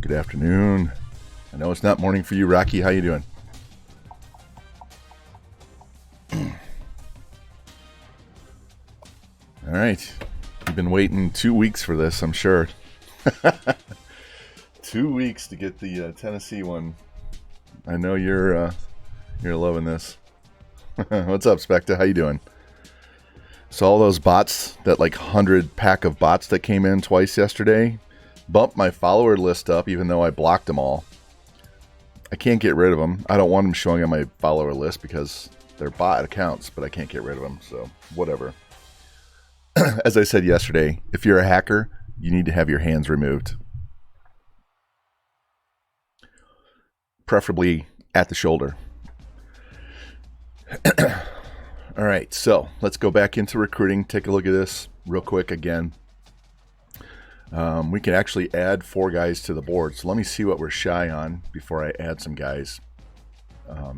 Good afternoon. I know it's not morning for you, Rocky. How you doing? All right. You've been waiting 2 weeks for this, I'm sure. 2 weeks to get the Tennessee one. I know you're loving this. What's up, Specta? How you doing? So all those bots, that like 100 pack of bots that came in twice yesterday, bumped my follower list up even though I blocked them all. I can't get rid of them. I don't want them showing on my follower list because they're bot accounts, but I can't get rid of them, so whatever. As I said yesterday, if you're a hacker, you need to have your hands removed. Preferably at the shoulder. All right, so let's go back into recruiting. Take a look at this real quick again. We can actually add 4 guys to the board. So let me see what we're shy on before I add some guys. I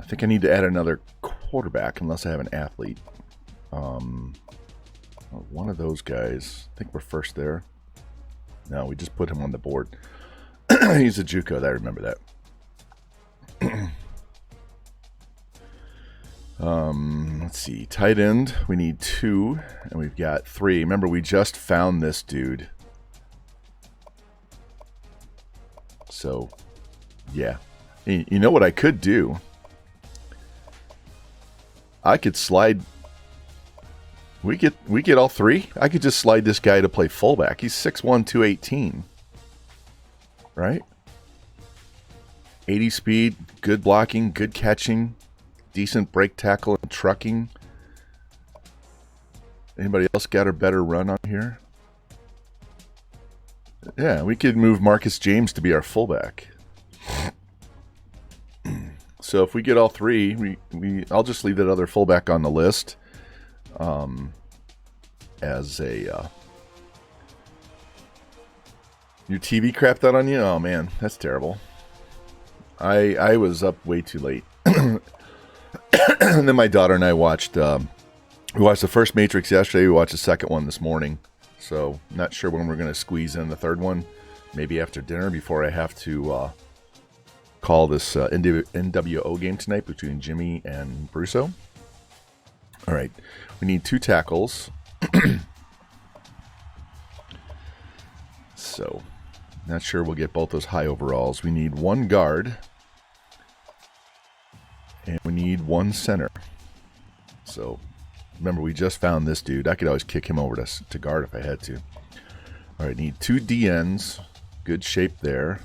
think I need to add another quarterback unless I have an athlete. One of those guys. I think we're first there. No, we just put him on the board. He's a JUCO. I remember that. Let's see. Tight end. We need 2, and we've got 3. Remember, we just found this dude. So, yeah. You know what I could do? I could slide. We get all 3. I could just slide this guy to play fullback. He's 6'1", 218. Right? 80 speed, good blocking, good catching, decent break tackle and trucking. Anybody else got a better run on here? Yeah, we could move Marcus James to be our fullback. So if we get all 3, I'll just leave that other fullback on the list as a... Your TV crapped out on you? Oh man, that's terrible. I was up way too late. And then my daughter and I watched the first Matrix yesterday. We watched the second one this morning. So not sure when we're going to squeeze in the third one. Maybe after dinner before I have to call this NWO game tonight between Jimmy and Brusso. All right. We need 2 tackles. So not sure we'll get both those high overalls. We need 1 guard. And we need 1 center. So, remember, we just found this dude. I could always kick him over to guard if I had to. All right, need 2 DNs. Good shape there.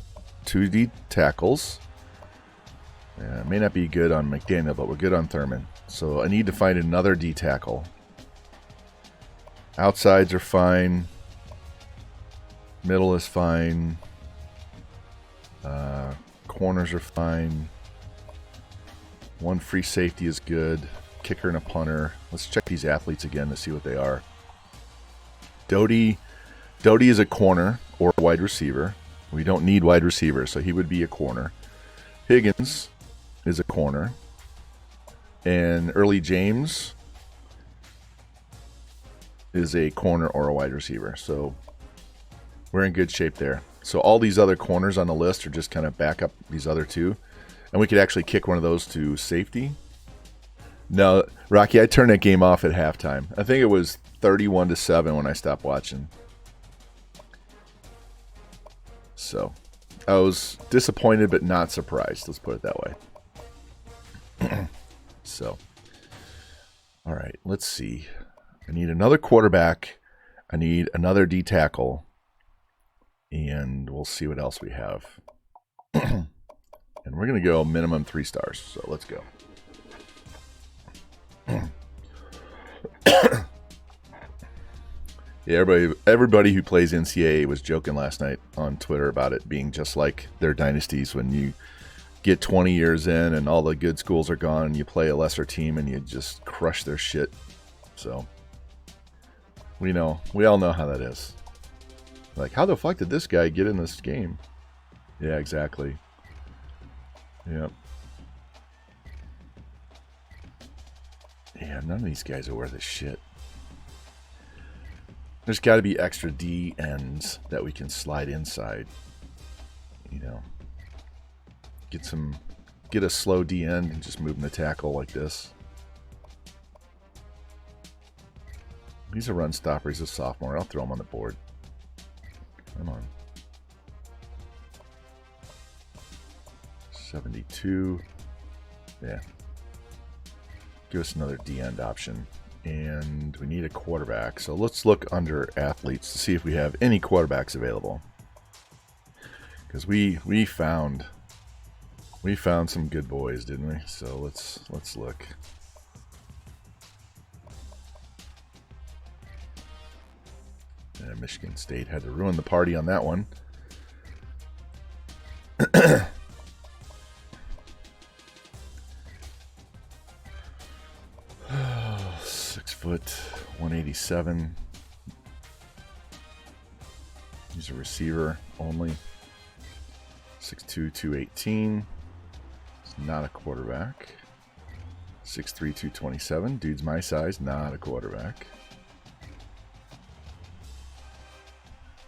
2 D tackles. May not be good on McDaniel, but we're good on Thurman. So, I need to find another D tackle. Outsides are fine. Middle is fine. Corners are fine. 1 free safety is good. Kicker and a punter. Let's check these athletes again to see what they are. Doty is a corner or a wide receiver. We don't need wide receiver, so he would be a corner. Higgins is a corner. And Early James is a corner or a wide receiver. So we're in good shape there. So all these other corners on the list are just kind of back up these other 2. And we could actually kick one of those to safety. No, Rocky, I turned that game off at halftime. I think it was 31-7 when I stopped watching. So, I was disappointed but not surprised. Let's put it that way. So, all right, let's see. I need another quarterback. I need another D tackle. And we'll see what else we have. And we're going to go minimum 3 stars. So let's go. Yeah, everybody who plays NCAA was joking last night on Twitter about it being just like their dynasties when you get 20 years in and all the good schools are gone and you play a lesser team and you just crush their shit. So we all know how that is. Like, how the fuck did this guy get in this game? Yeah, exactly. Yep. Yeah, none of these guys are worth a shit. There's got to be extra D ends that we can slide inside. You know, get a slow D end and just moving the tackle like this. He's a run stopper. He's a sophomore. I'll throw him on the board. Come on. 72. Yeah. Give us another D end option. And we need a quarterback. So let's look under athletes to see if we have any quarterbacks available. Because we found some good boys, didn't we? So let's look. Yeah, Michigan State had to ruin the party on that one. 6 foot, 187. He's a receiver only. 6'2", 218. He's not a quarterback. 6'3", 227. Dude's my size, not a quarterback.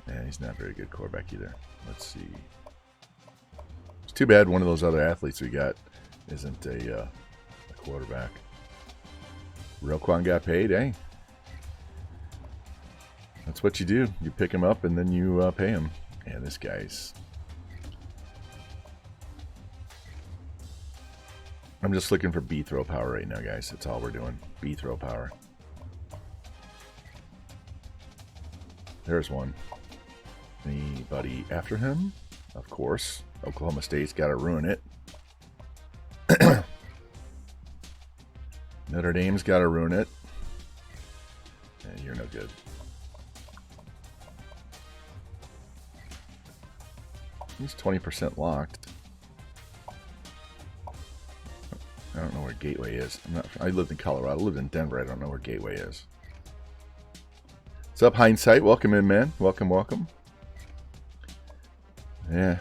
Yeah, he's not a very good quarterback either. Let's see. It's too bad one of those other athletes we got isn't a quarterback. Roquan got paid, eh? That's what you do. You pick him up and then you pay him. Yeah, this guy's... I'm just looking for B throw power right now, guys. That's all we're doing. B throw power. There's one. Anybody after him? Of course. Oklahoma State's got to ruin it. Notre Dame's got to ruin it. Yeah, you're no good. He's 20% locked. I don't know where Gateway is. I lived in Colorado. I lived in Denver. I don't know where Gateway is. What's up, Hindsight? Welcome in, man. Welcome, welcome. Yeah.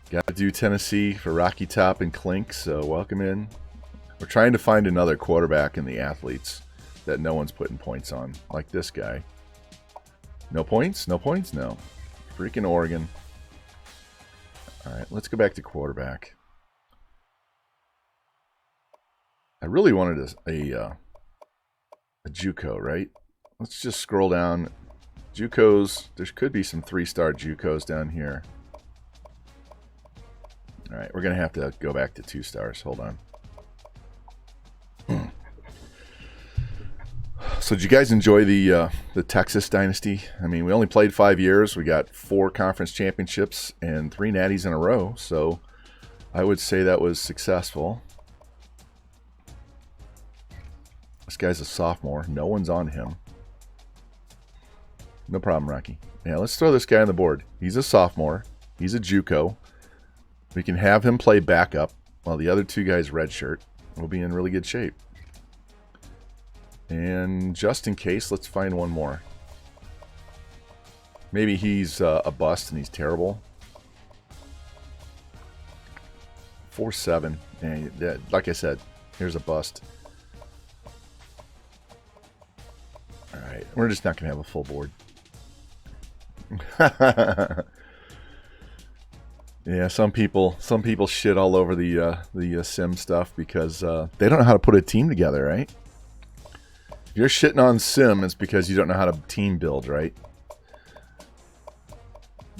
Got to do Tennessee for Rocky Top and Clink, so welcome in. We're trying to find another quarterback in the athletes that no one's putting points on, like this guy. No points? No points? No. Freaking Oregon. All right, let's go back to quarterback. I really wanted a JUCO, right? Let's just scroll down. JUCOs, there could be some 3-star JUCOs down here. All right, we're going to have to go back to 2 stars. Hold on. So did you guys enjoy the Texas Dynasty? I mean, we only played 5 years. We got 4 conference championships and 3 natties in a row. So I would say that was successful. This guy's a sophomore. No one's on him. No problem, Rocky. Yeah, let's throw this guy on the board. He's a sophomore. He's a JUCO. We can have him play backup while the other 2 guys redshirt. We'll be in really good shape. And just in case, let's find one more. Maybe he's a bust and he's terrible. 4'7". And like I said, here's a bust. All right, we're just not gonna have a full board. Yeah, some people shit all over the sim stuff because they don't know how to put a team together, right? If you're shitting on sim, it's because you don't know how to team build, right?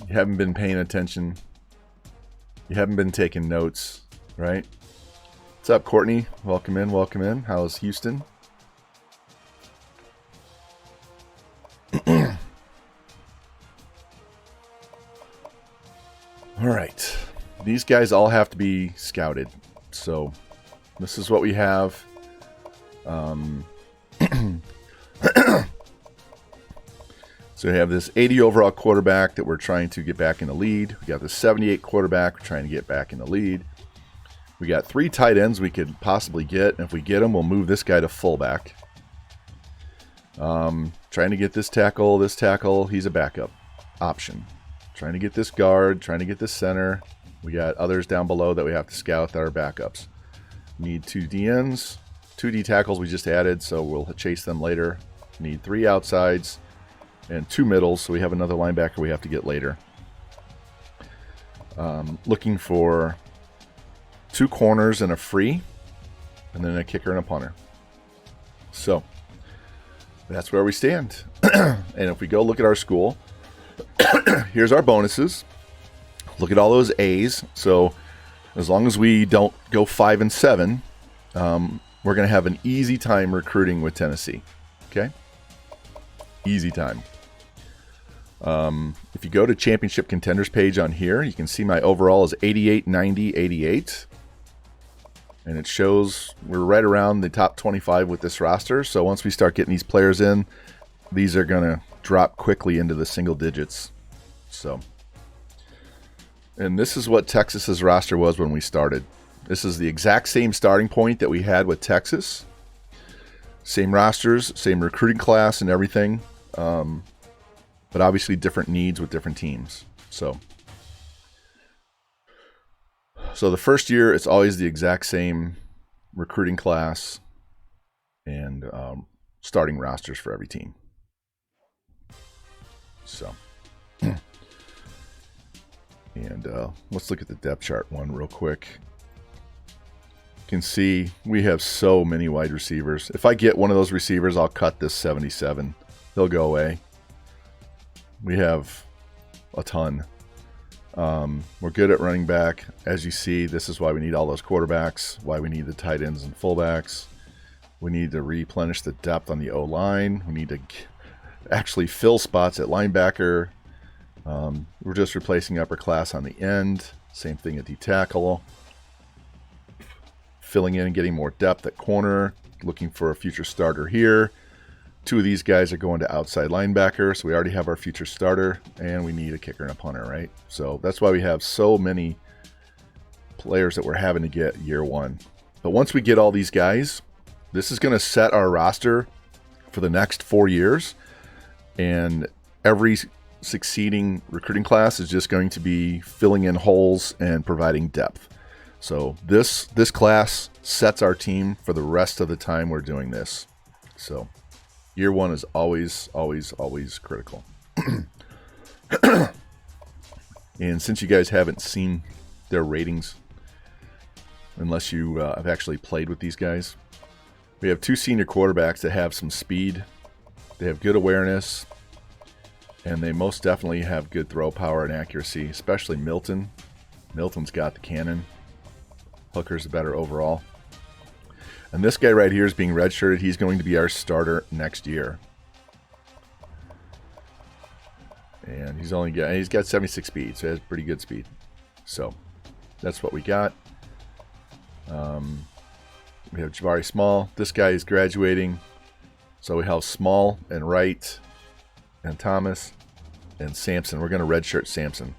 You haven't been paying attention. You haven't been taking notes, right? What's up, Courtney? Welcome in, welcome in. How's Houston? All right. These guys all have to be scouted. So this is what we have. So we have this 80 overall quarterback that we're trying to get back in the lead. We got the 78 quarterback we're trying to get back in the lead. We got 3 tight ends we could possibly get. And if we get them, we'll move this guy to fullback. Trying to get this tackle. He's a backup option. Trying to get this guard. Trying to get this center. We got others down below that we have to scout that are backups. Need 2 DNs. 2 D tackles we just added, so we'll chase them later. Need 3 outsides. and 2 middles, so we have another linebacker we have to get later. Looking for 2 corners and a free, and then a kicker and a punter. So that's where we stand. And if we go look at our school, here's our bonuses. Look at all those A's. So as long as we don't go 5 and 7, we're going to have an easy time recruiting with Tennessee. Okay? Easy time. If you go to championship contenders page on here, you can see my overall is 88, 90, 88. And it shows we're right around the top 25 with this roster. So once we start getting these players in, these are going to drop quickly into the single digits. So, and this is what Texas's roster was when we started. This is the exact same starting point that we had with Texas. Same rosters, same recruiting class and everything. But obviously different needs with different teams. So the first year, it's always the exact same recruiting class and starting rosters for every team. So, and let's look at the depth chart one real quick. You can see we have so many wide receivers. If I get one of those receivers, I'll cut this 77. They'll go away. We have a ton. We're good at running back. As you see, this is why we need all those quarterbacks, why we need the tight ends and fullbacks. We need to replenish the depth on the O-line. We need to actually fill spots at linebacker. We're just replacing upper class on the end. Same thing at D-tackle. Filling in and getting more depth at corner. Looking for a future starter here. 2 of these guys are going to outside linebacker, so we already have our future starter, and we need a kicker and a punter, right? So that's why we have so many players that we're having to get year one. But once we get all these guys, this is going to set our roster for the next 4 years, and every succeeding recruiting class is just going to be filling in holes and providing depth. So this class sets our team for the rest of the time we're doing this. So year one is always, always, always critical. And since you guys haven't seen their ratings, unless you have actually played with these guys, we have 2 senior quarterbacks that have some speed. They have good awareness, and they most definitely have good throw power and accuracy, especially Milton. Milton's got the cannon. Hooker's better overall. And this guy right here is being redshirted. He's going to be our starter next year. And he's got 76 speed, so he has pretty good speed. So that's what we got. We have Jabari Small. This guy is graduating. So we have Small and Wright and Thomas and Sampson. We're going to redshirt Sampson.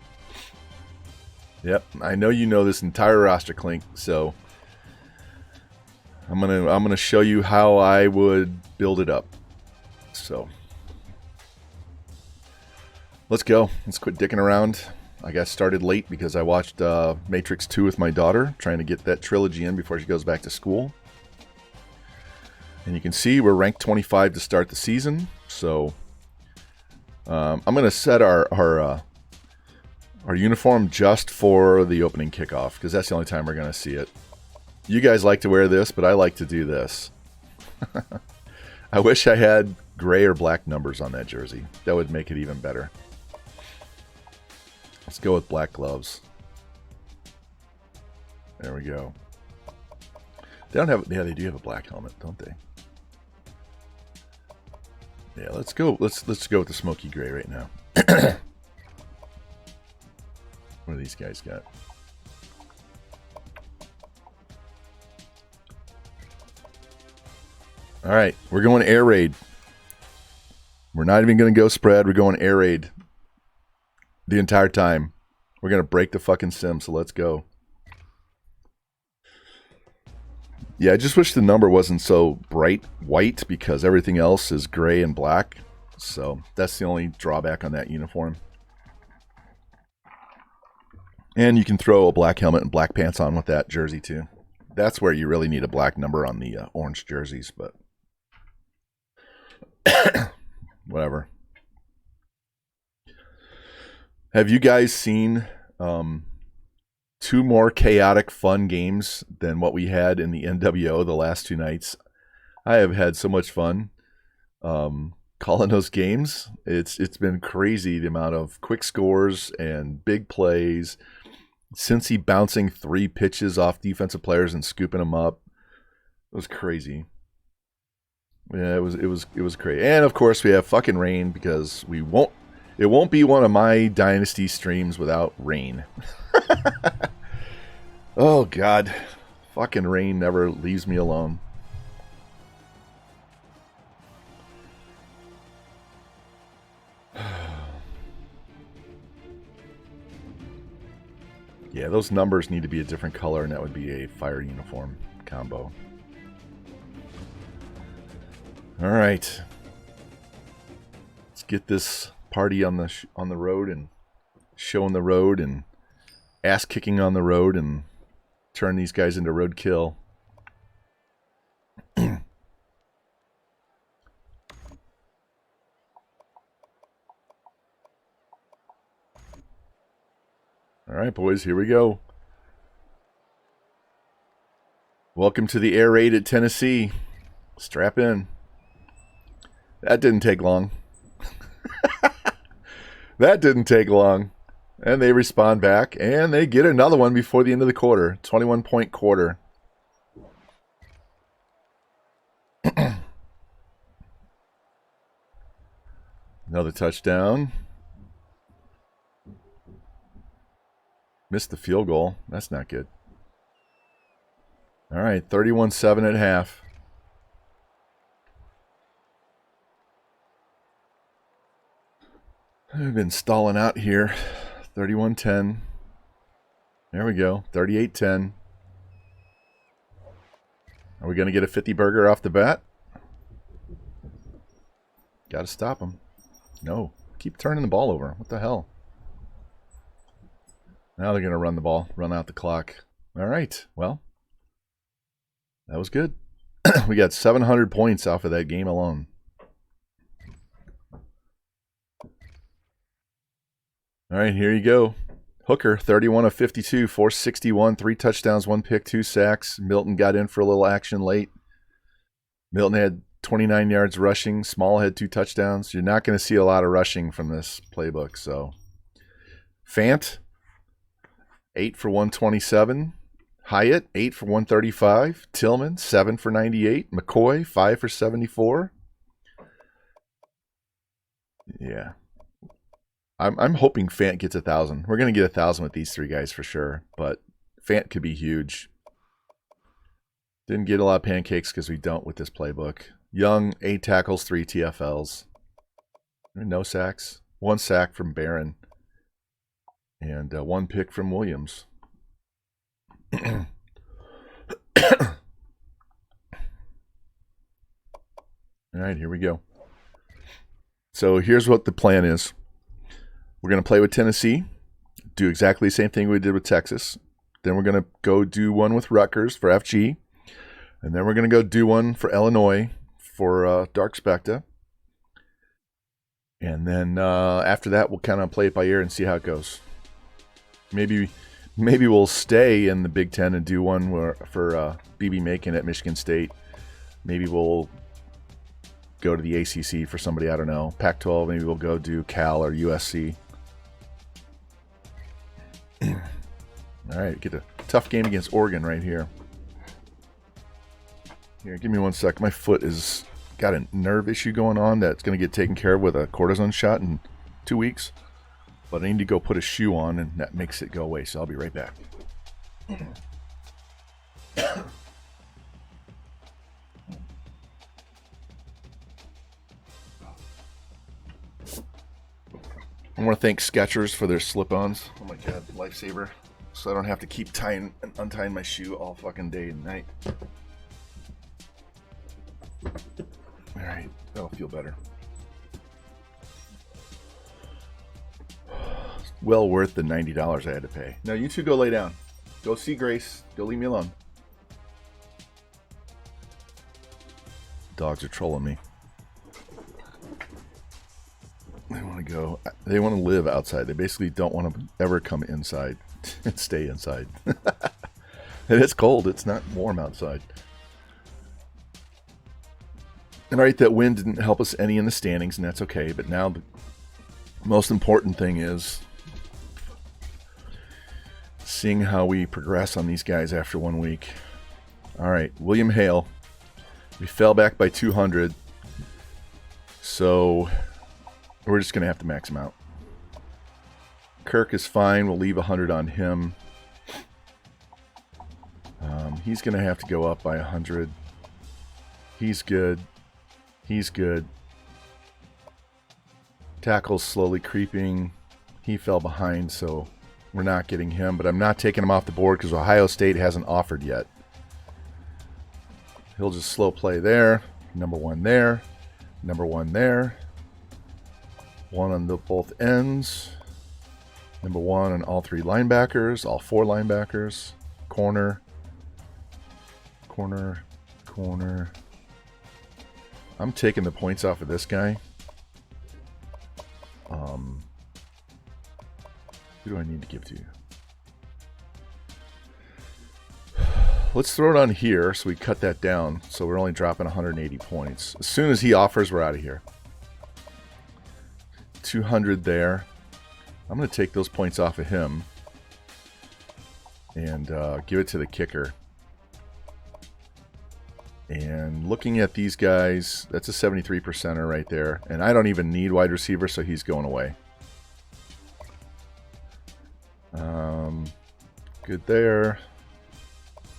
Yep, I know you know this entire roster, Clink, so I'm gonna show you how I would build it up. So let's go. Let's quit dicking around. I got started late because I watched Matrix 2 with my daughter, trying to get that trilogy in before she goes back to school. And you can see we're ranked 25 to start the season. So I'm gonna set our uniform just for the opening kickoff, because that's the only time we're going to see it. You guys like to wear this, but I like to do this. I wish I had gray or black numbers on that jersey. That would make it even better. Let's go with black gloves. There we go. They don't have, yeah, they do have a black helmet, don't they? Yeah, let's go. Let's go with the smoky gray right now. What do these guys got? All right, we're going air raid. We're not even going to go spread. We're going air raid the entire time. We're going to break the fucking sim, so let's go. Yeah, I just wish the number wasn't so bright white because everything else is gray and black. So that's the only drawback on that uniform. And you can throw a black helmet and black pants on with that jersey too. That's where you really need a black number on the orange jerseys, but whatever. Have you guys seen two more chaotic, fun games than what we had in the NWO the last two nights? I have had so much fun calling those games. It's been crazy, the amount of quick scores and big plays. Cincy bouncing 3 pitches off defensive players and scooping them up. It was crazy. Yeah, it was crazy. And of course we have fucking rain because it won't be one of my Dynasty streams without rain. Oh god. Fucking rain never leaves me alone. Yeah, those numbers need to be a different color, and that would be a fire uniform combo. All right, let's get this party on the road and showing the road and ass kicking on the road and turn these guys into roadkill. All right, boys, here we go. Welcome to the air raid at Tennessee. Strap in. That didn't take long. That didn't take long. And they respond back, and they get another one before the end of the quarter. 21-point quarter. Another touchdown. Missed the field goal. That's not good. All right, 31-7 at half. I've been stalling out here. 31-10. There we go. 38-10. Are we going to get a 50 burger off the bat? Got to stop them. No. Keep turning the ball over. What the hell? Now they're going to run the ball, run out the clock. All right. Well, that was good. We got 700 points off of that game alone. All right, here you go. Hooker, 31 of 52, 461, 3 touchdowns, 1 pick, 2 sacks. Milton got in for a little action late. Milton had 29 yards rushing. Small had 2 touchdowns. You're not going to see a lot of rushing from this playbook. So, Fant, 8 for 127. Hyatt, 8 for 135. Tillman, 7 for 98. McCoy, 5 for 74. Yeah. I'm hoping Fant gets 1,000. We're going to get 1,000 with these 3 guys for sure, but Fant could be huge. Didn't get a lot of pancakes because we don't with this playbook. Young, 8 tackles, 3 TFLs. No sacks. 1 sack from Barron. And 1 pick from Williams. All right, here we go. So here's what the plan is. We're going to play with Tennessee, do exactly the same thing we did with Texas. Then we're going to go do one with Rutgers for FG. And then we're going to go do one for Illinois for Dark Specta. And then after that, we'll kind of play it by ear and see how it goes. Maybe we'll stay in the Big Ten and do one for BB Macon at Michigan State. Maybe we'll go to the ACC for somebody, I don't know. Pac-12, maybe we'll go do Cal or USC. All right, get a tough game against Oregon right here. Here, give me 1 sec. My foot is got a nerve issue going on that's going to get taken care of with a cortisone shot in 2 weeks. But I need to go put a shoe on, and that makes it go away. So I'll be right back. I want to thank Skechers for their slip-ons. Oh my god, lifesaver. So I don't have to keep tying and untying my shoe all fucking day and night. Alright, that'll feel better. Well worth the $90 I had to pay. Now you two go lay down. Go see Grace. Go leave me alone. Dogs are trolling me. They want to go. They want to live outside. They basically don't want to ever come inside and stay inside. And it's cold. It's not warm outside. And right, that wind didn't help us any in the standings, and that's okay. But now the most important thing is seeing how we progress on these guys after 1 week. All right, William Hale. We fell back by 200. So we're just going to have to max him out. Kirk is fine. We'll leave 100 on him. He's going to have to go up by 100. He's good. He's good. Tackle's slowly creeping. He fell behind, so we're not getting him. But I'm not taking him off the board because Ohio State hasn't offered yet. He'll just slow play there. Number 1 there. Number 1 there. 1 on both ends. Number 1 on all 3 linebackers. All 4 linebackers. Corner. Corner. Corner. I'm taking the points off of this guy. Who do I need to give to? Let's throw it on here so we cut that down. So we're only dropping 180 points. As soon as he offers, we're out of here. 200 there. I'm going to take those points off of him and give it to the kicker. And looking at these guys, that's a 73%er right there. And I don't even need wide receiver, so he's going away. Good there.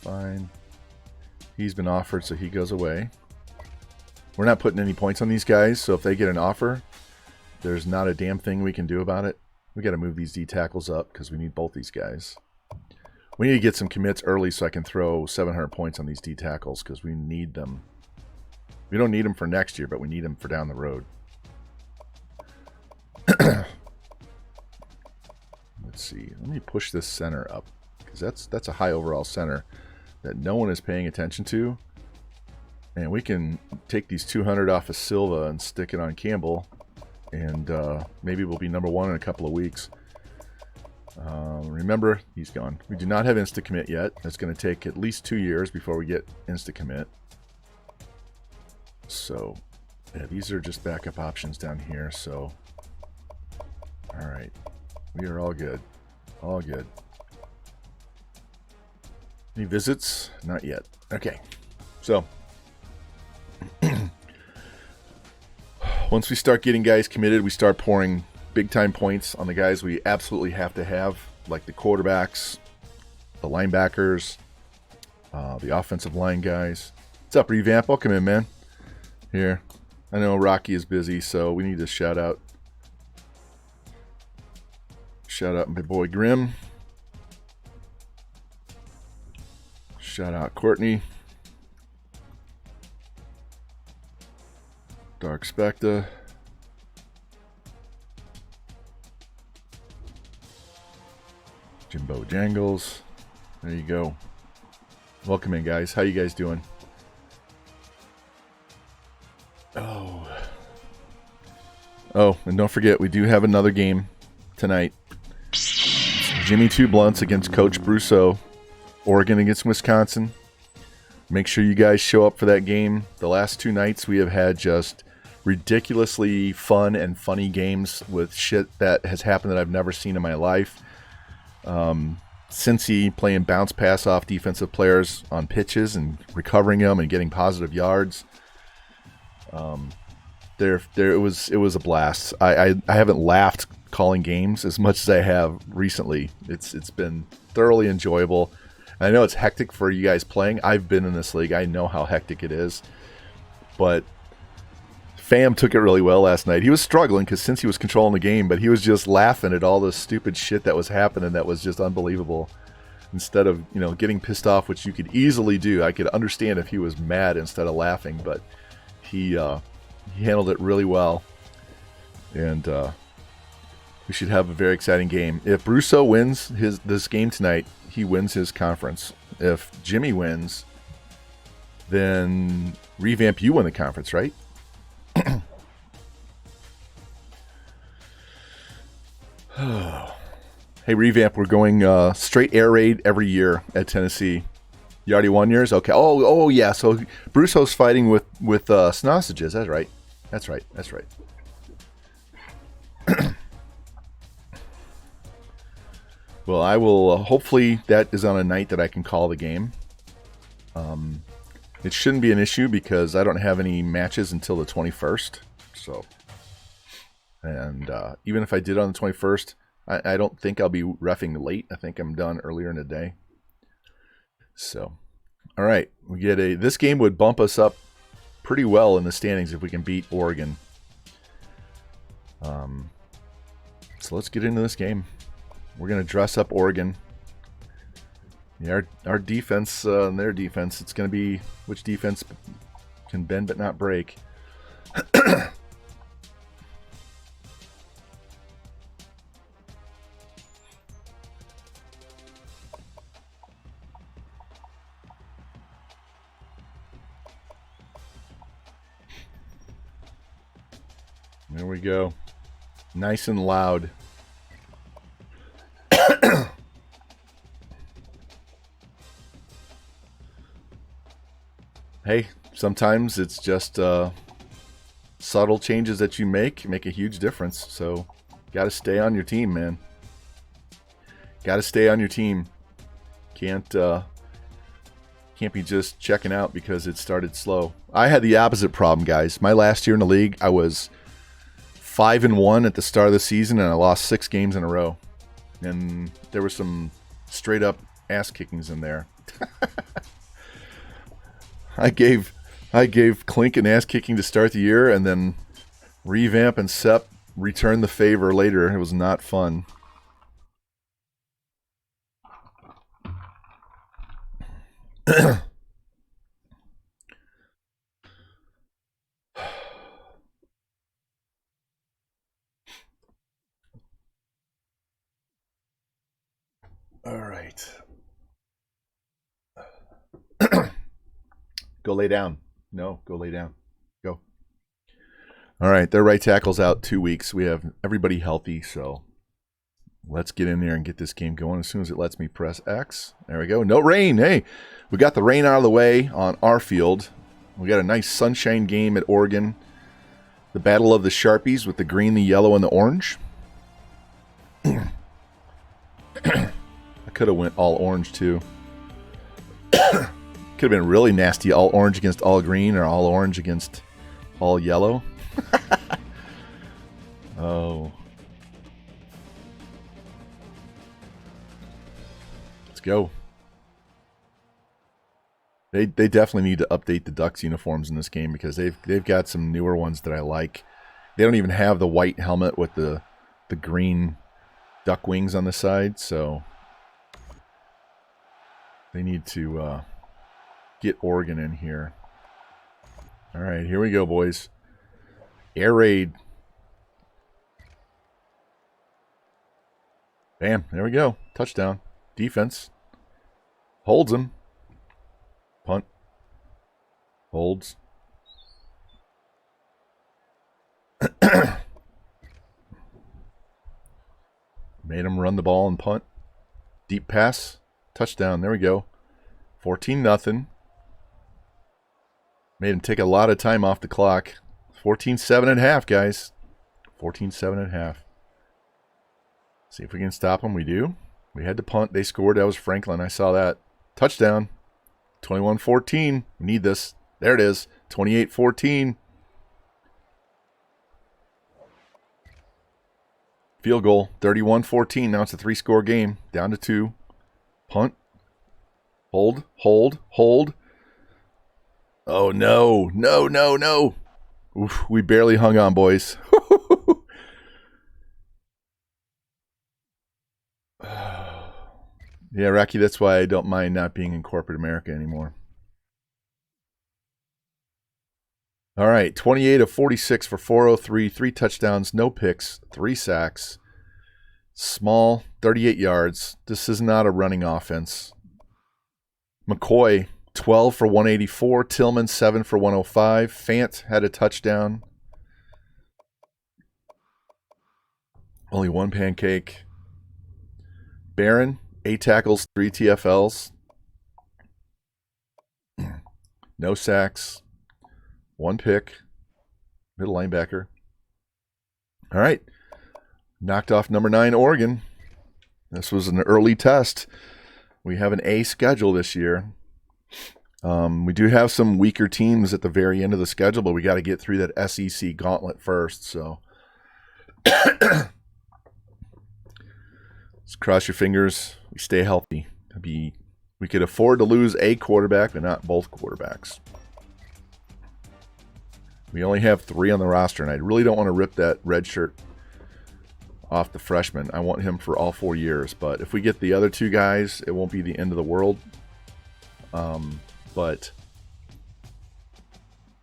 Fine. He's been offered, so he goes away. We're not putting any points on these guys, so if they get an offer, there's not a damn thing we can do about it. We got to move these D tackles up because we need both these guys. We need to get some commits early so I can throw 700 points on these D tackles because we need them. We don't need them for next year, but we need them for down the road. Let's see. Let me push this center up because that's a high overall center that no one is paying attention to. And we can take these 200 off of Silva and stick it on Campbell. And maybe we'll be number 1 in a couple of weeks. Remember, he's gone. We do not have insta-commit yet. It's going to take at least 2 years before we get insta-commit. So, yeah, these are just backup options down here. So, all right. We are all good. All good. Any visits? Not yet. Okay. So, once we start getting guys committed, we start pouring big-time points on the guys we absolutely have to have, like the quarterbacks, the linebackers, the offensive line guys. What's up, Revamp? Welcome in, man. Here. I know Rocky is busy, so we need to shout out my boy Grim. Shout out Courtney. Dark Spectre. Jimbo Jangles. There you go. Welcome in, guys. How you guys doing? Oh, and don't forget, we do have another game tonight. Jimmy Two Blunts against Coach Brousseau. Oregon against Wisconsin. Make sure you guys show up for that game. The last 2 nights we have had just ridiculously fun and funny games with shit that has happened that I've never seen in my life. Cincy playing bounce pass off defensive players on pitches and recovering them and getting positive yards. It was a blast. I haven't laughed calling games as much as I have recently. It's been thoroughly enjoyable. I know it's hectic for you guys playing. I've been in this league. I know how hectic it is. But Fam took it really well last night. He was struggling because since he was controlling the game, but he was just laughing at all the stupid shit that was happening that was just unbelievable. Instead of, getting pissed off, which you could easily do. I could understand if he was mad instead of laughing, but he handled it really well. And we should have a very exciting game. If Brousseau wins this game tonight, he wins his conference. If Jimmy wins, then Revamp, you win the conference, right? Hey, Revamp, we're going straight air raid every year at Tennessee. You already won yours? Okay. Oh, yeah. So Bruce hosts fighting with Snossages. That's right. That's right. That's right. Well, I will. Hopefully, that is on a night that I can call the game. It shouldn't be an issue because I don't have any matches until the 21st. So, and even if I did on the 21st, I don't think I'll be reffing late. I think I'm done earlier in the day. So, all right, we get a. This game would bump us up pretty well in the standings if we can beat Oregon. So let's get into this game. We're gonna dress up Oregon. Yeah, our defense and their defense. It's gonna be which defense can bend but not break. There we go. Nice and loud. Hey, sometimes it's just subtle changes that you make a huge difference. So, got to stay on your team, man. Got to stay on your team. Can't be just checking out because it started slow. I had the opposite problem, guys. My last year in the league, I was 5-1 at the start of the season, and I lost 6 games in a row. And there were some straight up ass kickings in there. I gave Clink an ass kicking to start the year, and then Revamp and Sep returned the favor later. It was not fun. All right. Go lay down. No, go lay down. Go. All right, their right tackle's out 2 weeks. We have everybody healthy, so let's get in there and get this game going. As soon as it lets me press X. There we go. No rain. Hey, we got the rain out of the way on our field. We got a nice sunshine game at Oregon. The battle of the Sharpies with the green, the yellow, and the orange. I could have went all orange, too. Could have been really nasty, all orange against all green, or all orange against all yellow. Oh. Let's go. They definitely need to update the Ducks uniforms in this game because they've got some newer ones that I like. They don't even have the white helmet with the green duck wings on the side, so they need to get Oregon in here. All right, here we go, boys. Air raid. Bam, there we go. Touchdown. Defense. Holds him. Punt. Holds. Made him run the ball and punt. Deep pass. Touchdown. There we go. 14-0. Made him take a lot of time off the clock. 14-7.5, guys. 14-7.5. See if we can stop them. We do. We had to punt. They scored. That was Franklin. I saw that. Touchdown. 21-14. We need this. There it is. 28-14. Field goal. 31-14. Now it's a 3-score game. Down to 2. Punt. Hold. Hold. Hold. Oh, no. No, no, no. Oof, we barely hung on, boys. Yeah, Rocky, that's why I don't mind not being in corporate America anymore. All right, 28 of 46 for 403, 3 touchdowns, no picks, 3 sacks. Small, 38 yards. This is not a running offense. McCoy, 12 for 184. Tillman, 7 for 105. Fant had a touchdown. Only 1 pancake. Barron, 8 tackles, 3 TFLs, no sacks, 1 pick, middle linebacker. All right. Knocked off number 9, Oregon. This was an early test. We have an A schedule this year. We do have some weaker teams at the very end of the schedule, but we got to get through that SEC gauntlet first. So let's cross your fingers. We stay healthy. We could afford to lose a quarterback, but not both quarterbacks. We only have 3 on the roster, and I really don't want to rip that red shirt off the freshman. I want him for all 4 years, but if we get the other 2 guys, it won't be the end of the world. But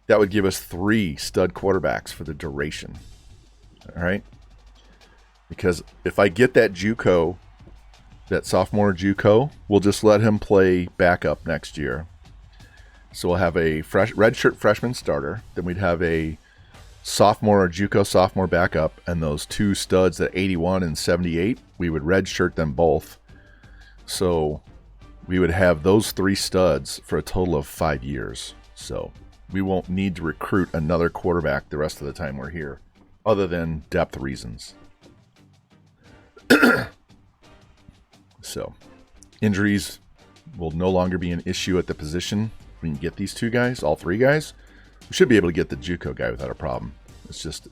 that would give us 3 stud quarterbacks for the duration. All right? Because if I get that JUCO, that sophomore JUCO, we'll just let him play backup next year. So we'll have a redshirt freshman starter. Then we'd have a sophomore or JUCO sophomore backup, and those 2 studs at 81 and 78, we would redshirt them both. So we would have those 3 studs for a total of 5 years. So we won't need to recruit another quarterback the rest of the time we're here, other than depth reasons. So injuries will no longer be an issue at the position. We can get these 2 guys, all 3 guys. We should be able to get the JUCO guy without a problem. It's just,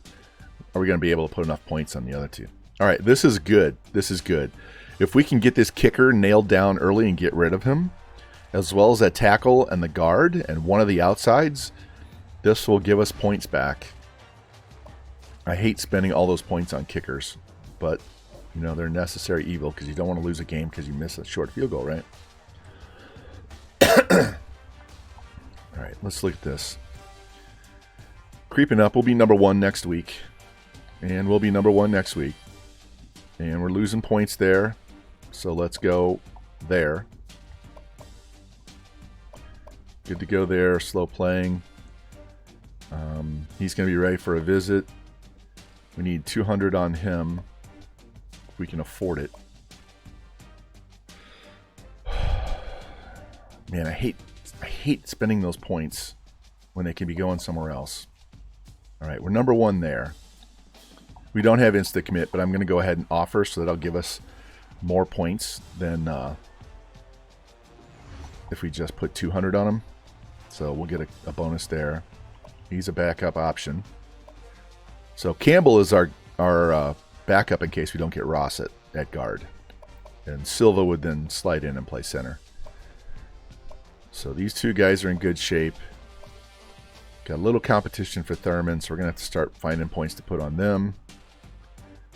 are we going to be able to put enough points on the other 2? All right, this is good. This is good. If we can get this kicker nailed down early and get rid of him, as well as that tackle and the guard and one of the outsides, this will give us points back. I hate spending all those points on kickers, but you know, they're necessary evil because you don't want to lose a game because you miss a short field goal, right? All right, let's look at this. Creeping up, we'll be number 1 next week. And we'll be number 1 next week. And we're losing points there. So let's go there. Good to go there. Slow playing. He's going to be ready for a visit. We need 200 on him. If we can afford it. Man, I hate spending those points when they can be going somewhere else. All right, we're number 1 there. We don't have instant commit, but I'm going to go ahead and offer, so that'll give us more points than if we just put 200 on him. So we'll get a bonus there. He's a backup option. So Campbell is our backup in case we don't get Ross at guard. And Silva would then slide in and play center. So these 2 guys are in good shape. Got a little competition for Thurman, so we're going to have to start finding points to put on them.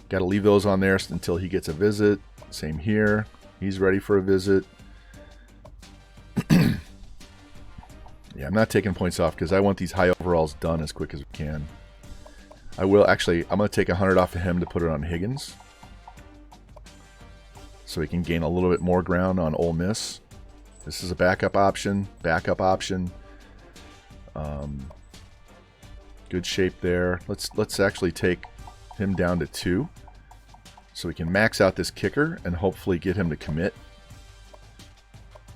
Got to leave those on there until he gets a visit. Same here. He's ready for a visit. Yeah, I'm not taking points off because I want these high overalls done as quick as we can. I will actually, I'm going to take 100 off of him to put it on Higgins. So he can gain a little bit more ground on Ole Miss. This is a backup option. Backup option. Good shape there. Let's actually take him down to 2. So we can max out this kicker and hopefully get him to commit.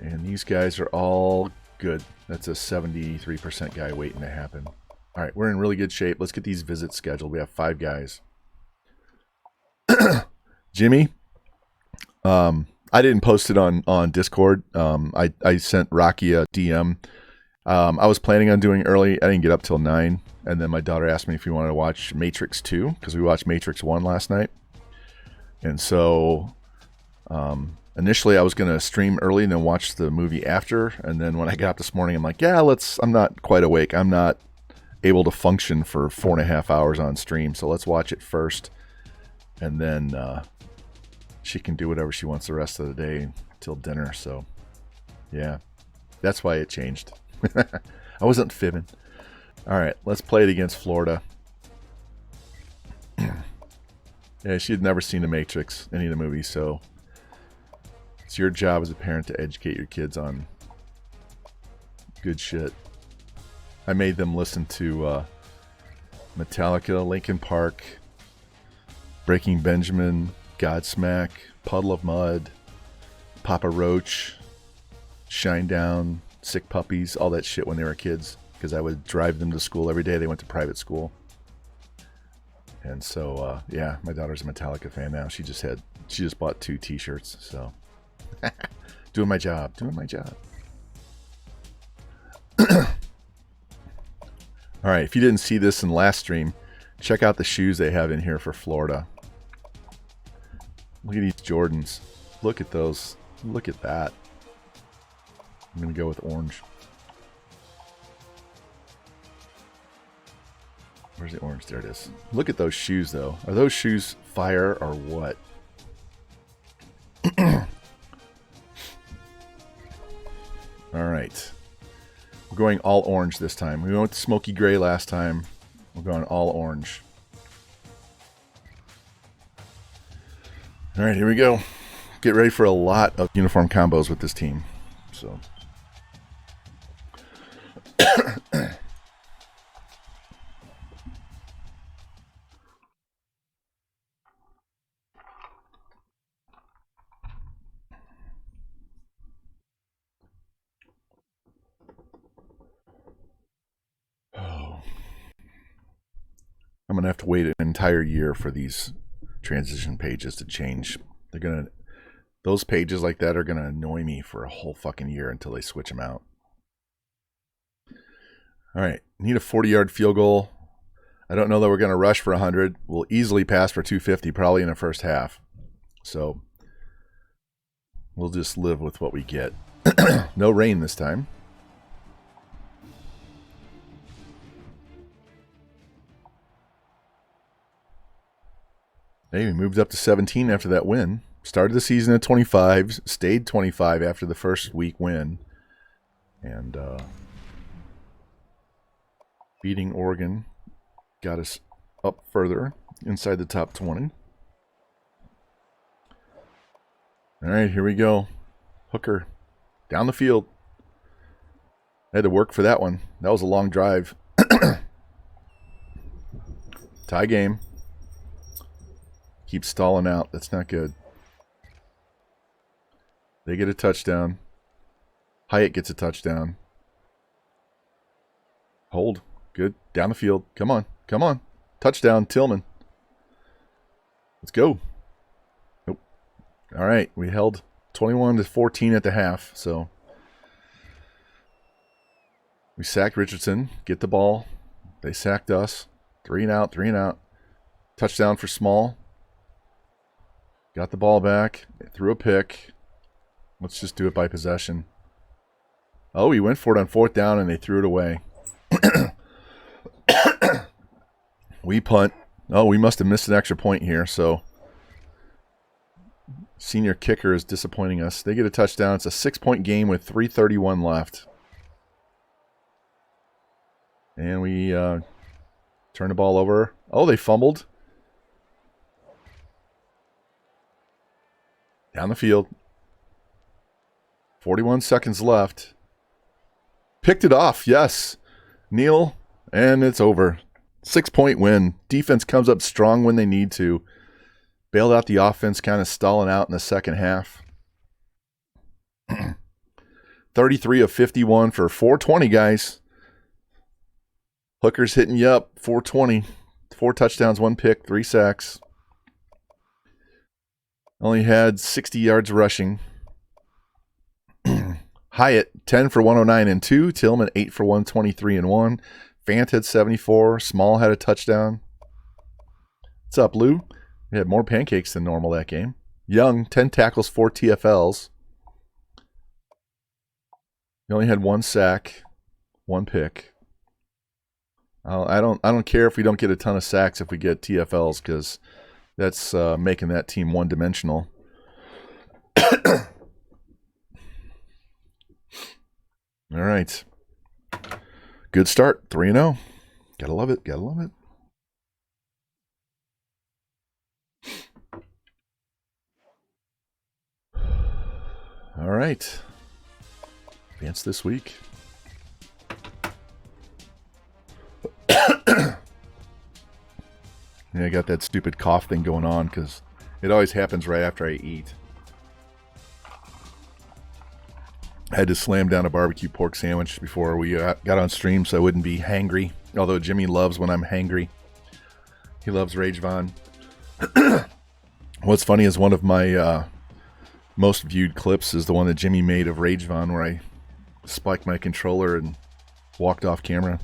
And these guys are all good. That's a 73% guy waiting to happen. All right, we're in really good shape. Let's get these visits scheduled. We have 5 guys. Jimmy, I didn't post it on Discord. I sent Rocky a DM. I was planning on doing early. I didn't get up till 9. And then my daughter asked me if we wanted to watch Matrix 2 because we watched Matrix 1 last night. And so initially I was going to stream early and then watch the movie after. And then when I got up this morning, I'm like, yeah, I'm not quite awake. I'm not able to function for 4.5 hours on stream. So let's watch it first. And then she can do whatever she wants the rest of the day till dinner. So yeah, that's why it changed. I wasn't fibbing. All right, let's play it against Florida. Yeah, she had never seen The Matrix, any of the movies, so it's your job as a parent to educate your kids on good shit. I made them listen to Metallica, Linkin Park, Breaking Benjamin, Godsmack, Puddle of Mud, Papa Roach, Shinedown, Sick Puppies, all that shit when they were kids. Because I would drive them to school every day. They went to private school. And so, yeah, my daughter's a Metallica fan now. She just bought 2 t-shirts. So, doing my job. All right, if you didn't see this in last stream, check out the shoes they have in here for Florida. Look at these Jordans. Look at those. Look at that. I'm going to go with orange. Where's the orange? There it is. Look at those shoes, though. Are those shoes fire or what? All right. We're going all orange this time. We went with smoky gray last time. We're going all orange. All right, here we go. Get ready for a lot of uniform combos with this team. So. I'm going to have to wait an entire year for these transition pages to change. Those pages like that are going to annoy me for a whole fucking year until they switch them out. All right. Need a 40-yard field goal. I don't know that we're going to rush for 100. We'll easily pass for 250 probably in the first half. So we'll just live with what we get. No rain this time. Hey, we moved up to 17 after that win. Started the season at 25, stayed 25 after the first week win. And beating Oregon got us up further inside the top 20. All right, here we go. Hooker down the field. I had to work for that one. That was a long drive. Tie game. Keep stalling out. That's not good. They get a touchdown. Hyatt gets a touchdown. Hold. Good. Down the field. Come on. Come on. Touchdown, Tillman. Let's go. Nope. All right. We held 21-14 at the half. So we sacked Richardson. Get the ball. They sacked us. 3 and out. 3 and out. Touchdown for Small. Got the ball back. Threw a pick. Let's just do it by possession. Oh, he went for it on 4th down and they threw it away. We punt. Oh, we must have missed an extra point here. So senior kicker is disappointing us. They get a touchdown. It's a 6-point game with 3:31 left. And we turn the ball over. Oh, they fumbled. Down the field. 41 seconds left. Picked it off. Yes. Neal. And it's over. 6-point win. Defense comes up strong when they need to. Bailed out the offense, kind of stalling out in the second half. 33 of 51 for 420, guys. Hooker's hitting you up. 420. 4 touchdowns, 1 pick, 3 sacks. Only had 60 yards rushing. Hyatt, 10 for 109 and 2. Tillman, 8 for 123 and 1. Fant had 74. Small had a touchdown. What's up, Lou? We had more pancakes than normal that game. Young, 10 tackles, 4 TFLs. He only had 1 sack, 1 pick. I don't care if we don't get a ton of sacks if we get TFLs, because that's making that team one-dimensional. All right. Good start. 3-0. Gotta love it. Gotta love it. All right. Advance this week. Yeah, I got that stupid cough thing going on because It always happens right after I eat. I had to slam down a barbecue pork sandwich before we got on stream so I wouldn't be hangry. Although Jimmy loves when I'm hangry. He loves Rage Von. What's funny is one of my most viewed clips is the one that Jimmy made of Rage Von where I spiked my controller and walked off camera.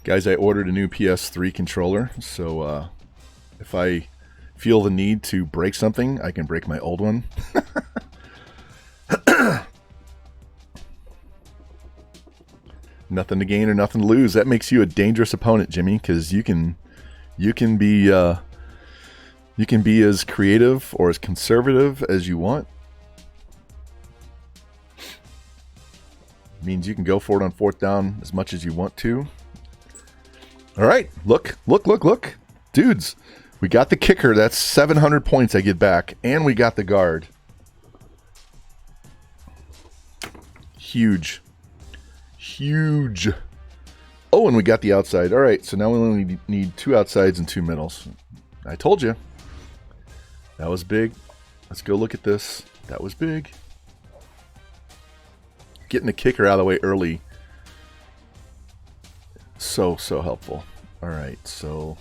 Guys, I ordered a new PS3 controller, so if I feel the need to break something, I can break my old one. Nothing to gain or nothing to lose. That makes you a dangerous opponent, Jimmy, because you can be as creative or as conservative as you want. Means you can go for it on fourth down as much as you want to. All right, look. Dudes, we got the kicker. That's 700 points I get back. And we got the guard. Huge. Oh, and we got the outside. All right, so now we only need 2 outsides and 2 middles. I told you. That was big. Let's go look at this. That was big. Getting the kicker out of the way early. So helpful. All right, so...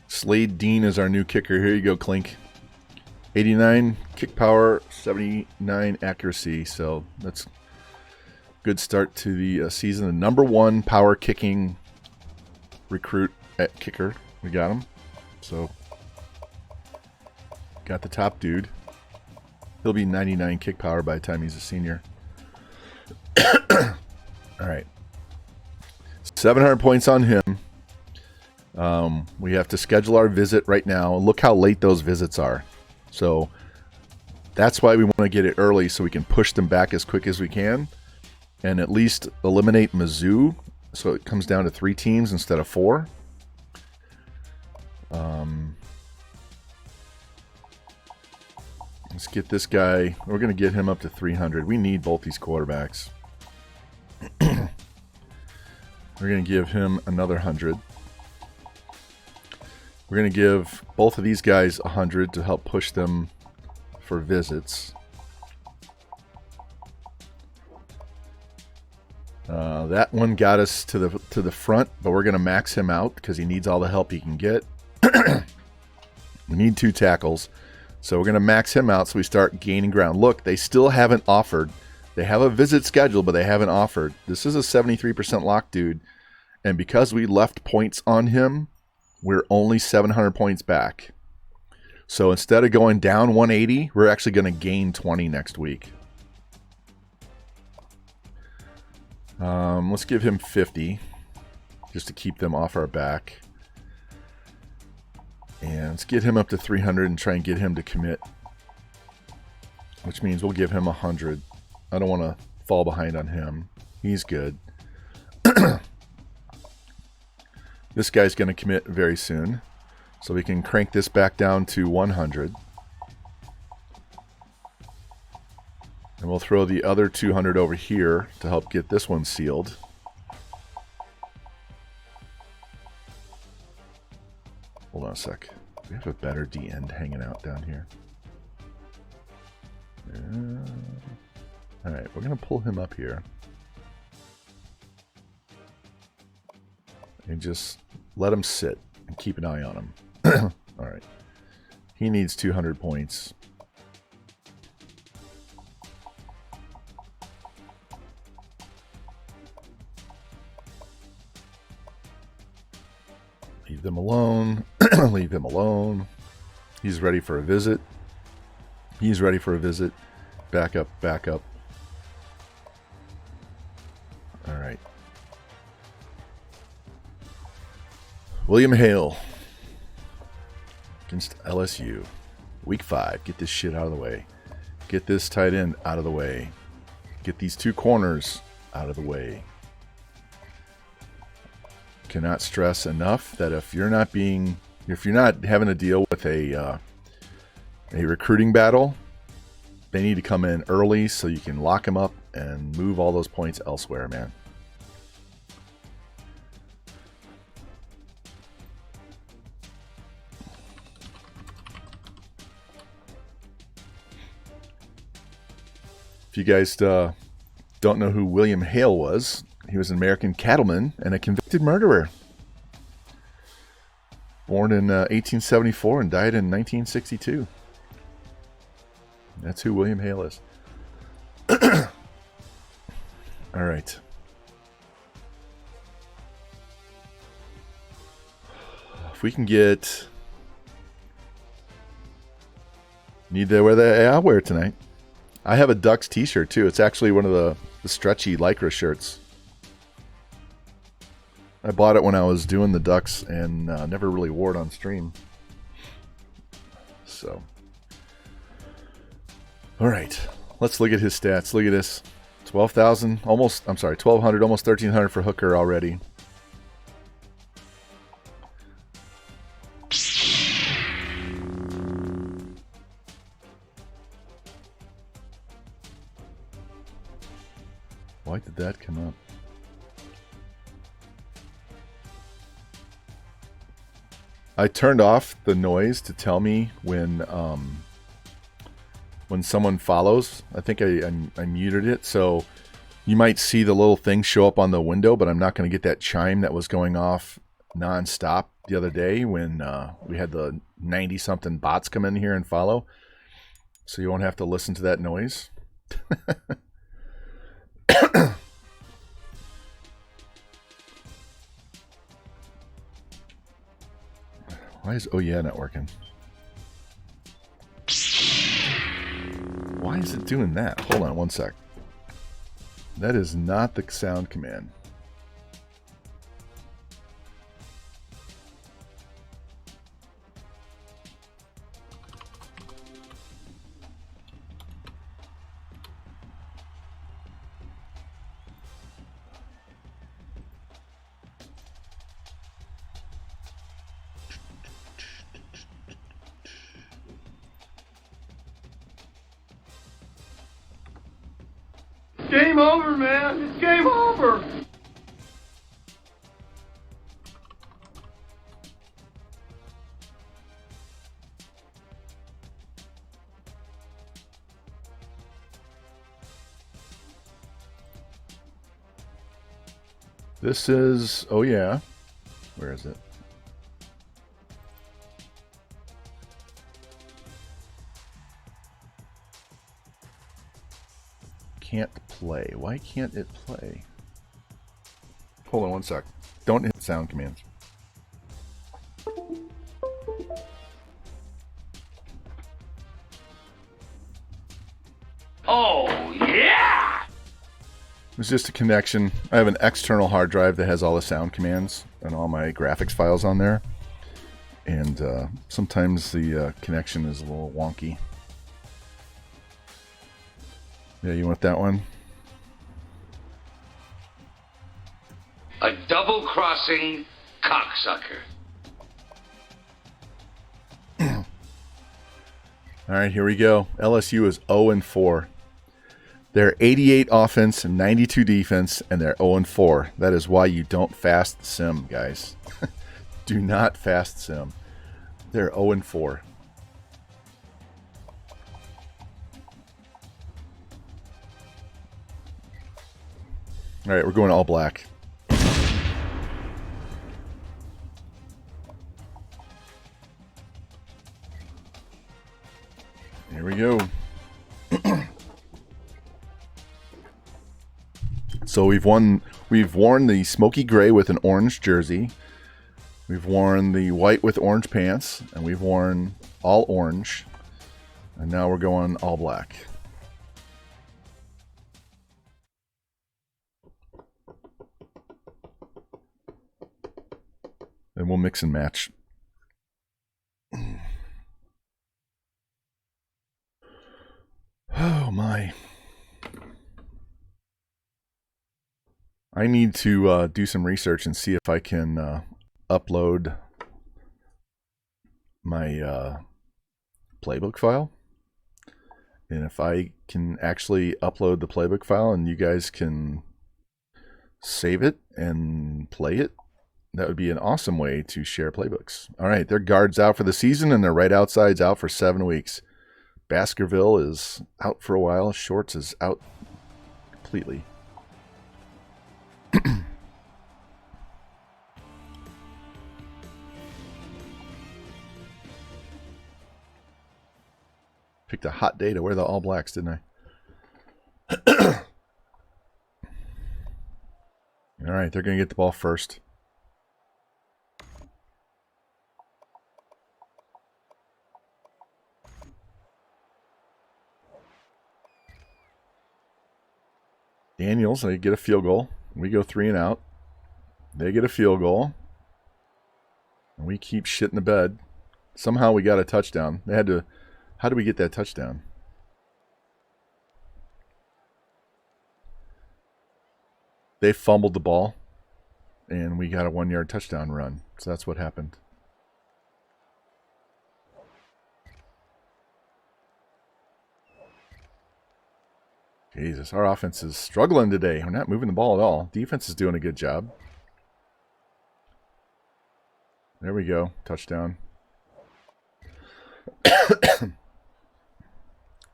Slade Dean is our new kicker. Here you go, Clink. 89 kick power, 79 accuracy. So that's a good start to the season. The #1 power kicking recruit at kicker. We got him. So got the top dude. He'll be 99 kick power by the time he's a senior. All right. 700 points on him. We have to schedule our visit right now. Look how late those visits are. So that's why we want to get it early so we can push them back as quick as we can and at least eliminate Mizzou so it comes down to 3 teams instead of 4. Let's get this guy. We're going to get him up to 300. We need both these quarterbacks. We're going to give him another 100. We're going to give both of these guys 100 to help push them for visits. That one got us to the front, but we're going to max him out because he needs all the help he can get. We need 2 tackles, so we're going to max him out so we start gaining ground. Look, they still haven't offered. They have a visit scheduled, but they haven't offered. This is a 73% lock dude, and because we left points on him, we're only 700 points back. So instead of going down 180, we're actually going to gain 20 next week. Let's give him 50 just to keep them off our back. And let's get him up to 300 and try and get him to commit. Which means we'll give him 100. I don't want to fall behind on him. He's good. This guy's going to commit very soon. So we can crank this back down to 100. And we'll throw the other 200 over here to help get this one sealed. Hold on a sec. We have a better D end hanging out down here. Alright, we're going to pull him up here. And just let him sit and keep an eye on him. Alright. He needs 200 points. Leave them alone. Leave him alone. He's ready for a visit. He's ready for a visit. Back up, back up. Alright. William Hale against LSU. Week 5. Get this shit out of the way. Get this tight end out of the way. Get these 2 corners out of the way. Cannot stress enough that if you're not having to deal with a recruiting battle, they need to come in early so you can lock them up and move all those points elsewhere, man. If you guys don't know who William Hale was, he was an American cattleman and a convicted murderer. Born in 1874 and died in 1962. That's who William Hale is. All right. If we can get... Need to wear that? Yeah, I'll wear it tonight. I have a Ducks t-shirt too. It's actually one of the stretchy Lycra shirts. I bought it when I was doing the Ducks and never really wore it on stream. So, all right, let's look at his stats. Look at this, 12,000, almost. I'm sorry, 1,200, almost 1,300 for Hooker already. Why did that come up? I turned off the noise to tell me when someone follows. I think I muted it, so you might see the little thing show up on the window, but I'm not going to get that chime that was going off nonstop the other day when we had the 90-something bots come in here and follow. So you won't have to listen to that noise. Why is not working? Why is it doing that? Hold on one sec. That is not the sound command. Game over, man. It's game over. This is, oh yeah. Where is it? Can't play. Why can't it play? Hold on one sec. Don't hit sound commands. Oh, yeah! It's just a connection. I have an external hard drive that has all the sound commands and all my graphics files on there. And sometimes the connection is a little wonky. Yeah, you want that one? A double-crossing cocksucker. All right, here we go. LSU is 0-4. They're 88 offense and 92 defense, and they're 0-4. That is why you don't fast sim, guys. Do not fast sim. They're 0-4. All right, we're going all black. Here we go. So we've worn the smoky gray with an orange jersey. We've worn the white with orange pants, and we've worn all orange. And now we're going all black. And we'll mix and match. Oh my. I need to do some research and see if I can upload my playbook file And if I can actually upload the playbook file and you guys can save it and play it, that would be an awesome way to share playbooks. All right, their guard's out for the season, and their right outside's out for 7 weeks. Baskerville is out for a while. Shorts is out completely. Picked a hot day to wear the All Blacks, didn't I? All right, they're going to get the ball first. Daniels, they get a field goal. We go 3 and out. They get a field goal. And we keep shit in the bed. Somehow we got a touchdown. They had to... How did we get that touchdown? They fumbled the ball, and we got a 1-yard touchdown run. So that's what happened. Jesus, our offense is struggling today. We're not moving the ball at all. Defense is doing a good job. There we go. Touchdown.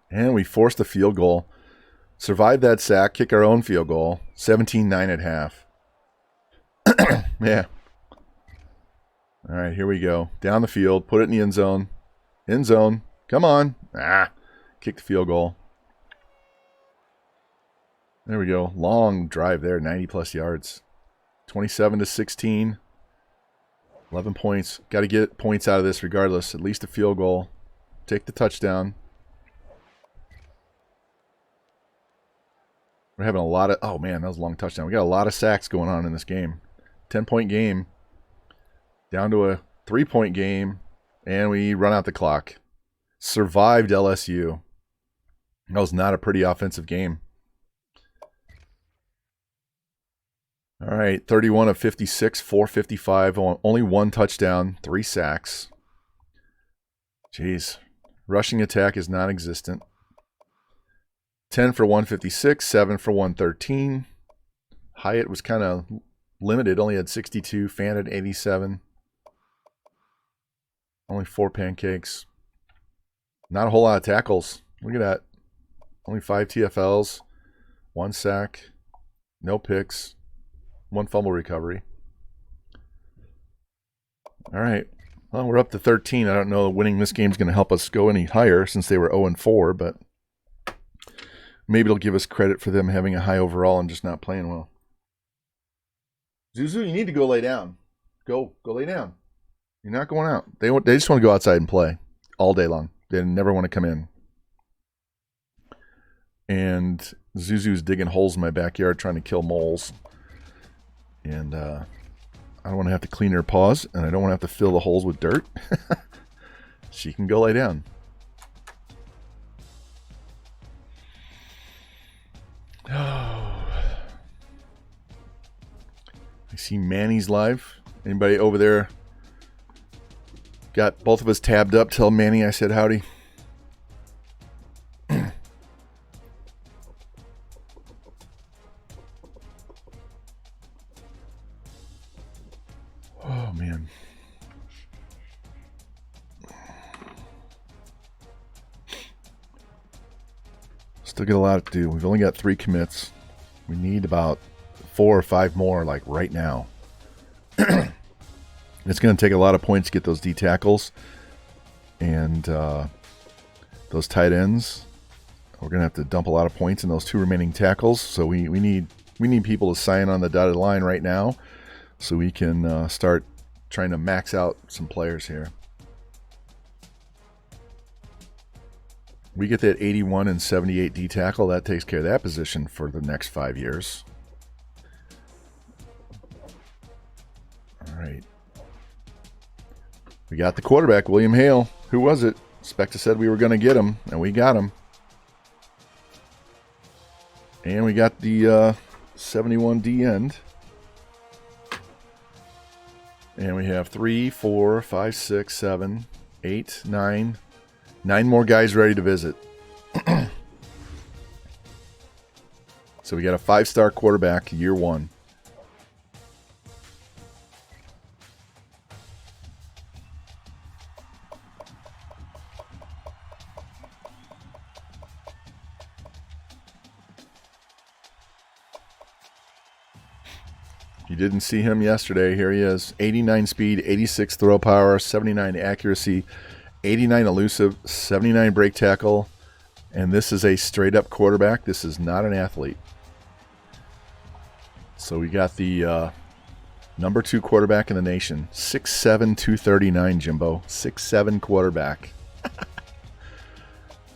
And we forced a field goal. Survived that sack. Kick our own field goal. 17-9 at half. Yeah. All right, here we go. Down the field. Put it in the end zone. End zone. Come on. Kick the field goal. There we go. Long drive there. 90-plus yards. 27-16. 11 points. Got to get points out of this regardless. At least a field goal. Take the touchdown. We're having a lot of... Oh, man, that was a long touchdown. We got a lot of sacks going on in this game. 10-point game. Down to a 3-point game. And we run out the clock. Survived LSU. That was not a pretty offensive game. All right, 31 of 56, 455. Only 1 touchdown, 3 sacks. Jeez. Rushing attack is non-existent. 10 for 156, 7 for 113. Hyatt was kind of limited, only had 62. Fan had 87. Only 4 pancakes. Not a whole lot of tackles. Look at that. Only 5 TFLs. 1 sack. No picks. 1 fumble recovery. All right. Well, we're up to 13. I don't know winning this game is going to help us go any higher since they were 0-4, but maybe it'll give us credit for them having a high overall and just not playing well. Zuzu, you need to go lay down. Go lay down. You're not going out. They just want to go outside and play all day long. They never want to come in. And Zuzu's digging holes in my backyard trying to kill moles. And I don't want to have to clean her paws, and I don't want to have to fill the holes with dirt. She can go lay down. Oh. I see Manny's live. Anybody over there got both of us tabbed up? Tell Manny I said howdy. Oh, man. Still got a lot to do. We've only got 3 commits. We need about 4 or 5 more, like, right now. It's going to take a lot of points to get those D tackles and those tight ends. We're going to have to dump a lot of points in those 2 remaining tackles. So we need people to sign on the dotted line right now so we can start trying to max out some players here. We get that 81 and 78 D tackle. That takes care of that position for the next 5 years. All right. We got the quarterback, William Hale. Who was it? Specta said we were going to get him, and we got him. And we got the 71 D end. And we have 3, 4, 5, 6, 7, 8, 9. 9 more guys ready to visit. So we got a 5-star quarterback year one. You didn't see him yesterday. Here he is. 89 speed, 86 throw power, 79 accuracy, 89 elusive, 79 break tackle. And this is a straight-up quarterback. This is not an athlete. So we got the number 2 quarterback in the nation. 6'7", 239, Jimbo. 6'7" quarterback.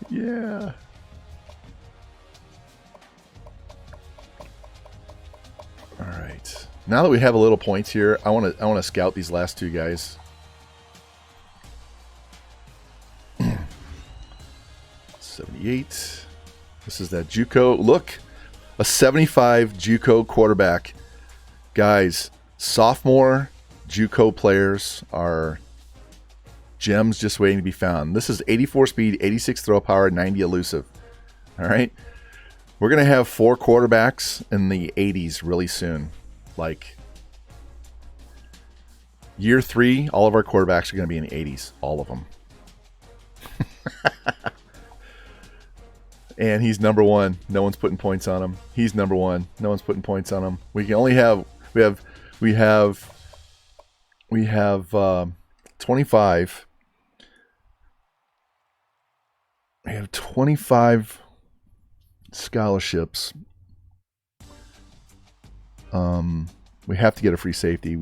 Yeah. All right. Now that we have a little points here, I want to scout these last 2 guys. 78. This is that JUCO. Look, a 75 JUCO quarterback. Guys, sophomore JUCO players are gems just waiting to be found. This is 84 speed, 86 throw power, 90 elusive. All right. We're going to have 4 quarterbacks in the 80s really soon. Like, year 3, all of our quarterbacks are going to be in the 80s. All of them. And he's number 1. No one's putting points on him. He's number 1. No one's putting points on him. We can only have, we have 25. We have 25 scholarships. We have to get a free safety.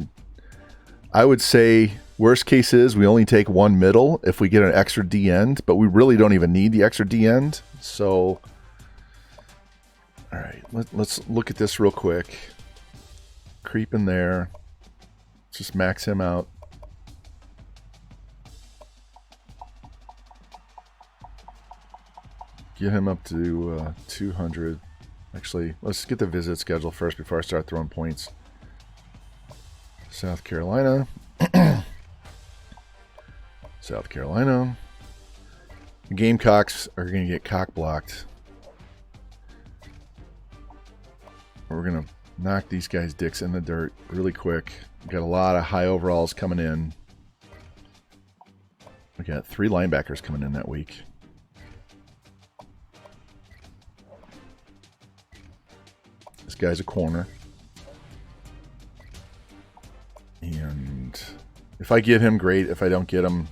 I would say worst case is we only take 1 middle if we get an extra D end, but we really don't even need the extra D end. So, all right, let's look at this real quick. Creep in there. Just max him out. Get him up to 200. Actually, let's get the visit schedule first before I start throwing points. South Carolina. South Carolina. The Gamecocks are going to get cock blocked. We're going to knock these guys' dicks in the dirt really quick. We got a lot of high overalls coming in. We got 3 linebackers coming in that week. This guy's a corner. And if I get him, great. If I don't get him,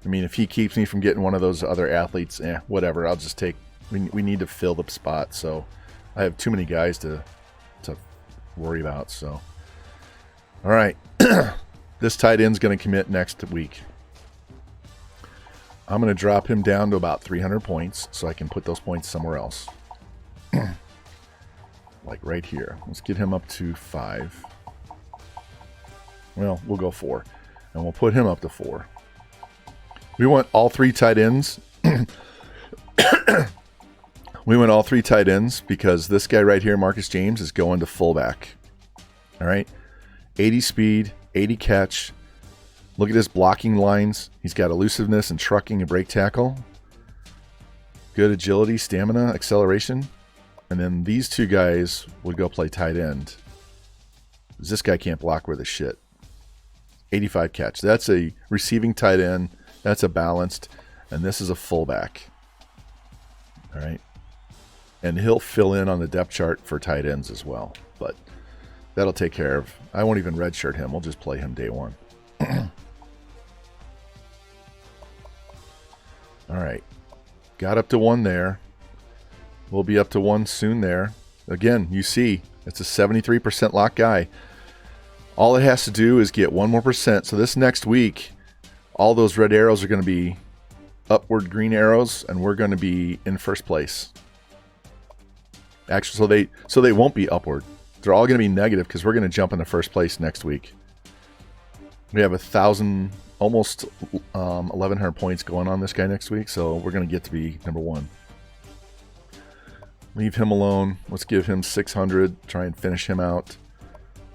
I mean, if he keeps me from getting one of those other athletes, whatever. I'll just take. We need to fill the spot, so I have too many guys to worry about. So, all right, this tight end's going to commit next week. I'm going to drop him down to about 300 points, so I can put those points somewhere else, like right here. Let's get him up to 5. Well, we'll go 4, and we'll put him up to 4. We want all 3 tight ends. We want all 3 tight ends because this guy right here, Marcus James, is going to fullback. All right, 80 speed, 80 catch. Look at his blocking lines. He's got elusiveness and trucking and break tackle. Good agility, stamina, acceleration. And then these 2 guys would go play tight end. This guy can't block worth a shit. 85 catch. That's a receiving tight end. That's a balanced. And this is a fullback. All right. And he'll fill in on the depth chart for tight ends as well. But that'll take care of. I won't even redshirt him. We'll just play him day 1. All right. Got up to 1 there. We'll be up to 1 soon there. Again, you see, it's a 73% lock guy. All it has to do is get 1 more %. So this next week, all those red arrows are going to be upward green arrows, and we're going to be in first place. Actually, so they won't be upward. They're all going to be negative because we're going to jump into first place next week. We have 1,000, almost 1,100 points going on this guy next week, so we're going to get to be number 1. Leave him alone. Let's give him 600. Try and finish him out.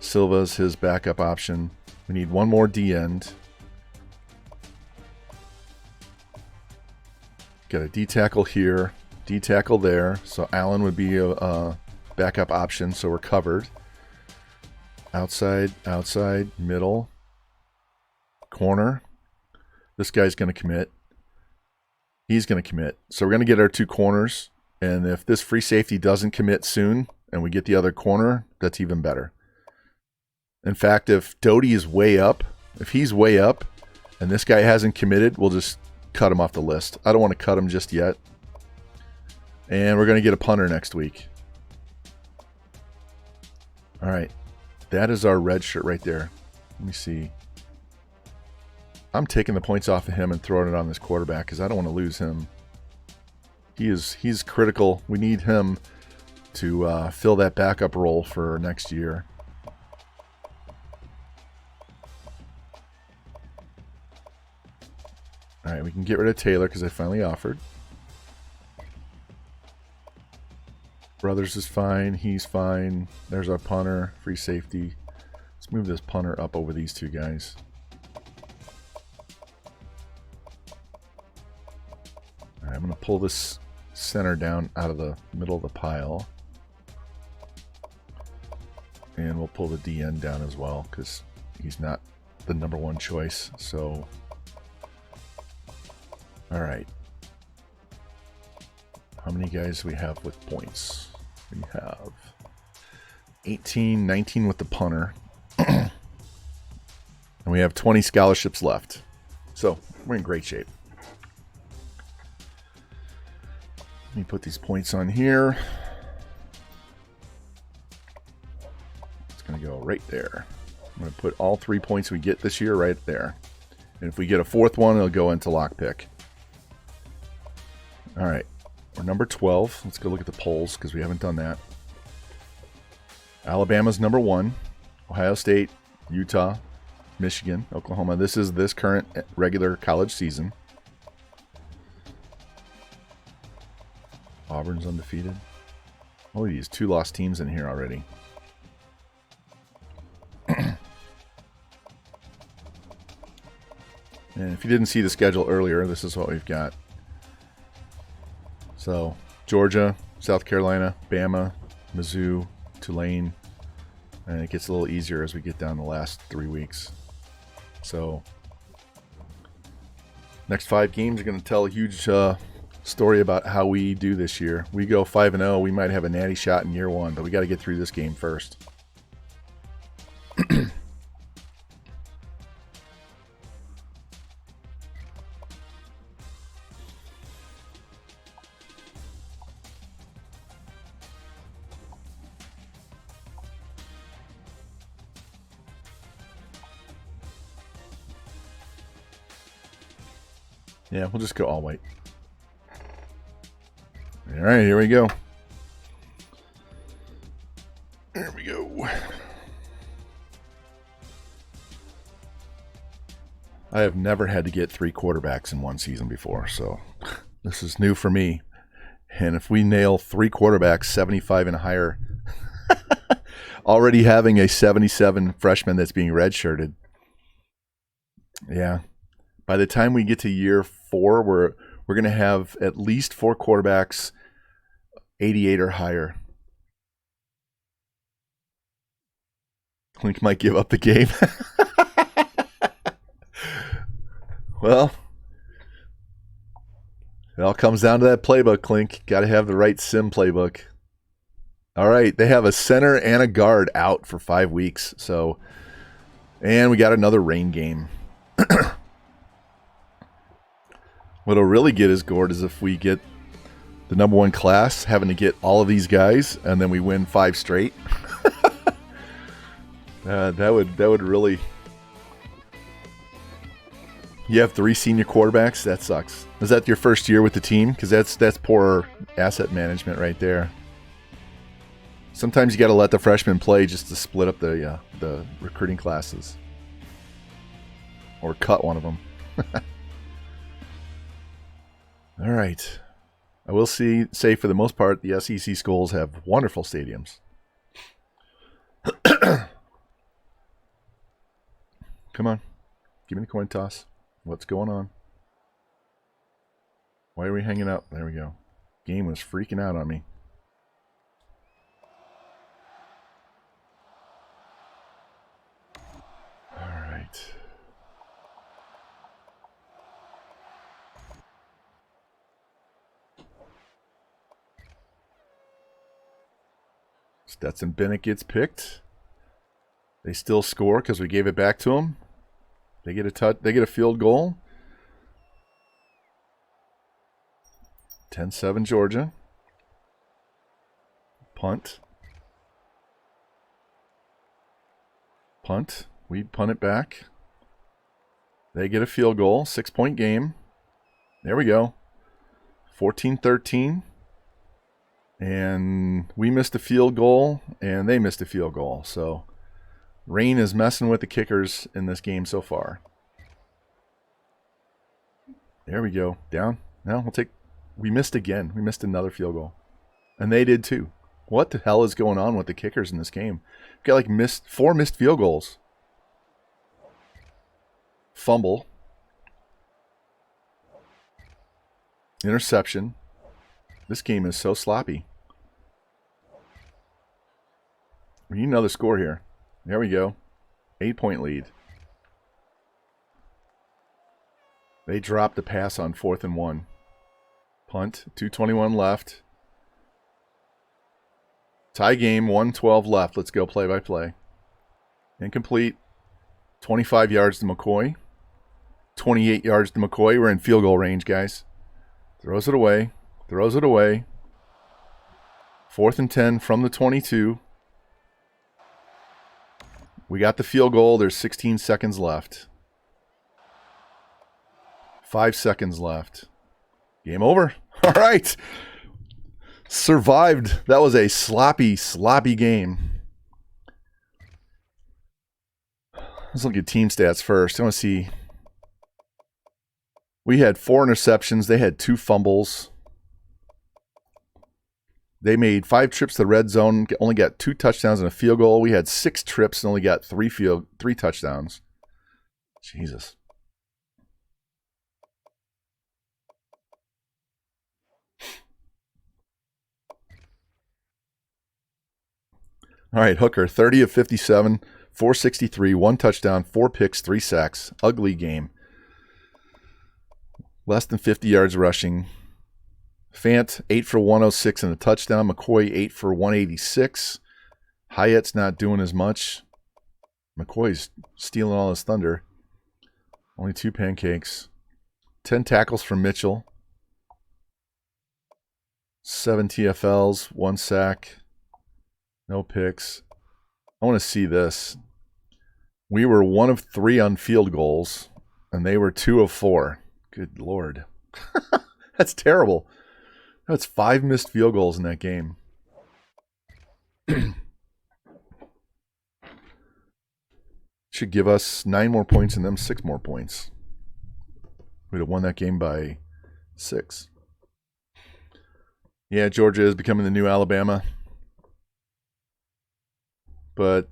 Silva's his backup option. We need 1 more D end. Got a D tackle here, D tackle there. So Allen would be a backup option, so we're covered. Outside, outside, middle, corner. This guy's going to commit. He's going to commit. So we're going to get our 2 corners. And if this free safety doesn't commit soon and we get the other corner, that's even better. In fact, if Doty is way up, if he's way up and this guy hasn't committed, we'll just cut him off the list. I don't want to cut him just yet. And we're going to get a punter next week. All right. That is our red shirt right there. Let me see. I'm taking the points off of him and throwing it on this quarterback because I don't want to lose him. He's critical. We need him to fill that backup role for next year. All right, we can get rid of Taylor because I finally offered. Brothers is fine. He's fine. There's our punter. Free safety. Let's move this punter up over these 2 guys. All right, I'm going to pull this center down out of the middle of the pile. And we'll pull the DN down as well because he's not the #1 choice. So, all right. How many guys do we have with points? We have 18, 19 with the punter. And we have 20 scholarships left. So we're in great shape. Let me put these points on here. It's going to go right there. I'm going to put all 3 points we get this year right there. And if we get a 4th one, it'll go into lockpick. All right. We're number 12. Let's go look at the polls because we haven't done that. Alabama's number 1. Ohio State, Utah, Michigan, Oklahoma. This is this current regular college season. Auburn's undefeated. Oh, these 2 lost teams in here already. And if you didn't see the schedule earlier, this is what we've got. So, Georgia, South Carolina, Bama, Mizzou, Tulane, and it gets a little easier as we get down the last 3 weeks. So, next 5 games are going to tell a huge story about how we do this year. We go 5-0, we might have a natty shot in year 1, but we got to get through this game first. Yeah, we'll just go all white. All right, here we go. There we go. I have never had to get 3 quarterbacks in one season before, so this is new for me. And if we nail 3 quarterbacks, 75 and higher, already having a 77 freshman that's being redshirted, yeah. By the time we get to year 4, we're going to have at least 4 quarterbacks 88 or higher. Clink might give up the game. Well, it all comes down to that playbook, Clink. Got to have the right sim playbook. All right, they have a center and a guard out for 5 weeks. So, and we got another rain game. What'll really get us gored is if we get the #1 class having to get all of these guys and then we win 5 straight. That would really. You have 3 senior quarterbacks. That sucks. Is that your first year with the team? Because that's poor asset management right there. Sometimes you got to let the freshmen play just to split up the recruiting classes, or cut one of them. All right. I will say for the most part, the SEC schools have wonderful stadiums. Come on. Give me the coin toss. What's going on? Why are we hanging up? There we go. Game was freaking out on me. Stetson Bennett gets picked. They still score because we gave it back to them. They get a field goal. 10-7 Georgia. Punt. Punt. We punt it back. They get a field goal. 6-point game. There we go. 14-13. And we missed a field goal, and they missed a field goal. So rain is messing with the kickers in this game so far. There we go. Down. Now we'll take... We missed again. We missed another field goal. And they did too. What the hell is going on with the kickers in this game? We've got like 4 missed field goals. Fumble. Interception. This game is so sloppy. We need another score here. There we go. 8-point lead. They dropped the pass on 4th and 1. Punt. 2:21 left. Tie game. 1:12 left. Let's go play by play. Incomplete. 25 yards to McCoy. 28 yards to McCoy. We're in field goal range, guys. Throws it away. Throws it away. 4th and 10 from the 22. We got the field goal. There's 16 seconds left. 5 seconds left. Game over. All right. Survived. That was a sloppy, sloppy game. Let's look at team stats first. I want to see. We had 4 interceptions. They had 2 fumbles. They made 5 trips to the red zone, only got 2 touchdowns and a field goal. We had 6 trips and only got 3 touchdowns. Jesus. All right, Hooker, 30 of 57, 463, 1 touchdown, 4 picks, 3 sacks. Ugly game. Less than 50 yards rushing. Fant, 8 for 106 and a touchdown. McCoy, 8 for 186. Hyatt's not doing as much. McCoy's stealing all his thunder. Only 2 pancakes. 10 tackles from Mitchell. 7 TFLs, 1 sack. No picks. I want to see this. We were 1 of 3 on field goals, and they were 2 of 4. Good Lord. That's terrible. That's 5 missed field goals in that game. Should give us 9 more points and them 6 more points. We'd have won that game by 6. Yeah, Georgia is becoming the new Alabama. But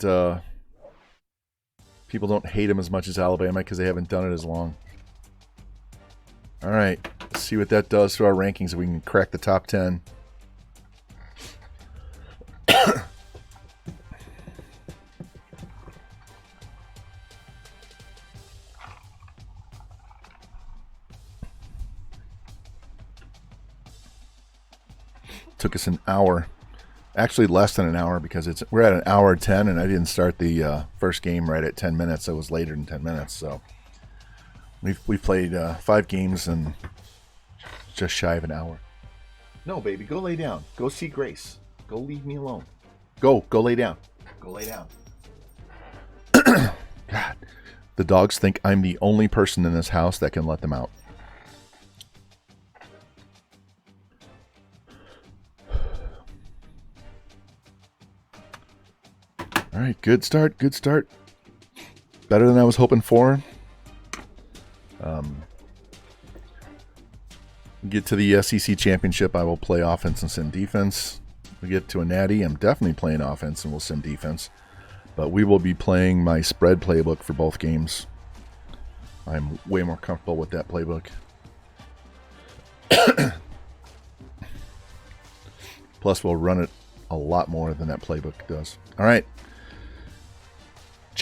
people don't hate them as much as Alabama because they haven't done it as long. All right, let's see what that does to our rankings if we can crack the top 10. Took us an hour. Actually less than an hour because we're at an hour 10 and I didn't start the first game right at 10 minutes. It was later than 10 minutes. So we've played 5 games and just shy of an hour. No, baby, go lay down. Go see Grace. Go leave me alone. Go lay down. Go lay down. God, the dogs think I'm the only person in this house that can let them out. All right, good start, good start. Better than I was hoping for. Get to the SEC championship, I will play offense and sim defense. We get to a natty, I'm definitely playing offense and we'll sim defense. But we will be playing my spread playbook for both games. I'm way more comfortable with that playbook. Plus, we'll run it a lot more than that playbook does. All right.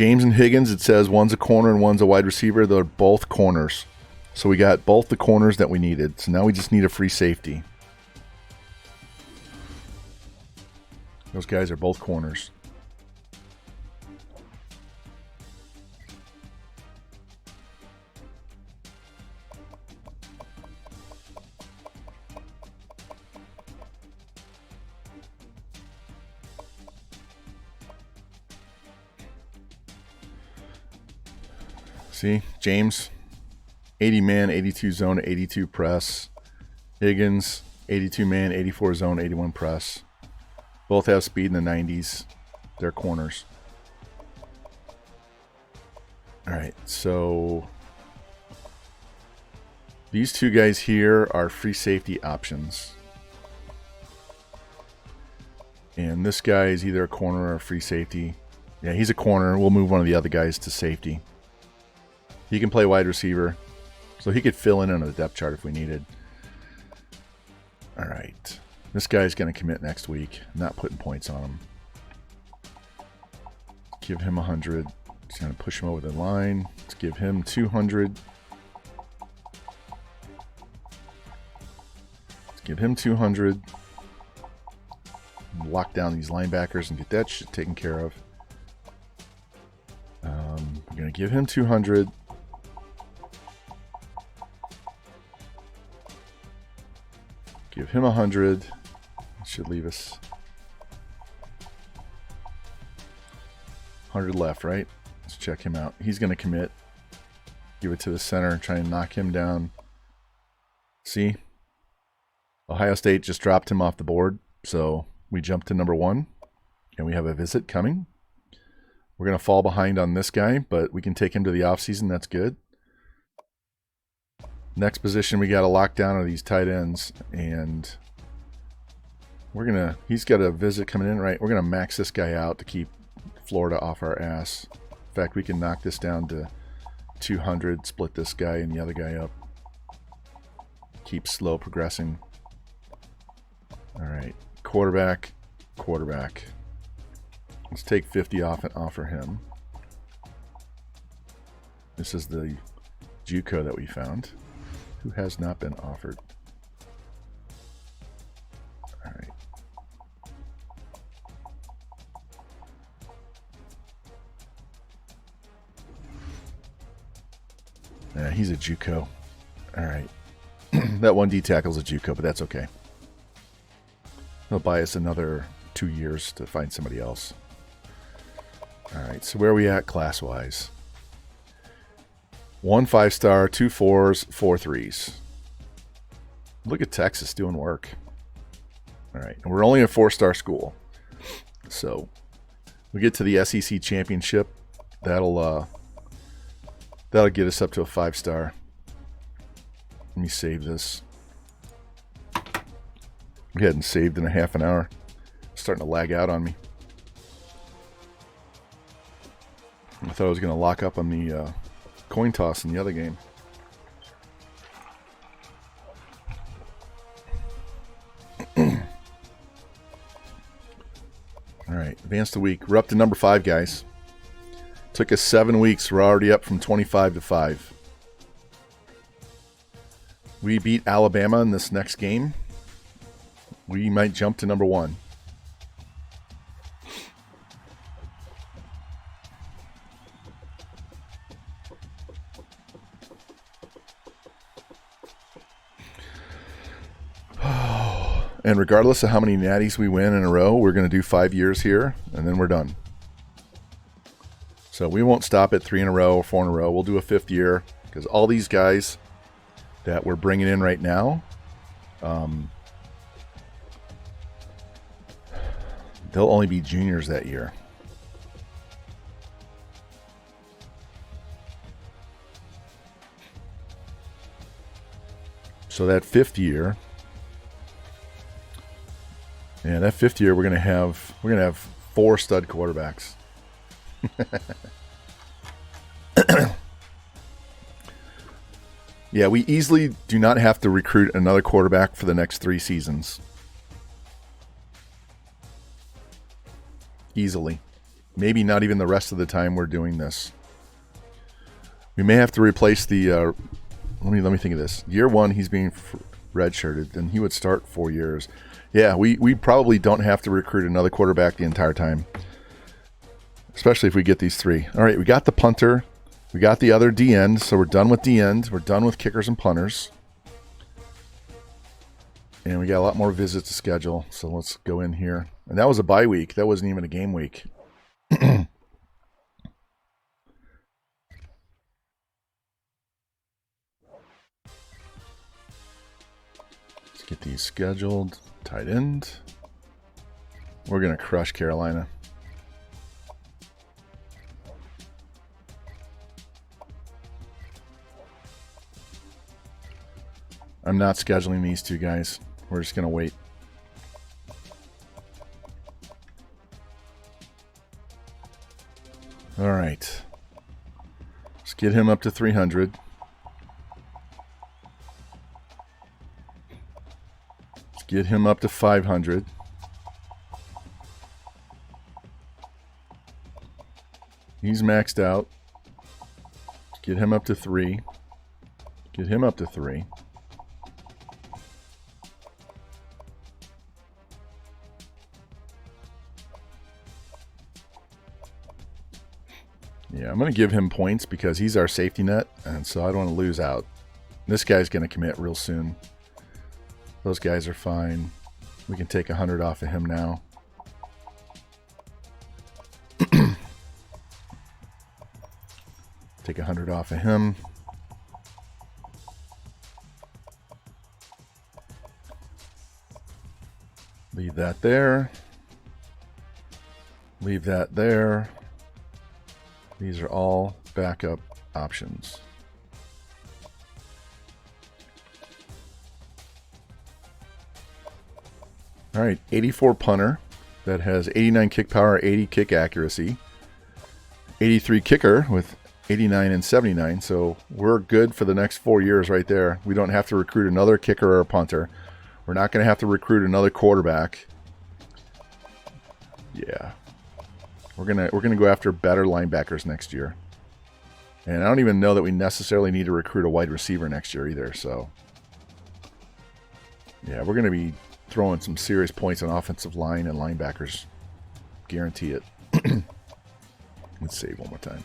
James and Higgins, it says one's a corner and one's a wide receiver. They're both corners. So we got both the corners that we needed. So now we just need a free safety. Those guys are both corners. See, James, 80 man, 82 zone, 82 press. Higgins, 82 man, 84 zone, 81 press. Both have speed in the 90s. They're corners. All right, so these two guys here are free safety options. And this guy is either a corner or a free safety. Yeah, he's a corner. We'll move one of the other guys to safety. He can play wide receiver, so he could fill in on the depth chart if we needed. All right. This guy's going to commit next week. I'm not putting points on him. Give him 100. Just going to push him over the line. Let's give him 200. Let's give him 200. Lock down these linebackers and get that shit taken care of. We're going to give him 200. Give him 100. Should leave us 100 left, right? Let's check him out. He's going to commit. Give it to the center. Try and knock him down. See? Ohio State just dropped him off the board. So we jumped to number 1. And we have a visit coming. We're going to fall behind on this guy, but we can take him to the offseason. That's good. Next position we got to lock down are these tight ends, and he's got a visit coming in, right? We're going to max this guy out to keep Florida off our ass. In fact, we can knock this down to 200, split this guy and the other guy up. Keep slow progressing. All right, quarterback. Let's take 50 off and offer him. This is the JUCO that we found. Who has not been offered. All right. Yeah, he's a JUCO. All right. That 1D tackle's a JUCO, but that's okay. He'll buy us another 2 years to find somebody else. All right, so where are we at class-wise? 1 5-star, 2 4s, 4 3s. Look at Texas doing work. All right, and we're only a 4-star school. So we get to the SEC championship. That'll get us up to a 5-star. Let me save this. We hadn't saved in a half an hour. It's starting to lag out on me. I thought I was going to lock up on the coin toss in the other game. All right, advance the week. We're up to number 5, guys. Took us 7 weeks. We're already up from 25 to 5. We beat Alabama in this next game. We might jump to number 1. And regardless of how many natties we win in a row, we're going to do 5 years here, and then we're done. So we won't stop at 3 in a row or 4 in a row. We'll do a 5th year, because all these guys that we're bringing in right now, they'll only be juniors that year. So that 5th year... Yeah, that 5th year we're gonna have 4 stud quarterbacks. Yeah, we easily do not have to recruit another quarterback for the next 3 seasons. Easily. Maybe not even the rest of the time we're doing this. We may have to replace the... let me think of this. Year 1, he's being redshirted. Then he would start 4 years. Yeah, we probably don't have to recruit another quarterback the entire time. Especially if we get these 3. All right, we got the punter. We got the other D-end. So we're done with D-end. We're done with kickers and punters. And we got a lot more visits to schedule. So let's go in here. And that was a bye week. That wasn't even a game week. Let's get these scheduled. Tight end. We're going to crush Carolina. I'm not scheduling these 2 guys. We're just going to wait. All right. Let's get him up to 300. Let's get him up to 500. He's maxed out. Let's get him up to 3. Get him up to 3. Yeah, I'm going to give him points because he's our safety net, and so I don't want to lose out. This guy's going to commit real soon. Those guys are fine. We can take 100 off of him now. Take 100 off of him. Leave that there. Leave that there. These are all backup options. All right, 84 punter that has 89 kick power, 80 kick accuracy. 83 kicker with 89 and 79. So we're good for the next 4 years right there. We don't have to recruit another kicker or a punter. We're not going to have to recruit another quarterback. Yeah. We're gonna go after better linebackers next year. And I don't even know that we necessarily need to recruit a wide receiver next year either. So yeah, we're gonna be throwing some serious points on offensive line and linebackers. Guarantee it. Let's save one more time.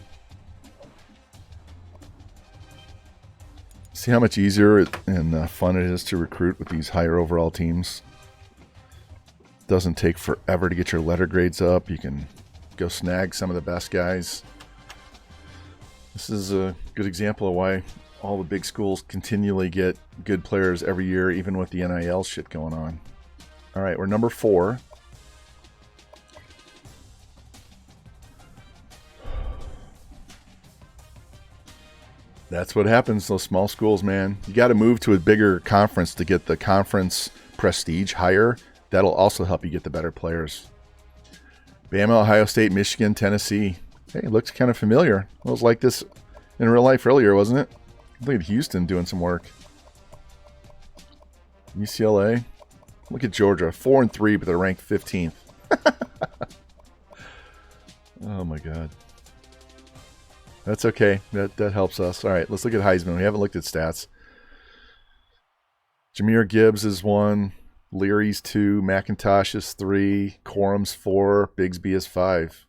See how much easier and fun it is to recruit with these higher overall teams. Doesn't take forever to get your letter grades up. You can go snag some of the best guys. This is a good example of why all the big schools continually get good players every year, even with the NIL shit going on. All right, we're number 4. That's what happens, those small schools, man. You got to move to a bigger conference to get the conference prestige higher. That'll also help you get the better players. Bama, Ohio State, Michigan, Tennessee. Hey, it looks kind of familiar. It was like this in real life earlier, wasn't it? Look at Houston doing some work. UCLA. Look at Georgia. 4-3, but they're ranked 15th. Oh, my God. That's okay. That helps us. All right, let's look at Heisman. We haven't looked at stats. Jahmyr Gibbs is 1. Leary's 2, McIntosh is 3, Corum's 4, Bigsby is 5.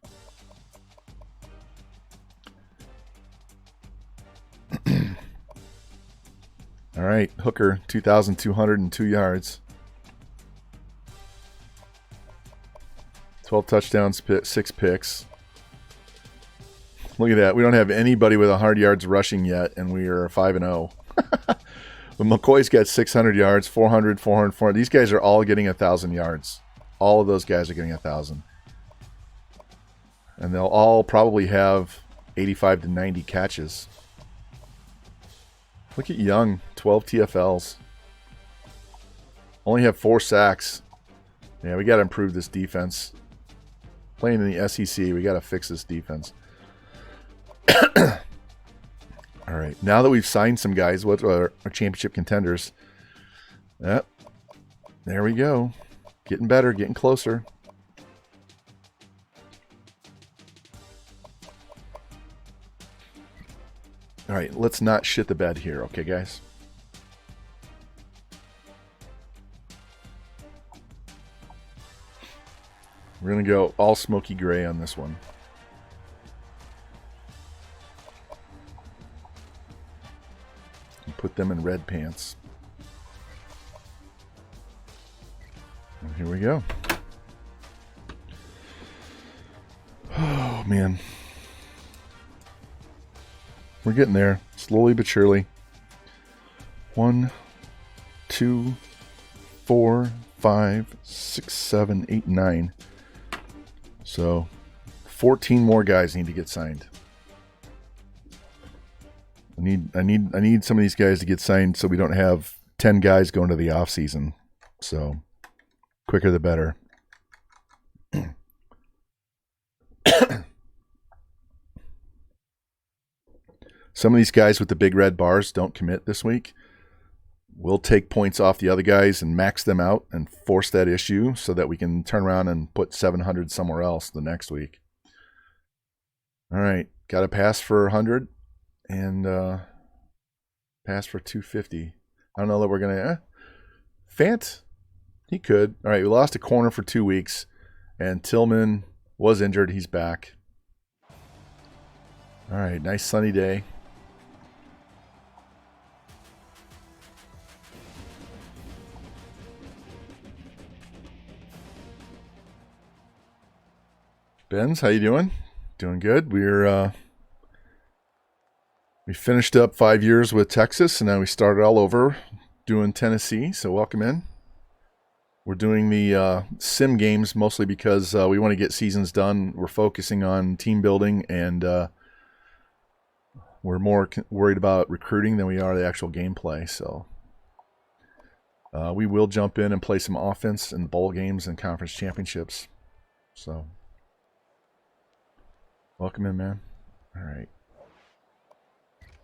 All right, Hooker, 2,202 yards. 12 touchdowns, 6 picks. Look at that. We don't have anybody with 100 yards rushing yet, and we are 5-0. But McCoy's got 600 yards, 400, 400, 400. These guys are all getting 1,000 yards. All of those guys are getting 1,000. And they'll all probably have 85 to 90 catches. Look at Young, 12 TFLs. Only have 4 sacks. Yeah, we got to improve this defense. Playing in the SEC, we got to fix this defense. All right, now that we've signed some guys, what are our championship contenders? Yep, there we go. Getting better, getting closer. All right, let's not shit the bed here, okay, guys? We're going to go all smoky gray on this one. And put them in red pants. And here we go. Oh, man. We're getting there, slowly but surely. 1, 2, 4, 5, 6, 7, 8, 9. So, 14 more guys need to get signed. I need some of these guys to get signed so we don't have 10 guys going to the off season. So, quicker the better. Some of these guys with the big red bars don't commit this week. We'll take points off the other guys and max them out and force that issue so that we can turn around and put 700 somewhere else the next week. All right. Got to pass for 100 and pass for 250. I don't know that we're going to... Fant? He could. All right. We lost a corner for 2 weeks and Tillman was injured. He's back. All right. Nice sunny day. Benz, how you doing? Doing good. We finished up 5 years with Texas, and now we started all over doing Tennessee. So welcome in. We're doing the sim games mostly because we want to get seasons done. We're focusing on team building, and we're more worried about recruiting than we are the actual gameplay. So we will jump in and play some offense in bowl games and conference championships. So. Welcome in, man. All right.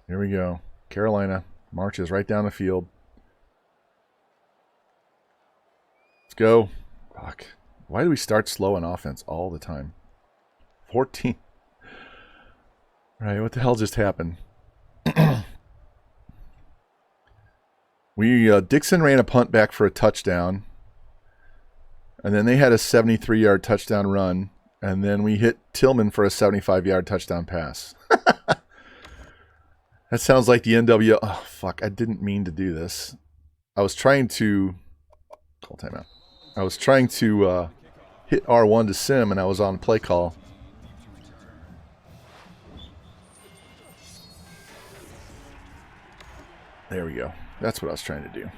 Here we go. Carolina marches right down the field. Let's go. Fuck. Why do we start slow on offense all the time? 14. All right, what the hell just happened? Dixon ran a punt back for a touchdown. And then they had a 73-yard touchdown run. And then we hit Tillman for a 75-yard touchdown pass. That sounds like the NW. Oh, fuck. I didn't mean to do this. I was trying to... Call timeout. I was trying to hit R1 to sim, and I was on play call. There we go. That's what I was trying to do.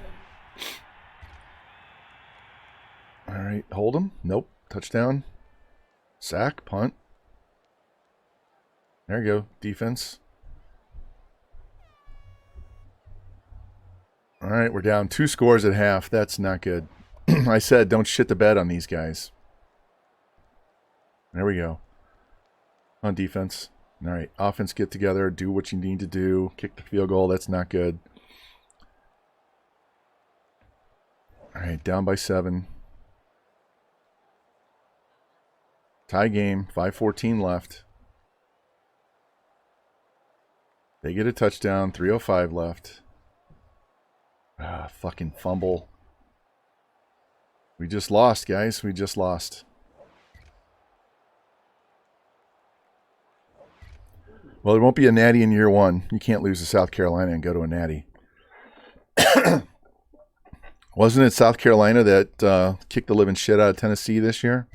All right. Hold him. Nope. Touchdown. Sack, punt. There you go. Defense. All right, we're down 2 scores at half. That's not good. I said don't shit the bed on these guys. There we go. On defense. All right, offense, get together. Do what you need to do. Kick the field goal. That's not good. All right, down by 7. Tie game, 5:14 left. They get a touchdown, 3:05 left. Ah, fucking fumble. We just lost, guys. We just lost. Well, there won't be a natty in year 1. You can't lose to South Carolina and go to a natty. Wasn't it South Carolina that kicked the living shit out of Tennessee this year?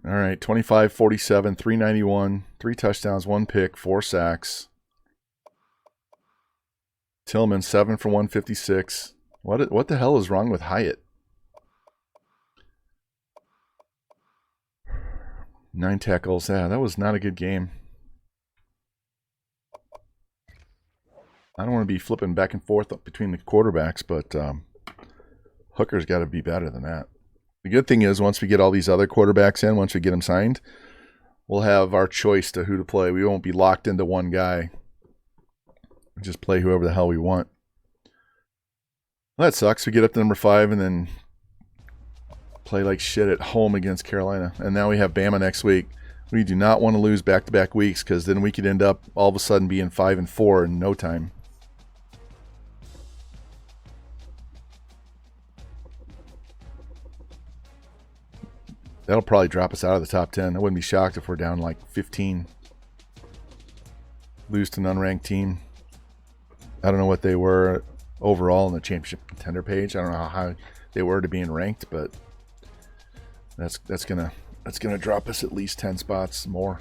All right, 25-47, 391, 3 touchdowns, 1 pick, 4 sacks. Tillman, 7 for 156. What the hell is wrong with Hyatt? 9 tackles. Yeah, that was not a good game. I don't want to be flipping back and forth between the quarterbacks, but Hooker's got to be better than that. The good thing is once we get all these other quarterbacks in, once we get them signed, we'll have our choice to who to play. We won't be locked into one guy. We just play whoever the hell we want. Well, that sucks. We get up to number 5 and then play like shit at home against Carolina. And now we have Bama next week. We do not want to lose back-to-back weeks because then we could end up all of a sudden being 5-4 in no time. That'll probably drop us out of the top 10. I wouldn't be shocked if we're down like 15. Lose to an unranked team. I don't know what they were overall in the championship contender page. I don't know how they were to being ranked, but that's gonna drop us at least 10 spots more.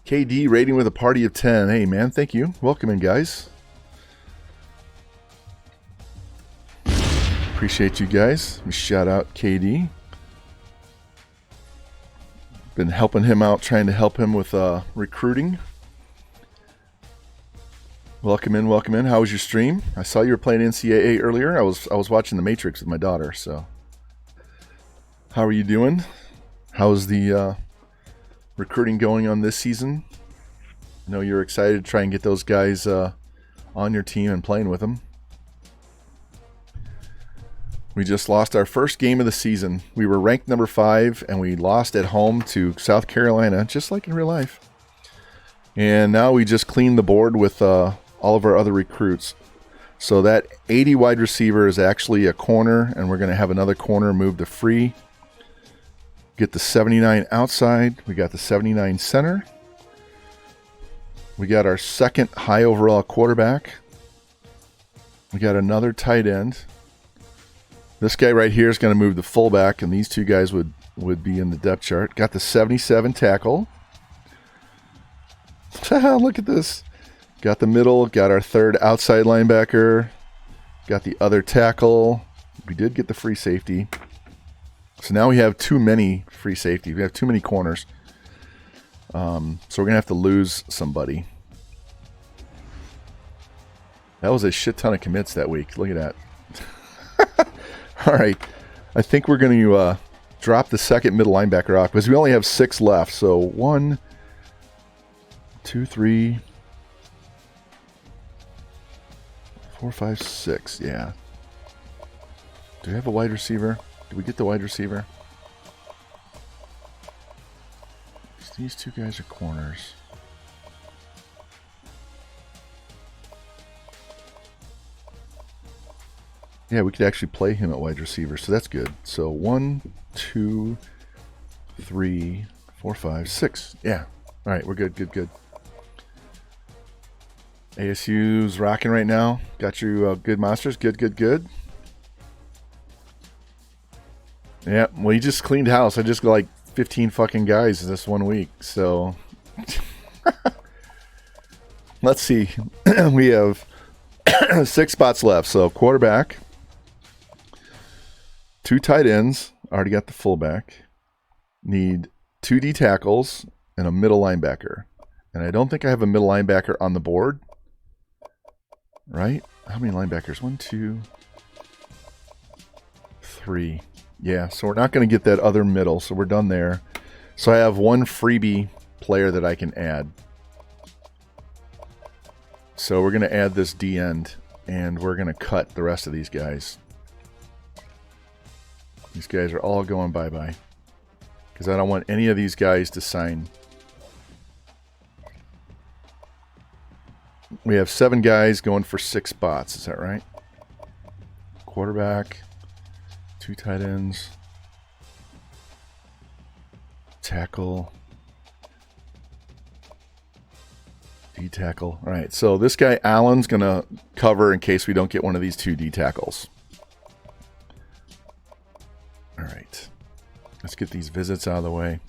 KD rating with a party of 10. Hey man, thank you. Welcome in, guys. Appreciate you guys. Shout out KD. Been helping him out, trying to help him with recruiting. Welcome in, welcome in. How was your stream? I saw you were playing NCAA earlier. I was watching The Matrix with my daughter. So, how are you doing? How's the recruiting going on this season? I know you're excited to try and get those guys on your team and playing with them. We just lost our first game of the season. We were ranked number 5, and we lost at home to South Carolina, just like in real life. And now we just cleaned the board with all of our other recruits. So that 80 wide receiver is actually a corner, and we're going to have another corner move to free. Get the 79 outside. We got the 79 center. We got our second high overall quarterback. We got another tight end. This guy right here is going to move the fullback, and these two guys would be in the depth chart. Got the 77 tackle. Look at this. Got the middle. Got our third outside linebacker. Got the other tackle. We did get the free safety. So now we have too many free safety. We have too many corners. So we're going to have to lose somebody. That was a shit ton of commits that week. Look at that. All right, I think we're going to drop the second middle linebacker off because we only have 6 left. So 1, 2, 3, 4, 5, 6. Yeah. Do we have a wide receiver? Did we get the wide receiver? These two guys are corners. Yeah, we could actually play him at wide receiver, so that's good. So 1, 2, 3, 4, 5, 6. Yeah. All right, we're good, good, good. ASU's rocking right now. Got you good monsters. Good, good, good. Yeah, well, you just cleaned house. I just got like 15 fucking guys this 1 week, so... Let's see. We have 6 spots left, so quarterback... 2 tight ends. Already got the fullback. Need 2 D tackles and a middle linebacker. And I don't think I have a middle linebacker on the board. Right? How many linebackers? 1, 2, 3. Yeah, so we're not going to get that other middle, so we're done there. So I have 1 freebie player that I can add. So we're going to add this D end, and we're going to cut the rest of these guys. These guys are all going bye-bye. Because I don't want any of these guys to sign. We have 7 guys going for 6 spots. Is that right? Quarterback. 2 tight ends. Tackle. D tackle. All right, so this guy Allen's going to cover in case we don't get one of these 2 D tackles. All right, let's get these visits out of the way.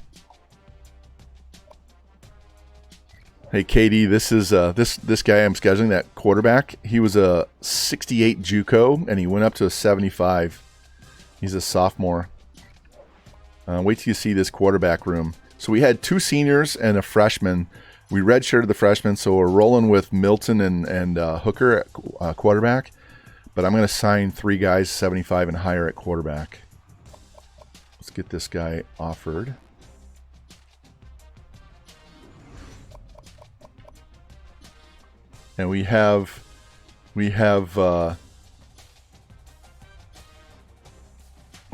Hey, KD, this is this guy I'm scheduling, that quarterback. He was a 68 JUCO, and he went up to a 75. He's a sophomore. Wait till you see this quarterback room. So we had 2 seniors and a freshman. We redshirted the freshman, so we're rolling with Milton and Hooker at quarterback. But I'm going to sign 3 guys 75 and higher at quarterback. Let's get this guy offered. And we have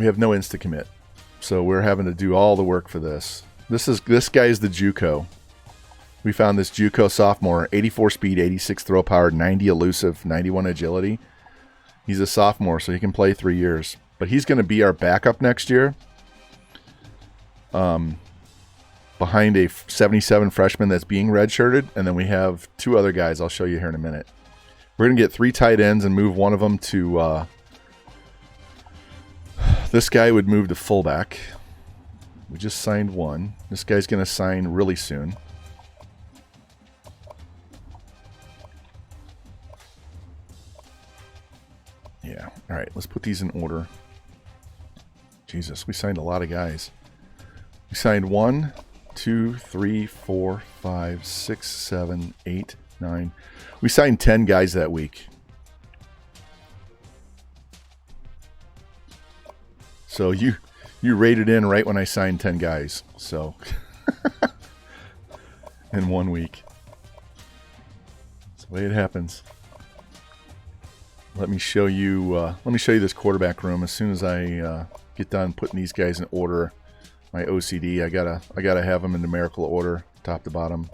we have no insta commit, so we're having to do all the work for this. This guy is the JUCO. We found this JUCO sophomore, 84 speed, 86 throw power, 90 elusive, 91 agility. He's a sophomore, so he can play 3 years. But he's going to be our backup next year. Behind a 77 freshman that's being redshirted. And then we have 2 other guys I'll show you here in a minute. We're going to get 3 tight ends and move one of them to... this guy would move to fullback. We just signed one. This guy's going to sign really soon. Yeah. All right. Let's put these in order. Jesus, we signed a lot of guys. We signed 1, 2, 3, 4, 5, 6, 7, 8, 9. We signed 10 guys that week. So you rated in right when I signed 10 guys. So in 1 week. That's the way it happens. Let me show you this quarterback room. As soon as I get done putting these guys in order, my OCD, I gotta have them in numerical order, top to bottom.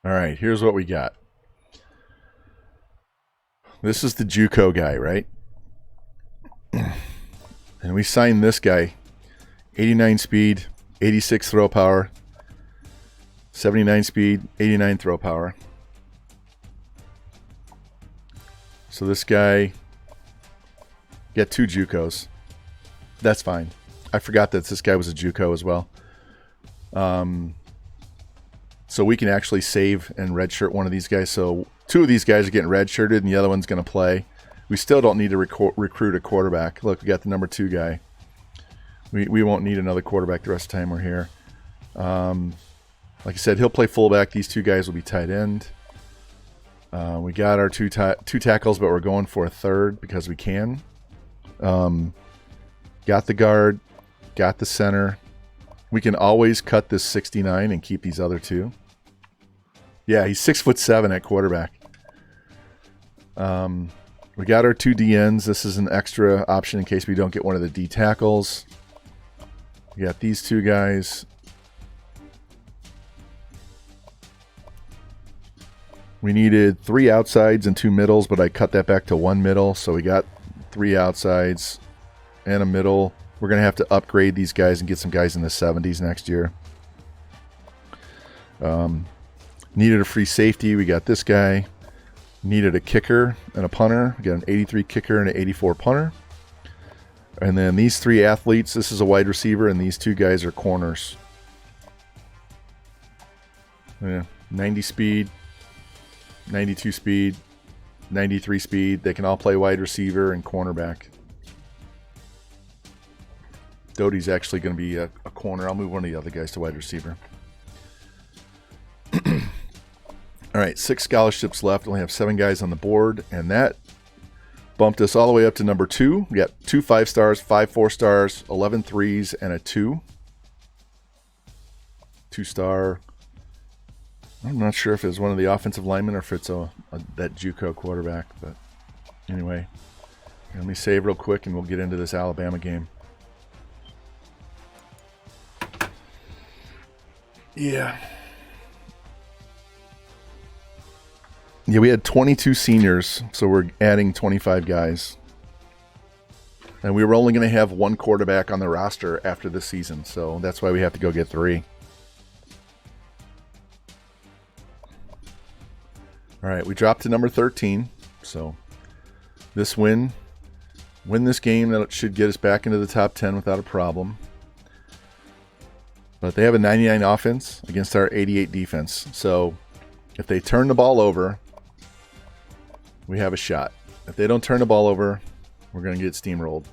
All right, here's what we got. This is the JUCO guy, right? And we signed this guy, 89 speed, 86 throw power, 79 speed, 89 throw power. So this guy got 2 JUCOs. That's fine. I forgot that this guy was a JUCO as well. So we can actually save and redshirt one of these guys. So 2 of these guys are getting redshirted and the other one's going to play. We still don't need to recruit a quarterback. Look, we got the number 2 guy. We won't need another quarterback the rest of the time we're here. Like I said, he'll play fullback. These 2 guys will be tight end. We got our 2 tackles, but we're going for a third because we can. Got the guard. Got the center. We can always cut this 69 and keep these other 2. Yeah, he's 6'7" at quarterback. We got our 2 DNs. This is an extra option in case we don't get one of the D tackles. We got these 2 guys. We needed 3 outsides and 2 middles, but I cut that back to 1 middle. So we got 3 outsides and a middle. We're going to have to upgrade these guys and get some guys in the 70s next year. Needed a free safety. We got this guy. Needed a kicker and a punter. We got an 83 kicker and an 84 punter. And then these 3 athletes, this is a wide receiver, and these 2 guys are corners. Yeah, 90 speed, 92 speed, 93 speed. They can all play wide receiver and cornerback. Doty's actually going to be a corner. I'll move one of the other guys to wide receiver. All right, 6 scholarships left. Only have 7 guys on the board, and that bumped us all the way up to number 2. We got 2 5-stars, 5 4-stars, 11 3s, and a 2. 2-star. I'm not sure if it's one of the offensive linemen or if it's that JUCO quarterback, but anyway. Let me save real quick, and we'll get into this Alabama game. Yeah. Yeah, we had 22 seniors, so we're adding 25 guys. And we were only going to have 1 quarterback on the roster after this season, so that's why we have to go get 3. All right, we dropped to number 13, so this win this game, that should get us back into the top 10 without a problem. But they have a 99 offense against our 88 defense. So if they turn the ball over, we have a shot. If they don't turn the ball over, we're going to get steamrolled.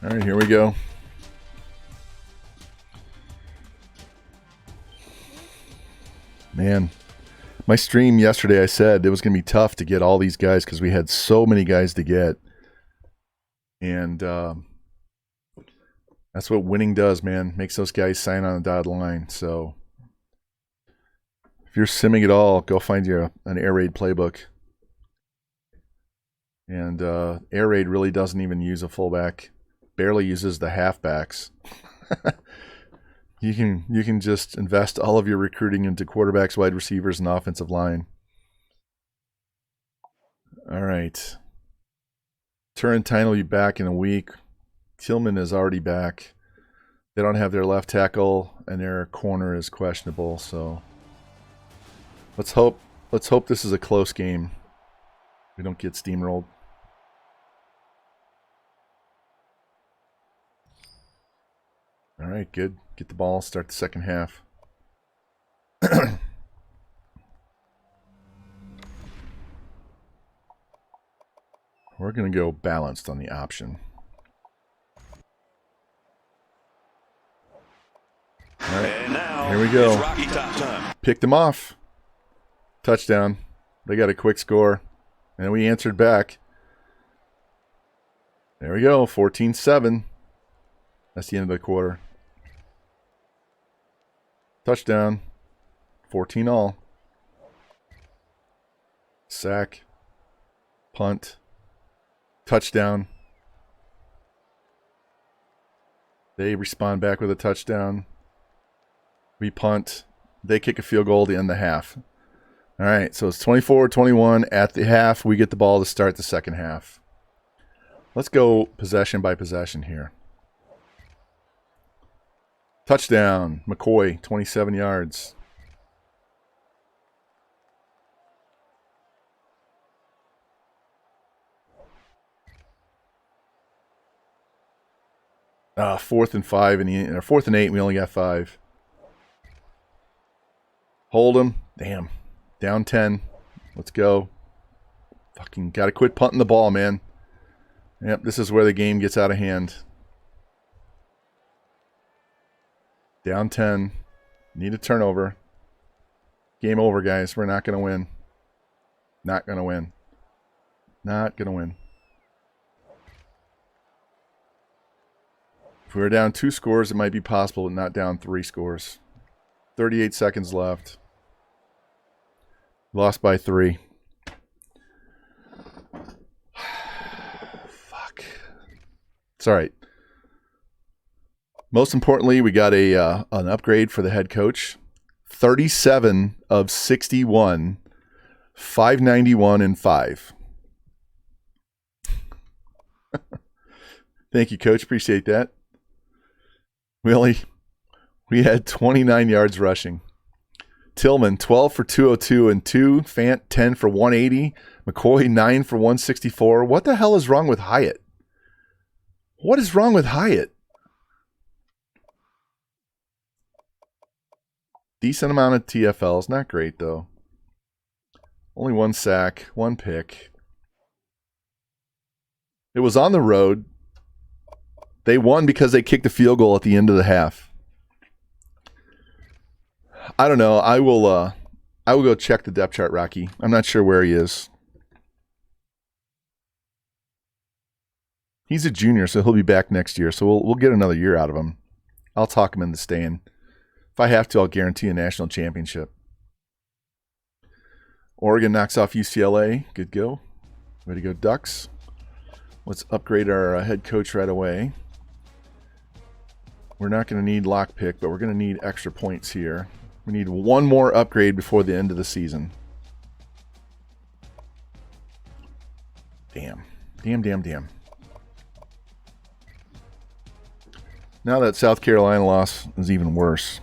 All right, here we go. Man, my stream yesterday, I said it was going to be tough to get all these guys because we had so many guys to get. And that's what winning does, man. Makes those guys sign on the dotted line. So if you're simming at all, go find you an air raid playbook. And air raid really doesn't even use a fullback. Barely uses the halfbacks. You can just invest all of your recruiting into quarterbacks, wide receivers, and offensive line. All right. Turrentine will be back in a week. Tillman is already back. They don't have their left tackle, and their corner is questionable. So let's hope this is a close game. We don't get steamrolled. All right, good. Get the ball, start the second half. We're going to go balanced on the option. All right, here we go. Picked them off. Touchdown. They got a quick score. And we answered back. There we go, 14-7. That's the end of the quarter. Touchdown. 14-all. Sack. Punt. Touchdown. They respond back with a touchdown. We punt. They kick a field goal to end the half. All right, so it's 24-21 at the half. We get the ball to start the second half. Let's go possession by possession here. Touchdown. McCoy, 27 yards. Fourth and 5 or 4th and 8, and we only got 5. Hold him. Damn. Down 10. Let's go. Fucking got to quit punting the ball, man. Yep, this is where the game gets out of hand. Down 10. Need a turnover. Game over, guys. We're not going to win. Not going to win. Not going to win. If we were down 2 scores, it might be possible, but not down 3 scores. 38 seconds left. Lost by 3. Fuck. It's all right. Most importantly, we got an upgrade for the head coach. 37 of 61, 591 and 5. Thank you, Coach. Appreciate that. We had 29 yards rushing. Tillman, 12 for 202 and 2. Fant, 10 for 180. McCoy, 9 for 164. What the hell is wrong with Hyatt? What is wrong with Hyatt? Decent amount of TFLs. Not great, though. Only 1 sack, 1 pick. It was on the road. They won because they kicked a field goal at the end of the half. I don't know. I will go check the depth chart, Rocky. I'm not sure where he is. He's a junior, so he'll be back next year. So we'll get another year out of him. I'll talk him into staying. If I have to, I'll guarantee a national championship. Oregon knocks off UCLA. Good go. Way to go, Ducks. Let's upgrade our head coach right away. We're not going to need lockpick, but we're going to need extra points here. We need 1 more upgrade before the end of the season. Damn. Damn. Now that South Carolina loss is even worse.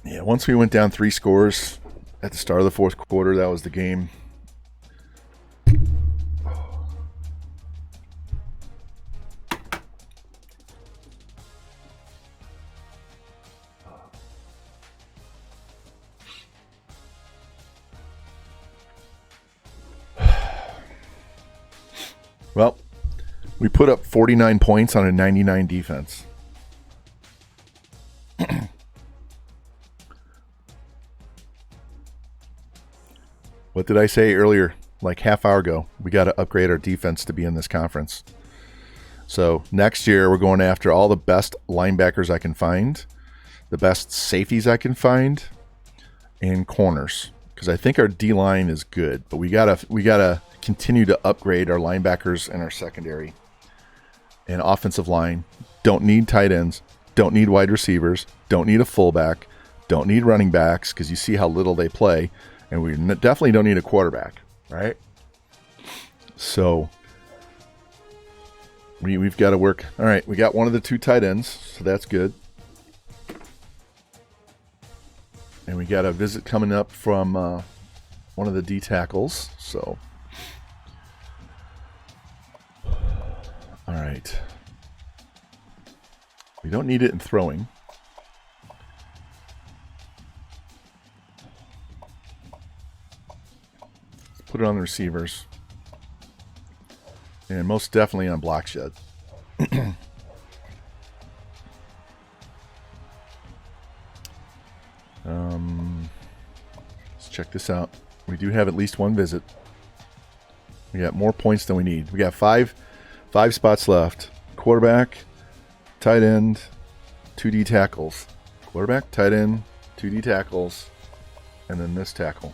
Yeah, once we went down 3 scores at the start of the 4th quarter, that was the game. Well, we put up 49 points on a 99 defense. What did I say earlier? Like half hour ago, we got to upgrade our defense to be in this conference. So next year, we're going after all the best linebackers I can find, the best safeties I can find, and corners. Because I think our D-line is good, but we gotta continue to upgrade our linebackers and our secondary and offensive line. Don't need tight ends. Don't need wide receivers. Don't need a fullback. Don't need running backs because you see how little they play. And we definitely don't need a quarterback, right? So we've got to work. All right, we got one of the 2 tight ends, so that's good. And we got a visit coming up from one of the D tackles. So, all right. We don't need it in throwing. Put it on the receivers. And most definitely on block shed. Let's check this out. We do have at least one visit. We got more points than we need. We got five spots left. Quarterback, tight end, 2D tackles. Quarterback, tight end, 2D tackles, and then this tackle.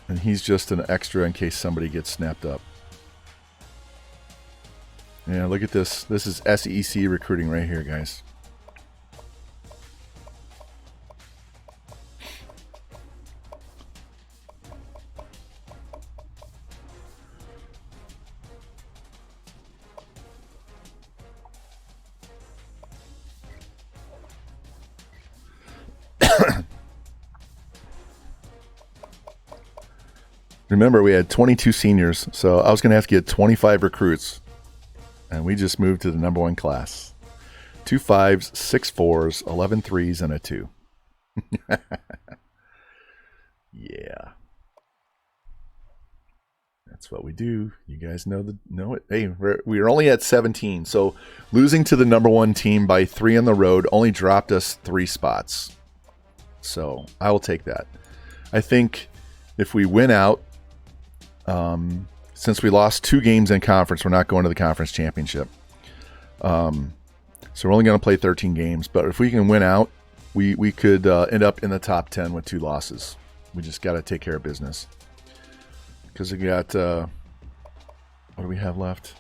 And he's just an extra in case somebody gets snapped up. Yeah, look at this. This is SEC recruiting right here, guys. Remember, we had 22 seniors, so I was going to have to get 25 recruits. And we just moved to the number 1 class. 2 5s, 6 4s, 11 3s, and a 2. Yeah. That's what we do. You guys know it. Hey, we're only at 17, so losing to the number 1 team by 3 on the road only dropped us 3 spots. So I will take that. I think if we win out, since we lost 2 games in conference, we're not going to the conference championship. So we're only going to play 13 games. But if we can win out, we could end up in the top 10 with 2 losses. We just got to take care of business. Because we got, what do we have left?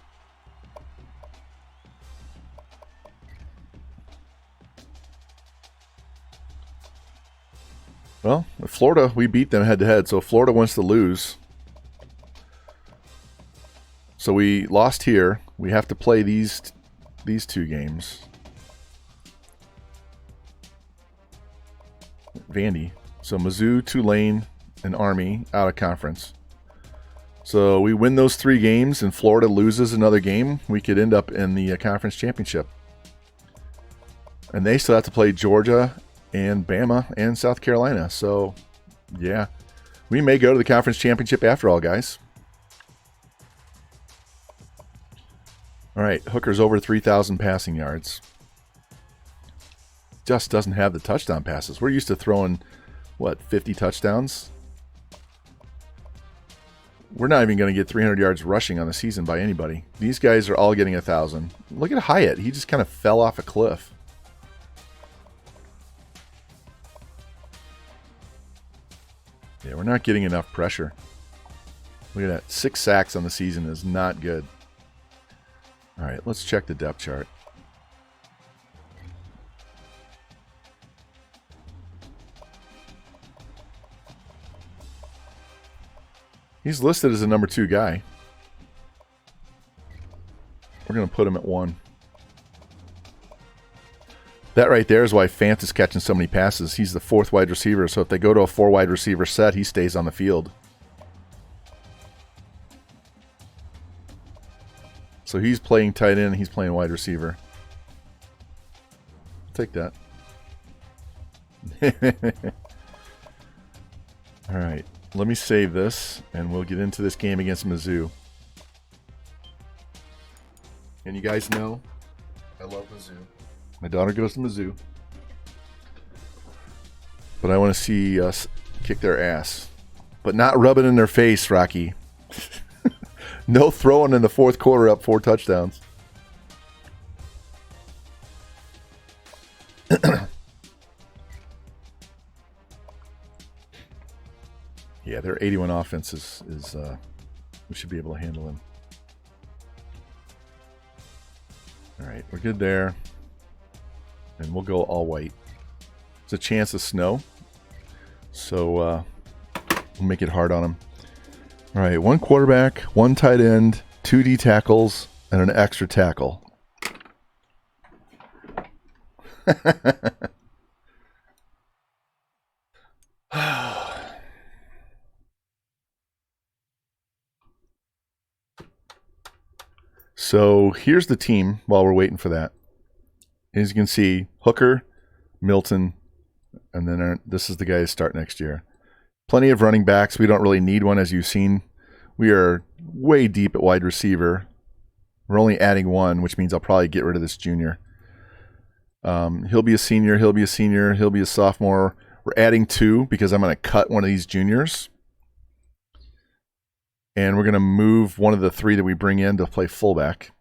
Well, Florida, we beat them head-to-head. So if Florida wants to lose. So we lost here. We have to play these 2 games. Vandy. So Mizzou, Tulane, and Army out of conference. So we win those 3 games and Florida loses another game. We could end up in the conference championship. And they still have to play Georgia and Bama and South Carolina. So, yeah. We may go to the conference championship after all, guys. All right, Hooker's over 3,000 passing yards. Just doesn't have the touchdown passes. We're used to throwing, 50 touchdowns? We're not even going to get 300 yards rushing on the season by anybody. These guys are all getting 1,000. Look at Hyatt. He just kind of fell off a cliff. Yeah, we're not getting enough pressure. Look at that. 6 sacks on the season is not good. All right, let's check the depth chart. He's listed as a number 2 guy. We're going to put him at 1. That right there is why Fant is catching so many passes. He's the 4th wide receiver, so if they go to a 4 wide receiver set, he stays on the field. So he's playing tight end and he's playing wide receiver. I'll take that. All right. let me save this, and we'll get into this game against Mizzou. And you guys know, I love Mizzou. My daughter goes to Mizzou. But I want to see us kick their ass. But not rub it in their face, Rocky. No throwing in the fourth quarter up 4 touchdowns. Yeah, their 81 offense is we should be able to handle them. All right, we're good there. And we'll go all white. There's a chance of snow. So we'll make it hard on them. All right, 1 quarterback, 1 tight end, 2 D tackles, and an extra tackle. So here's the team while we're waiting for that. As you can see, Hooker, Milton, and then this is the guy to start next year. Plenty of running backs. We don't really need one, as you've seen. We are way deep at wide receiver. We're only adding 1, which means I'll probably get rid of this junior. He'll be a senior. He'll be a senior. He'll be a sophomore. We're adding 2 because I'm going to cut one of these juniors. And we're going to move one of the 3 that we bring in to play fullback.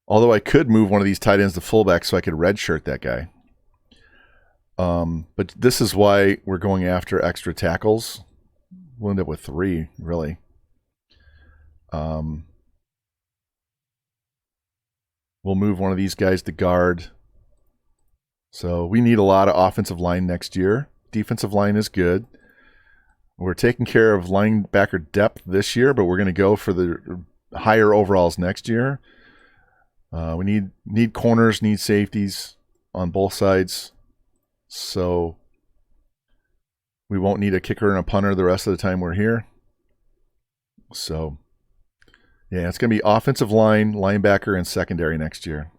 Although I could move one of these tight ends to fullback so I could redshirt that guy. But this is why we're going after extra tackles. We'll end up with 3, really. We'll move one of these guys to guard. So we need a lot of offensive line next year. Defensive line is good. We're taking care of linebacker depth this year, but we're going to go for the higher overalls next year. We need corners, need safeties on both sides. So we won't need a kicker and a punter the rest of the time we're here. So, yeah, it's going to be offensive line, linebacker, and secondary next year.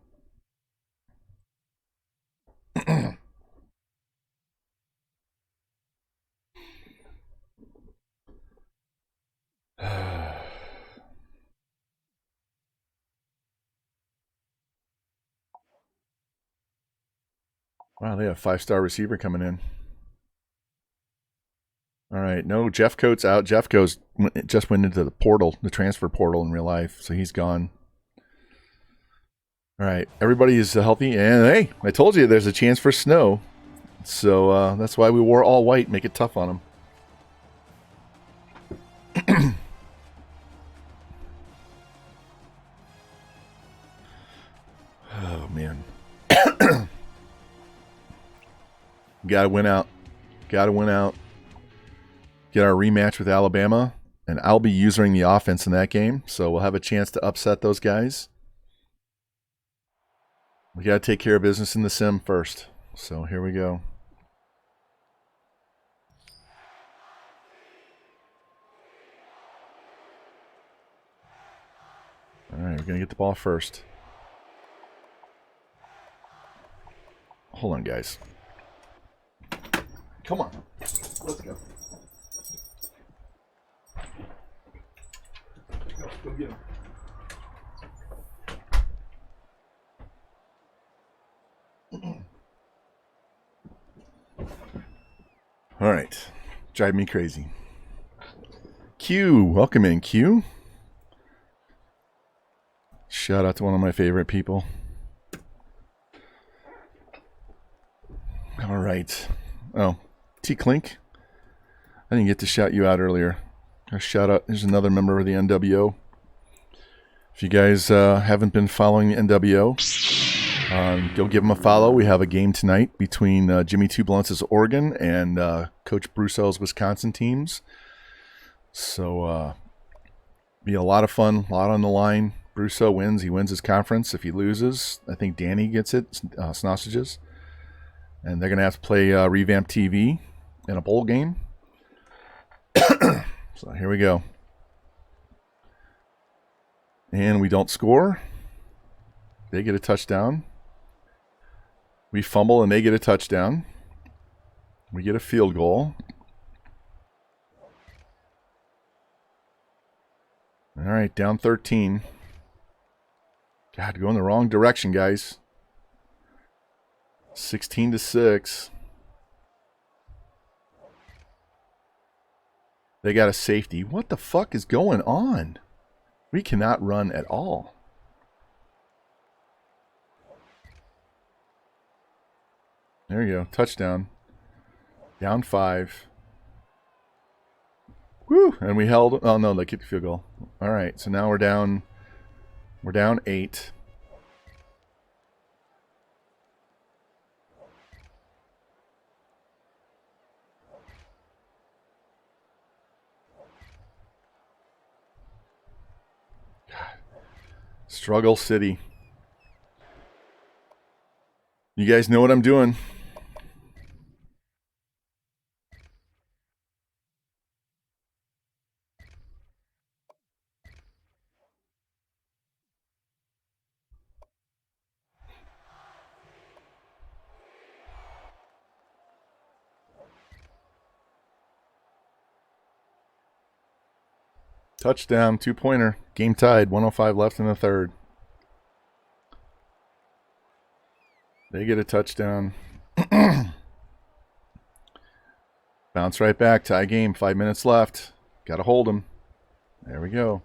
Wow, they have a 5-star receiver coming in. All right, no, Jeff Coates out. Jeff Coates just went into the portal, the transfer portal in real life, so he's gone. All right, everybody is healthy, and hey, I told you there's a chance for snow, so that's why we wore all white, make it tough on them. Oh, man. Got to win out. Got to win out. Get our rematch with Alabama, and I'll be using the offense in that game, so we'll have a chance to upset those guys. We got to take care of business in the sim first. So here we go. All right, we're going to get the ball first. Hold on, guys. Come on. Let's go. Go get him. All right. Drive me crazy. Q. Welcome in, Q. Shout out to one of my favorite people. All right. Oh, T Clink. I didn't get to shout you out earlier. A shout out. There's another member of the NWO. If you guys haven't been following the NWO, go give them a follow. We have a game tonight between Jimmy Two Blunts' Oregon and Coach Brousseau's Wisconsin teams. So be a lot of fun, a lot on the line. Brousseau wins. He wins his conference. If he loses, I think Danny gets it, Sausages. And they're going to have to play Revamp TV in a bowl game. So here we go. And we don't score. They get a touchdown. We fumble and they get a touchdown. We get a field goal. All right, down 13. God, going the wrong direction, guys. 16-6. They got a safety. What the fuck is going on? We cannot run at all. There you go. Touchdown. Down 5. Woo! And we held. Oh no, they kicked the field goal. All right, so now we're down. We're down 8. Struggle City. You guys know what I'm doing. Touchdown, 2-pointer. Game tied, 105 left in the third. They get a touchdown. Bounce right back, tie game, 5 minutes left. Got to hold them. There we go.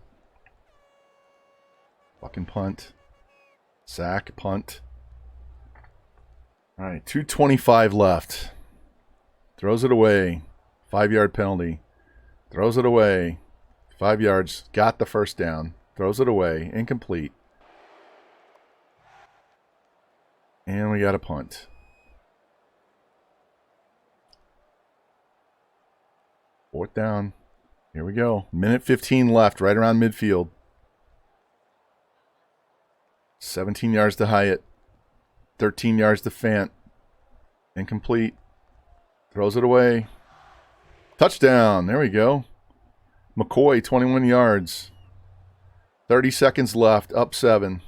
Fucking punt. Sack, punt. All right, 2:25 left. Throws it away. 5-yard penalty. Throws it away. 5 yards. Got the first down. Throws it away. Incomplete. And we got a punt. Fourth down. Here we go. Minute 15 left, right around midfield. 17 yards to Hyatt. 13 yards to Fant. Incomplete. Throws it away. Touchdown. There we go. McCoy, 21 yards. 30 seconds left. Up 7.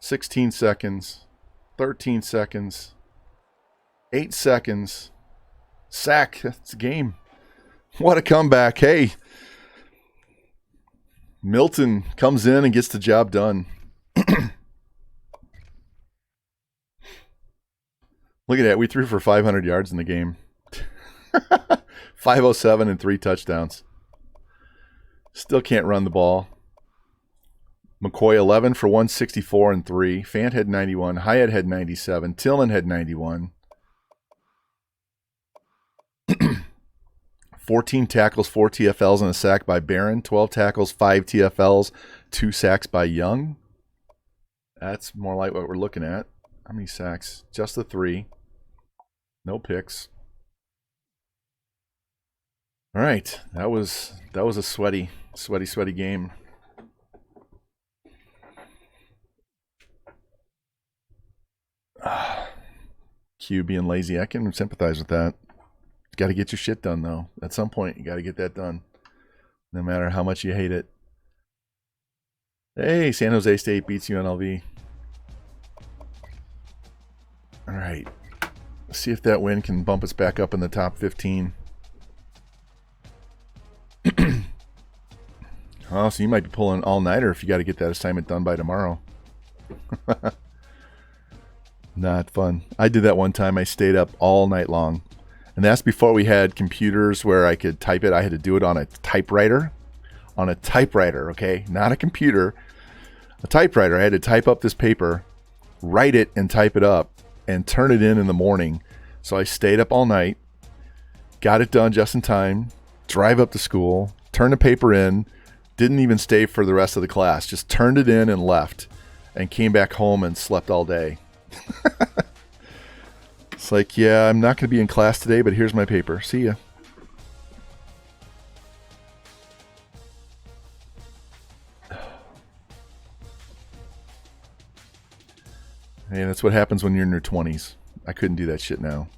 16 seconds. 13 seconds. 8 seconds. Sack. That's the game. What a comeback. Hey. Milton comes in and gets the job done. Look at that. We threw for 500 yards in the game. 507 and 3 touchdowns. Still can't run the ball. McCoy 11 for 164 and 3. Fant had 91. Hyatt had 97. Tillman had 91. 14 tackles, 4 TFLs, and a sack by Barron. 12 tackles, 5 TFLs, 2 sacks by Young. That's more like what we're looking at. How many sacks? Just the 3. No picks. All right, that was a sweaty game. Q being lazy, I can sympathize with that. Got to get your shit done though. At some point, you got to get that done, no matter how much you hate it. Hey, San Jose State beats UNLV. All right, let's see if that win can bump us back up in the top 15. Oh, so you might be pulling all-nighter if you got to get that assignment done by tomorrow. Not fun. I did that one time. I stayed up all night long. And that's before we had computers where I could type it. I had to do it on a typewriter. On a typewriter, okay? Not a computer. A typewriter. I had to type up this paper, write it and type it up, and turn it in the morning. So I stayed up all night, got it done just in time, drive up to school, turn the paper in, didn't even stay for the rest of the class. Just turned it in and left, and came back home and slept all day. It's like, yeah, I'm not going to be in class today, but here's my paper. See ya. Hey, that's what happens when you're in your 20s. I couldn't do that shit now.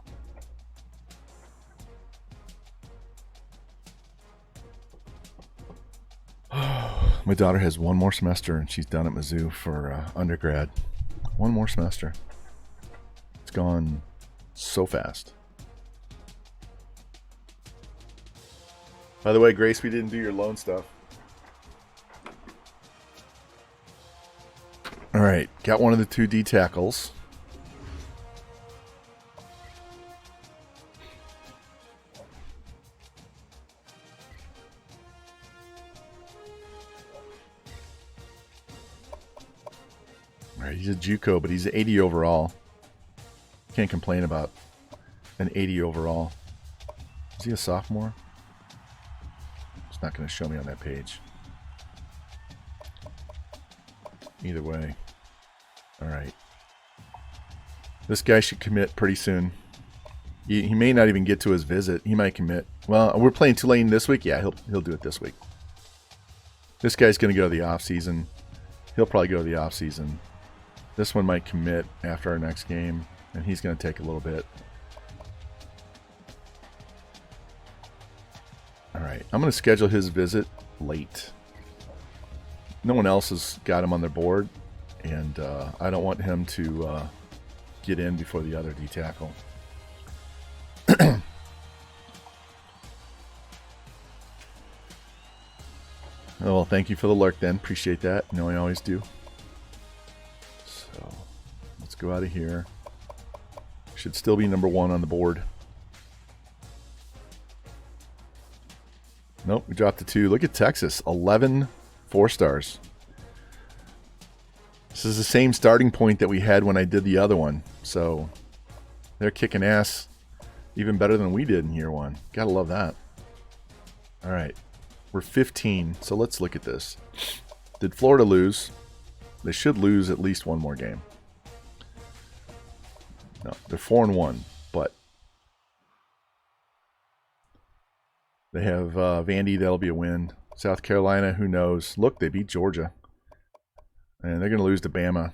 My daughter has one more semester, and she's done at Mizzou for undergrad. One more semester. It's gone so fast. By the way, Grace, we didn't do your loan stuff. right, got one of the 2 D tackles. All right, he's a JUCO, but he's 80 overall. Can't complain about an 80 overall. Is he a sophomore? It's not going to show me on that page. Either way. All right. This guy should commit pretty soon. He may not even get to his visit. He might commit. Well, we're playing Tulane this week. Yeah, he'll do it this week. This guy's going to go to the off season. He'll probably go to the off season. This one might commit after our next game, and he's going to take a little bit. All right, I'm going to schedule his visit late. No one else has got him on their board, and I don't want him to get in before the other D tackle. Oh, well, thank you for the lurk then. Appreciate that. You know I always do. So, let's go out of here. Should still be number 1 on the board. Nope, we dropped to 2. Look at Texas. 11 4-stars. This is the same starting point that we had when I did the other one. So, they're kicking ass even better than we did in year 1. Gotta love that. All right. We're 15, so let's look at this. Did Florida lose? They should lose at least one more game. No, they're 4-1, but they have Vandy. That'll be a win. South Carolina, who knows? Look, they beat Georgia, and they're going to lose to Bama.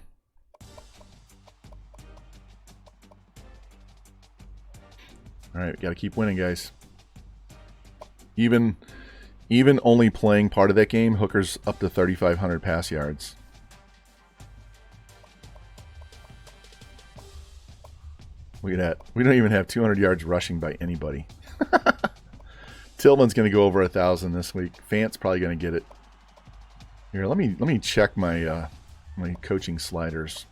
All right, got to keep winning, guys. Even only playing part of that game, Hooker's up to 3,500 pass yards. Look at that. We don't even have 200 yards rushing by anybody. Tillman's going to go over 1,000 this week. Fant's probably going to get it. Here, let me check my my coaching sliders.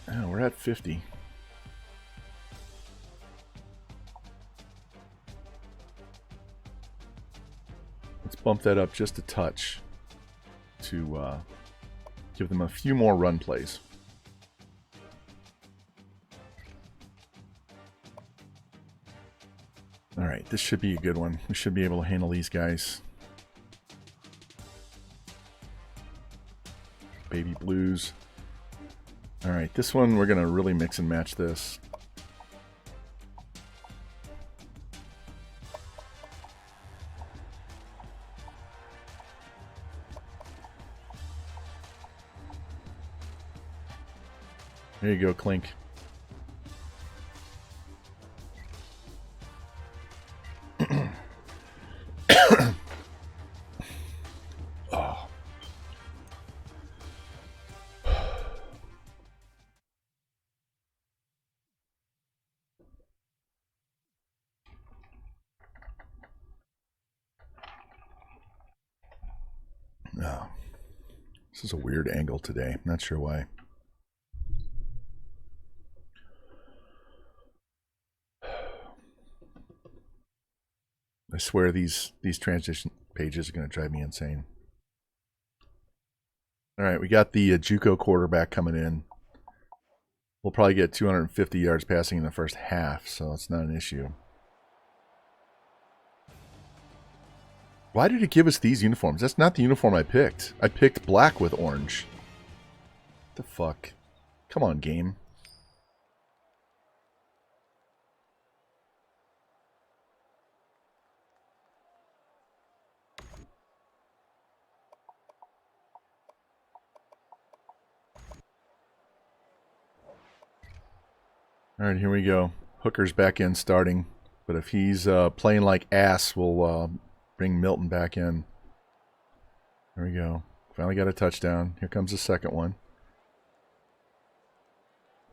Oh, we're at 50. Let's bump that up just a touch to give them a few more run plays. All right, this should be a good one. We should be able to handle these guys. Baby Blues. All right, this one we're going to really mix and match this. There you go, Clink. Oh. No. This is a weird angle today. I'm not sure why. I swear these transition pages are going to drive me insane. All right, we got the JUCO quarterback coming in. We'll probably get 250 yards passing in the first half, so it's not an issue. Why did it give us these uniforms? That's not the uniform I picked. I picked black with orange. What the fuck? Come on, game. All right, here we go. Hooker's back in starting, but if he's playing like ass, we'll bring Milton back in. There we go. Finally got a touchdown. Here comes the second one.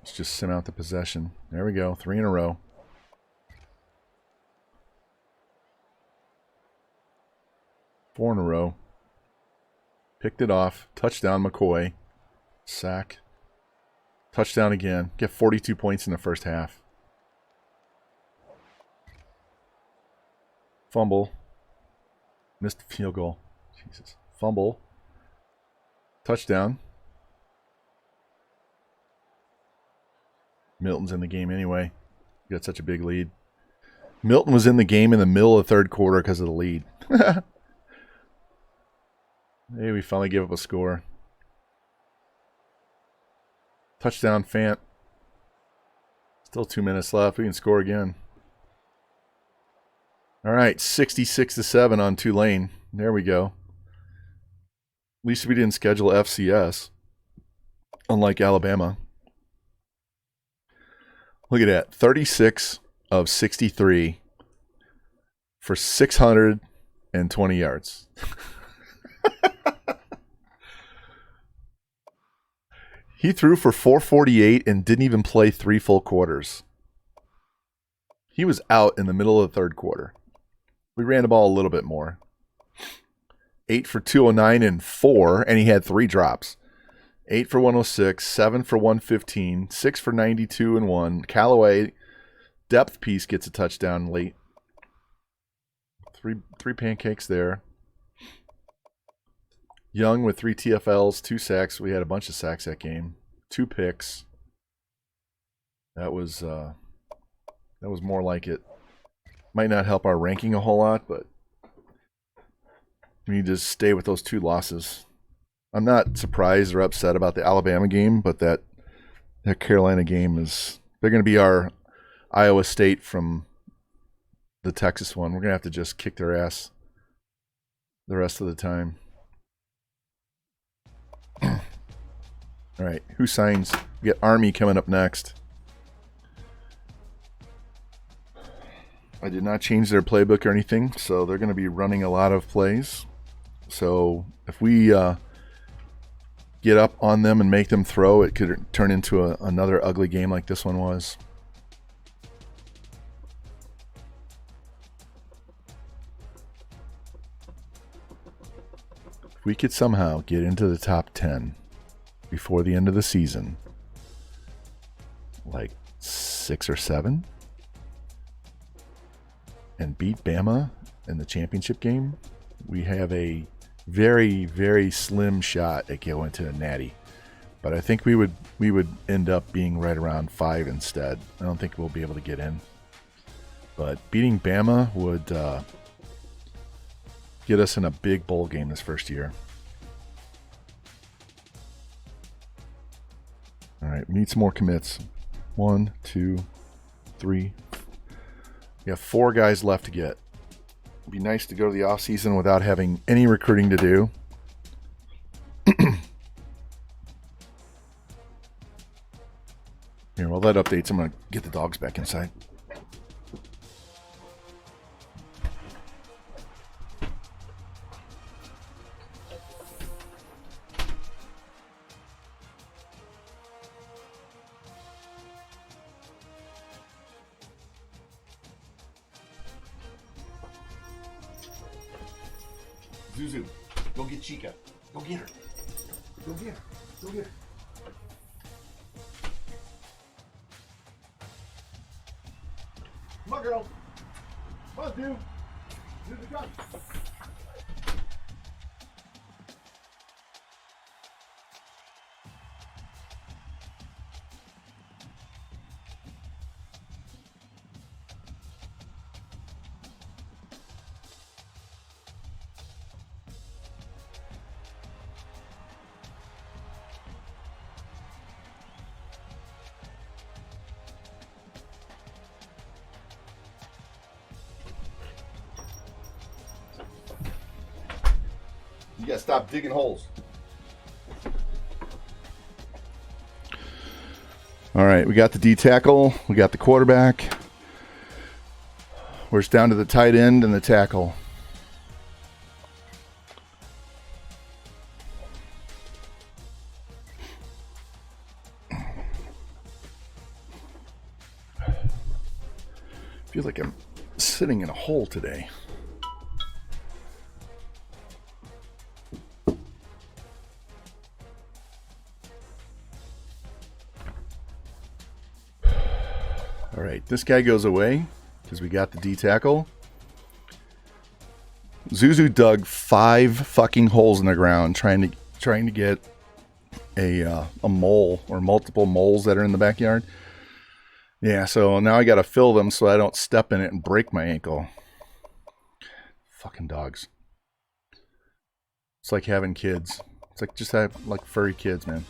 Let's just sim out the possession. There we go. 3 in a row. 4 in a row. Picked it off. Touchdown, McCoy. Sack. Touchdown again. Get 42 points in the first half. Fumble. Missed the field goal. Jesus. Fumble. Touchdown. Milton's in the game anyway. You got such a big lead. Milton was in the game in the middle of the third quarter because of the lead. Hey, we finally gave up a score. Touchdown, Fant. Still 2 minutes left. We can score again. All right, 66-7 on Tulane. There we go. At least we didn't schedule FCS, unlike Alabama. Look at that. 36 of 63 for 620 yards. He threw for 448 and didn't even play 3 full quarters. He was out in the middle of the third quarter. We ran the ball a little bit more. 8 for 209 and 4, and he had 3 drops. 8 for 106, 7 for 115, 6 for 92 and 1. Callaway, depth piece, gets a touchdown late. Three pancakes there. Young with 3 TFLs, 2 sacks. We had a bunch of sacks that game. 2 picks. That was more like it. Might not help our ranking a whole lot, but we need to stay with those 2 losses. I'm not surprised or upset about the Alabama game, but that Carolina game is, they're going to be our Iowa State from the Texas one. We're going to have to just kick their ass the rest of the time. All right, who signs? We got Army coming up next. I did not change their playbook or anything, so they're going to be running a lot of plays. So if we get up on them and make them throw, it could turn into another ugly game like this one was. If we could somehow get into the top 10 before the end of the season, like 6 or 7, and beat Bama in the championship game, we have a very, very slim shot at going to a natty. But I think we would end up being right around 5 instead. I don't think we'll be able to get in. But beating Bama would get us in a big bowl game this first year. All right, we need some more commits. 1, 2, 3. We have 4 guys left to get. It'd be nice to go to the off season without having any recruiting to do. Here, while that updates, I'm going to get the dogs back inside. Zuzu, go get Chica. Go get her. Go get her. Go get her. Come on, girl. Come on, dude. Zuzu, come. You gotta stop digging holes. All right, we got the D tackle, we got the quarterback. We're just down to the tight end and the tackle. Feel like I'm sitting in a hole today. All right, this guy goes away because we got the D tackle. Zuzu dug 5 fucking holes in the ground trying to get a mole or multiple moles that are in the backyard. Yeah, so now I got to fill them so I don't step in it and break my ankle. Fucking dogs. It's like having kids. It's like just have like furry kids, man.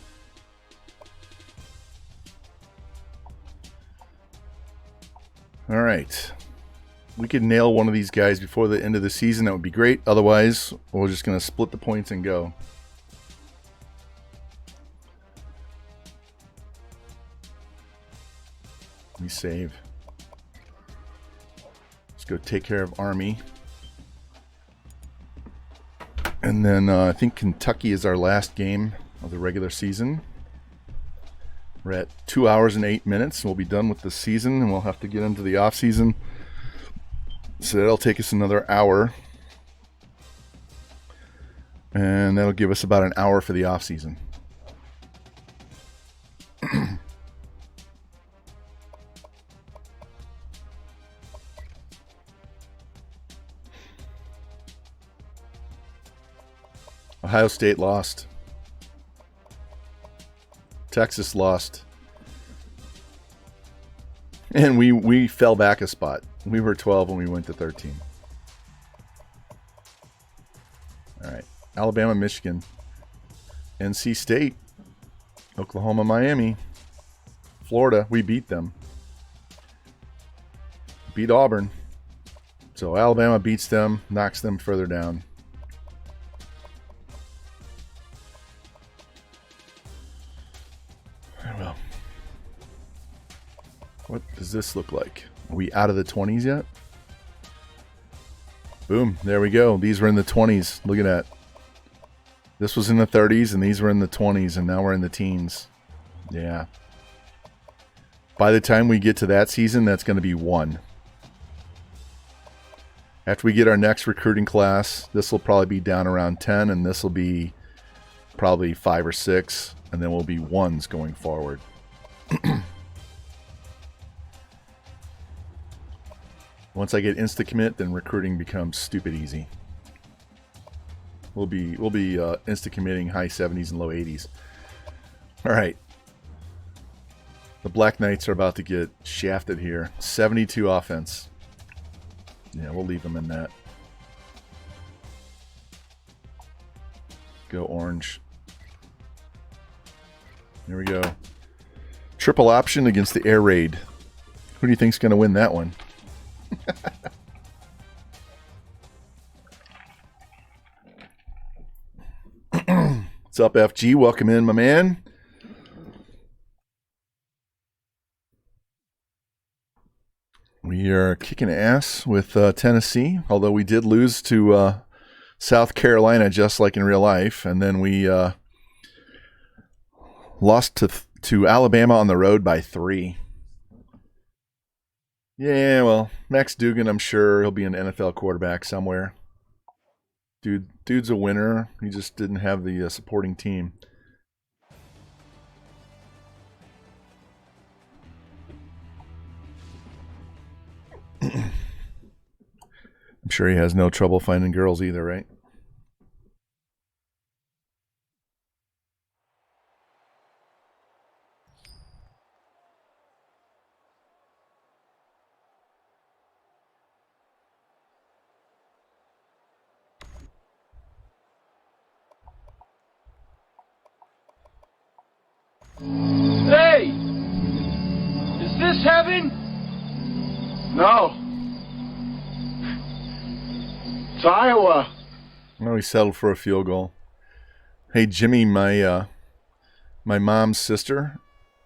All right. We could nail one of these guys before the end of the season. That would be great. Otherwise, we're just going to split the points and go. Let me save. Let's go take care of Army. And then I think Kentucky is our last game of the regular season. We're at 2 hours and 8 minutes. We'll be done with the season, and we'll have to get into the off season. So that'll take us another hour. And that'll give us about an hour for the off season. Ohio State lost. Texas lost. And we fell back a spot. We were 12 when we went to 13. All right. Alabama, Michigan. NC State. Oklahoma, Miami. Florida, we beat them. Beat Auburn. So Alabama beats them, knocks them further down. Well, what does this look like? Are we out of the 20s yet? Boom, there we go. These were in the 20s. Look at that. This was in the 30s, and these were in the 20s, and now we're in the teens. Yeah. By the time we get to that season, that's going to be 1. After we get our next recruiting class, this will probably be down around 10, and this will be probably 5 or 6, and then we'll be 1s going forward. Once I get insta-commit, then recruiting becomes stupid easy. We'll be insta-committing high 70s and low 80s. All right. The Black Knights are about to get shafted here. 72 offense. Yeah, we'll leave them in that. Go orange. Here we go. Triple option against the air raid. Who do you think's going to win that one? What's up, FG? Welcome in, my man. We are kicking ass with Tennessee, although we did lose to South Carolina, just like in real life, and then we lost to Alabama on the road by 3. Yeah, well, Max Duggan, I'm sure he'll be an NFL quarterback somewhere. Dude's a winner. He just didn't have the supporting team. I'm sure he has no trouble finding girls either, right? Hey! Is this heaven? No. It's Iowa. No, he settled for a field goal. Hey, Jimmy, my mom's sister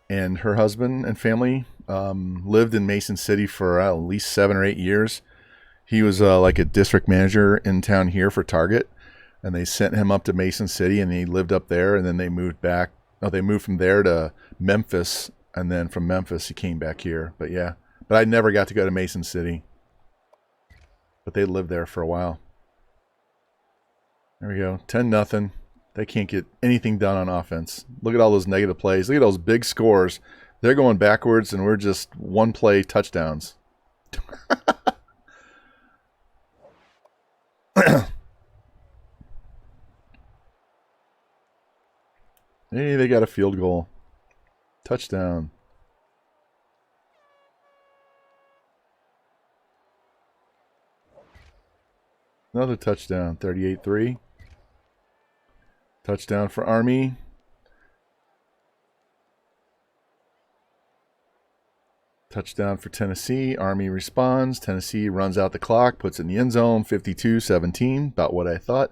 and her husband and family lived in Mason City for at least 7 or 8 years. He was like a district manager in town here for Target, and they sent him up to Mason City, and he lived up there, and then they moved back. Oh, they moved from there to Memphis, and then from Memphis he came back here. But yeah, but I never got to go to Mason City. But they lived there for a while. There we go, 10-0. They can't get anything done on offense. Look at all those negative plays. Look at those big scores. They're going backwards, and we're just one play touchdowns. Hey, they got a field goal. Touchdown. Another touchdown. 38-3. Touchdown for Army. Touchdown for Tennessee. Army responds. Tennessee runs out the clock, puts it in the end zone. 52-17. About what I thought.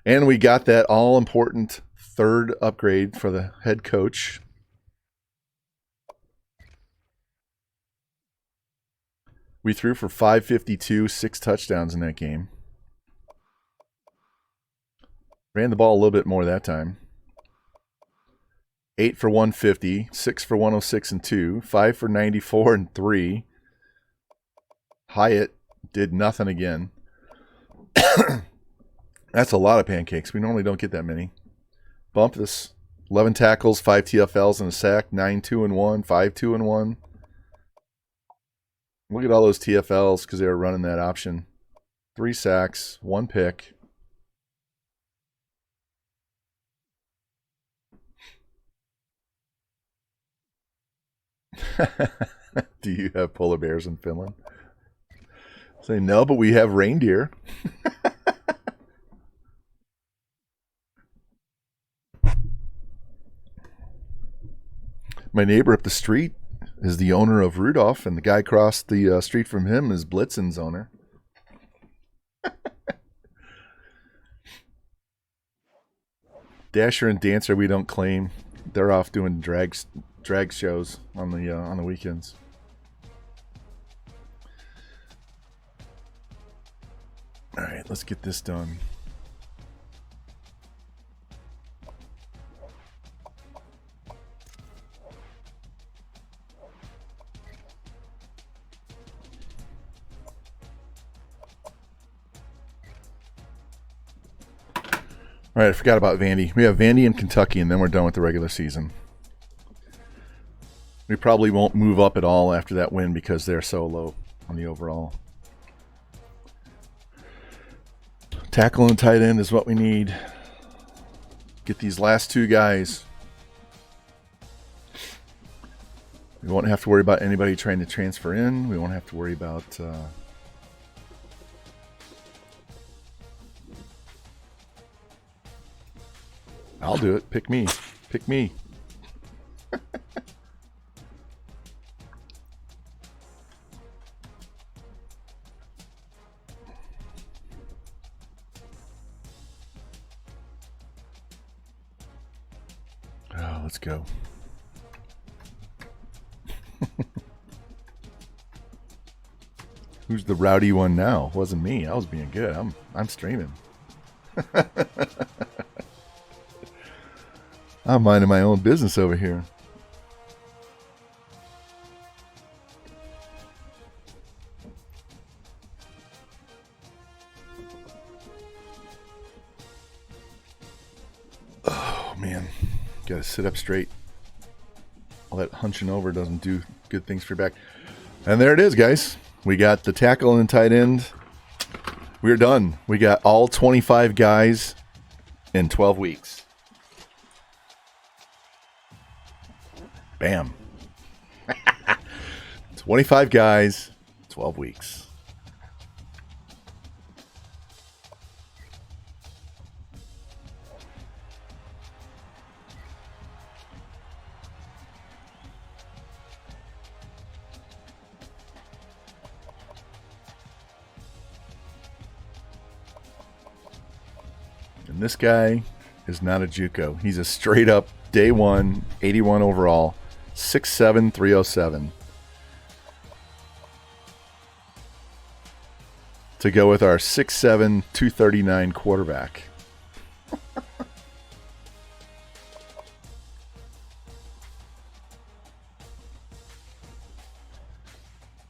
And we got that all-important third upgrade for the head coach. We threw for 552, 6 touchdowns in that game. Ran the ball a little bit more that time. 8 for 150, 6 for 106 and 2, 5 for 94 and 3. Hyatt did nothing again. That's a lot of pancakes. We normally don't get that many. Bumpus, 11 tackles, 5 TFLs and a sack, 9-2-1, 5-2-1. Look at all those TFLs because they were running that option. 3 sacks, 1 pick. Do you have polar bears in Finland? Say no, but we have reindeer. My neighbor up the street is the owner of Rudolph, and the guy across the street from him is Blitzen's owner. Dasher and Dancer we don't claim. They're off doing drag shows on the weekends. All right, let's get this done. All right, I forgot about Vandy. We have Vandy and Kentucky, and then we're done with the regular season. We probably won't move up at all after that win because they're so low on the overall. Tackle and tight end is what we need. Get these last 2 guys. We won't have to worry about anybody trying to transfer in. We won't have to worry about... I'll do it. Pick me. Pick me. Oh, let's go. Who's the rowdy one now? Wasn't me. I was being good. I'm streaming. I'm minding my own business over here. Oh, man. Gotta sit up straight. All that hunching over doesn't do good things for your back. And there it is, guys. We got the tackle and tight end. We're done. We got all 25 guys in 12 weeks. Bam. 25 guys, 12 weeks. And this guy is not a JUCO. He's a straight up day 1, 81 overall. 6'7", 307. To go with our 6'7", 239 quarterback.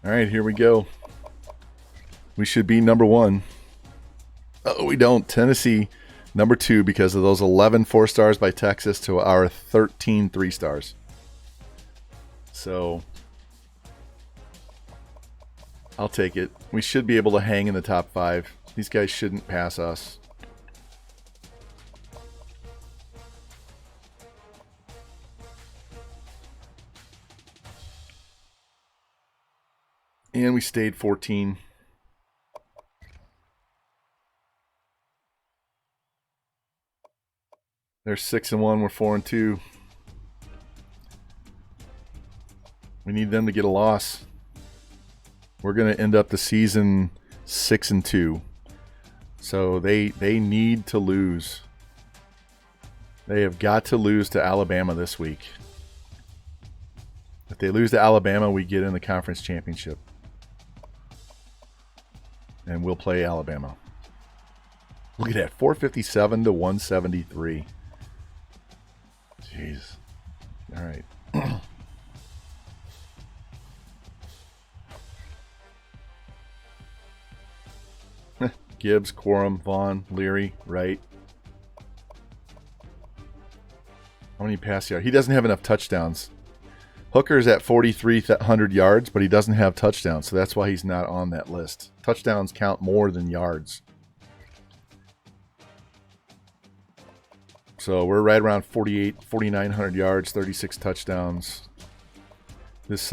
All right, here we go. We should be number 1. Oh, we don't. Tennessee, number 2 because of those 11 4 stars by Texas to our 13 3 stars. So I'll take it. We should be able to hang in the top 5. These guys shouldn't pass us. And we stayed 14. They're 6-1. We're 4-2. We need them to get a loss. We're going to end up the season 6-2. So they need to lose. They have got to lose to Alabama this week. If they lose to Alabama, we get in the conference championship. And we'll play Alabama. Look at that, 457 to 173. Jeez. All right. Gibbs, Quorum, Vaughn, Leary, Wright. How many pass yards? He doesn't have enough touchdowns. Hooker's at 4,300 yards, but he doesn't have touchdowns, so that's why he's not on that list. Touchdowns count more than yards. So we're right around 4,900 yards, 36 touchdowns. This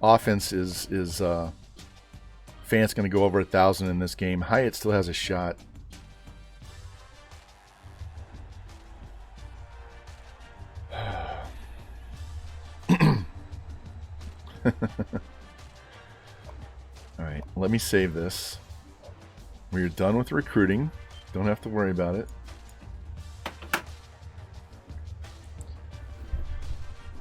offense is Fant's going to go over 1,000 in this game. Hyatt still has a shot. All right, let me save this. We're done with recruiting. Don't have to worry about it.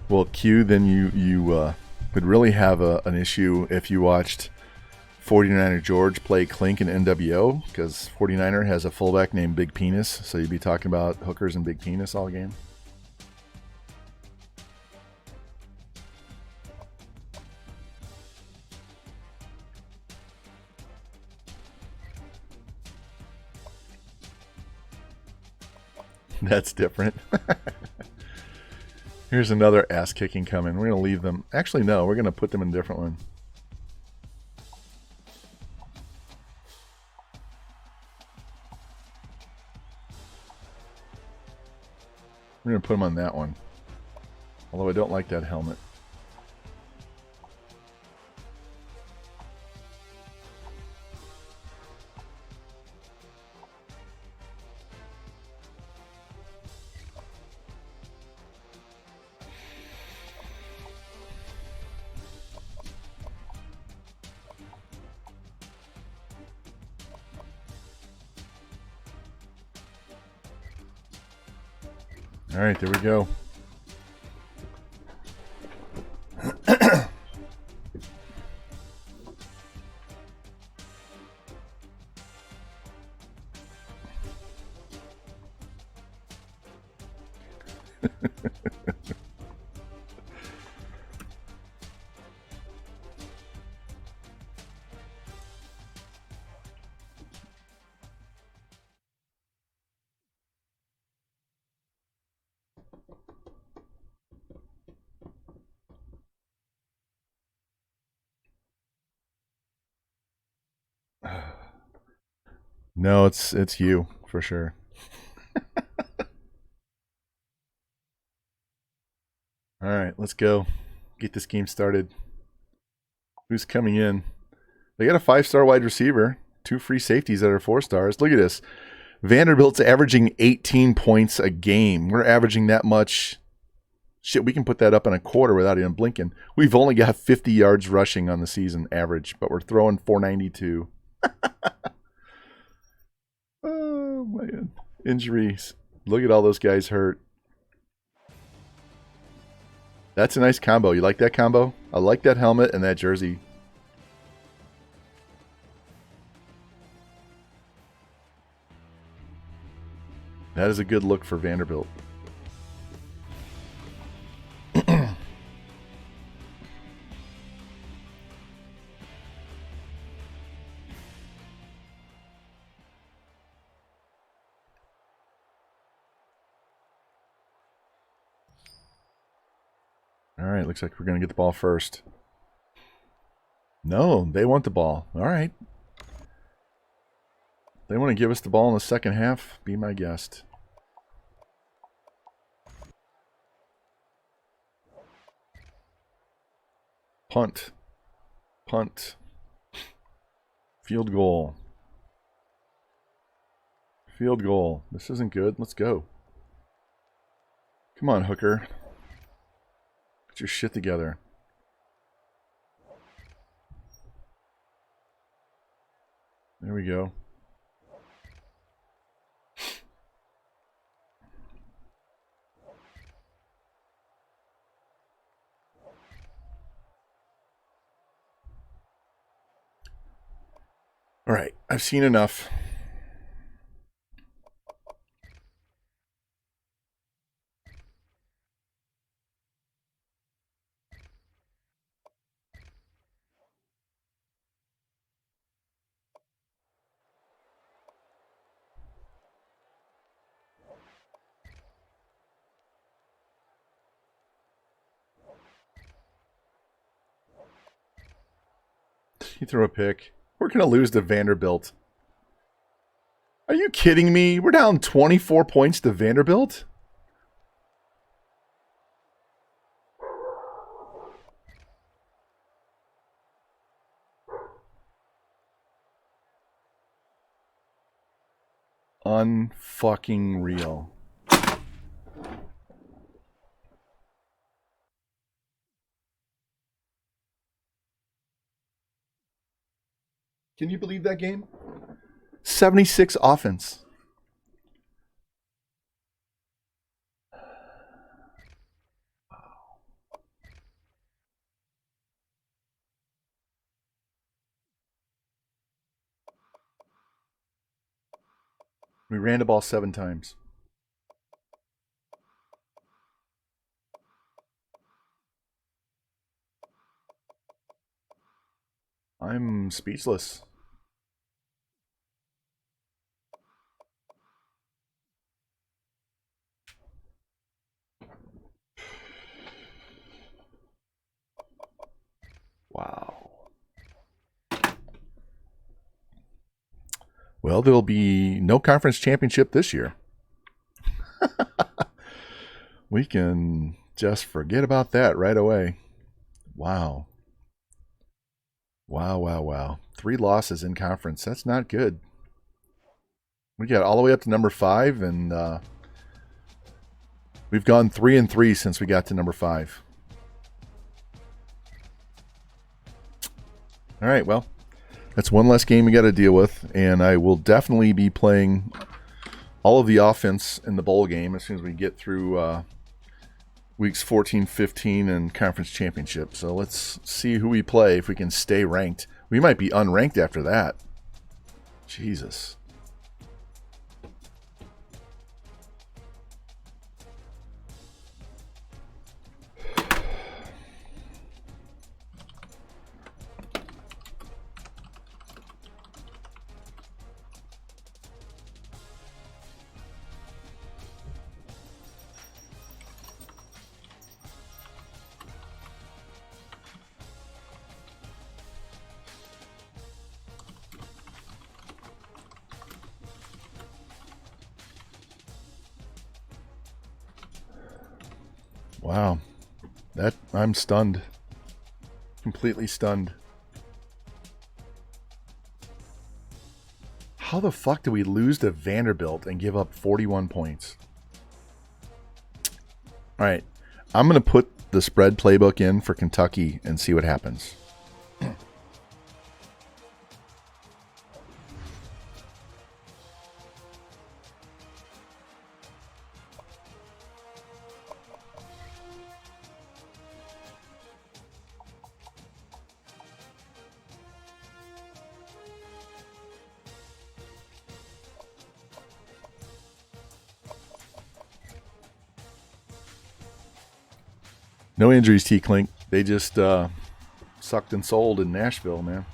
Well, Q, then you would really have an issue if you watched 49er George play Clink in NWO, because 49er has a fullback named Big Penis, so you'd be talking about hookers and Big Penis all game. That's different. Here's another ass kicking coming. We're going to leave them. Actually, no, we're going to put them in a different one. We're going to put them on that one. Although I don't like that helmet. All right, there we go. No, it's you for sure. All right, let's go. Get this game started. Who's coming in? They got a 5-star wide receiver, 2 free safeties that are 4 stars. Look at this. Vanderbilt's averaging 18 points a game. We're averaging that much. Shit, we can put that up in a quarter without even blinking. We've only got 50 yards rushing on the season average, but we're throwing 492. Oh, man. Injuries. Look at all those guys hurt. That's a nice combo. You like that combo? I like that helmet and that jersey. That is a good look for Vanderbilt. All All right, looks like we're going to get the ball first. No, they want the ball. All right. They want to give us the ball in the second half. Be my guest. Punt. Punt. Field goal. Field goal. This isn't good. Let's go. Come on, Hooker. Get your shit together. There we go. All right, I've seen enough. You throw a pick. We're going to lose to Vanderbilt. Are you kidding me? We're down 24 points to Vanderbilt? Unfucking real. Can you believe that game? 76 offense. We ran the ball 7 times. I'm speechless. Wow. Well, there'll be no conference championship this year. We can just forget about that right away. Wow. Wow, wow, wow. 3 losses in conference. That's not good. We got all the way up to number 5, and we've gone 3-3 since we got to number 5. All right, well, that's one less game we got to deal with, and I will definitely be playing all of the offense in the bowl game as soon as we get through weeks 14, 15, and conference championship. So let's see who we play if we can stay ranked. We might be unranked after that. Jesus. Wow. I'm stunned. Completely stunned. How the fuck do we lose to Vanderbilt and give up 41 points? All right. I'm going to put the spread playbook in for Kentucky and see what happens. No injuries, T-Clink. They just sucked and sold in Nashville, man.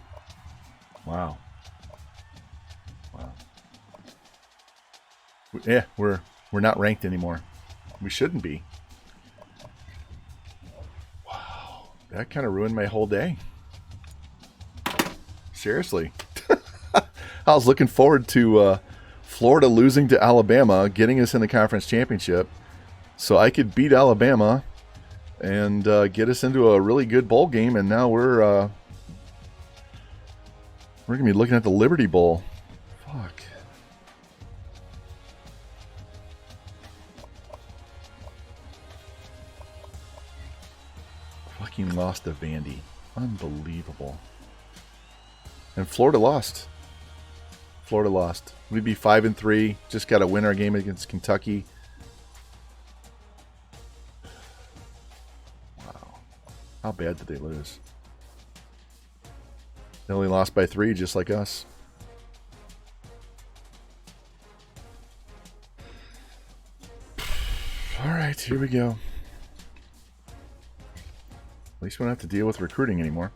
Wow. Wow. Yeah, we're not ranked anymore. We shouldn't be. Wow. That kind of ruined my whole day. Seriously. I was looking forward to Florida losing to Alabama, getting us in the conference championship, so I could beat Alabama and get us into a really good bowl game. And now we're gonna be looking at the Liberty Bowl. Fuck. Fucking lost to Vandy. Unbelievable. And Florida lost. Florida lost. We'd be 5-3. Just got to win our game against Kentucky. Wow. How bad did they lose? They only lost by 3, just like us. All right, here we go. At least we don't have to deal with recruiting anymore.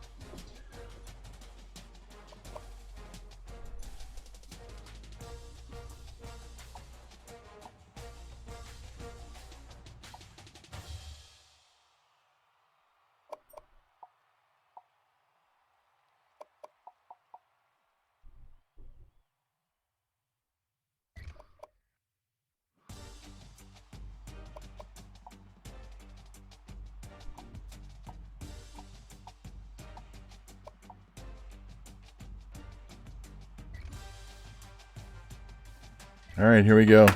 All right, here we go.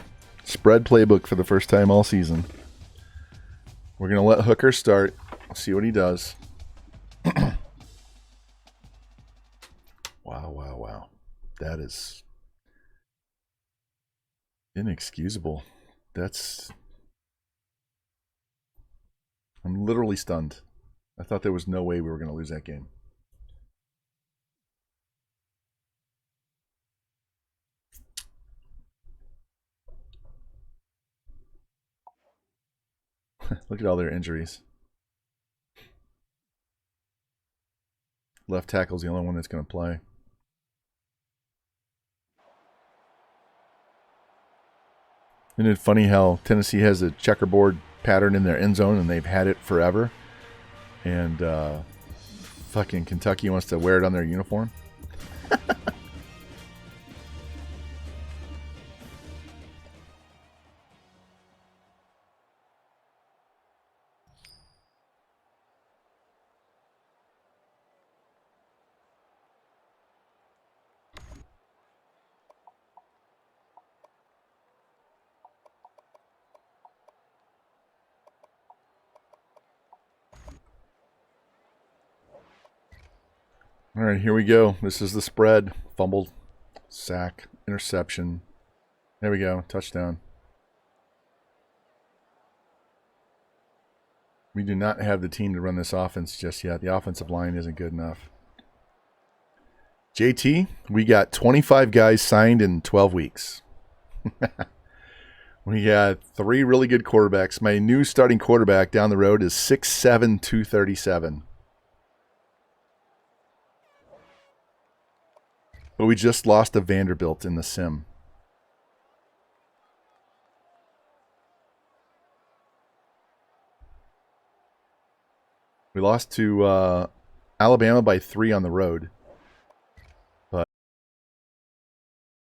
Spread playbook for the first time all season. We're going to let Hooker start. See what he does. Wow. That is inexcusable. I'm literally stunned. I thought there was no way we were going to lose that game. Look at all their injuries. Left tackle's the only one that's going to play. Isn't it funny how Tennessee has a checkerboard pattern in their end zone and they've had it forever? And fucking Kentucky wants to wear it on their uniform? All right, here we go. This is the spread. Fumble, sack, interception. There we go. Touchdown. We do not have the team to run this offense just yet. The offensive line isn't good enough. JT, we got 25 guys signed in 12 weeks. We got 3 really good quarterbacks. My new starting quarterback down the road is 6'7", 237. But we just lost to Vanderbilt in the sim. We lost to Alabama by 3 on the road.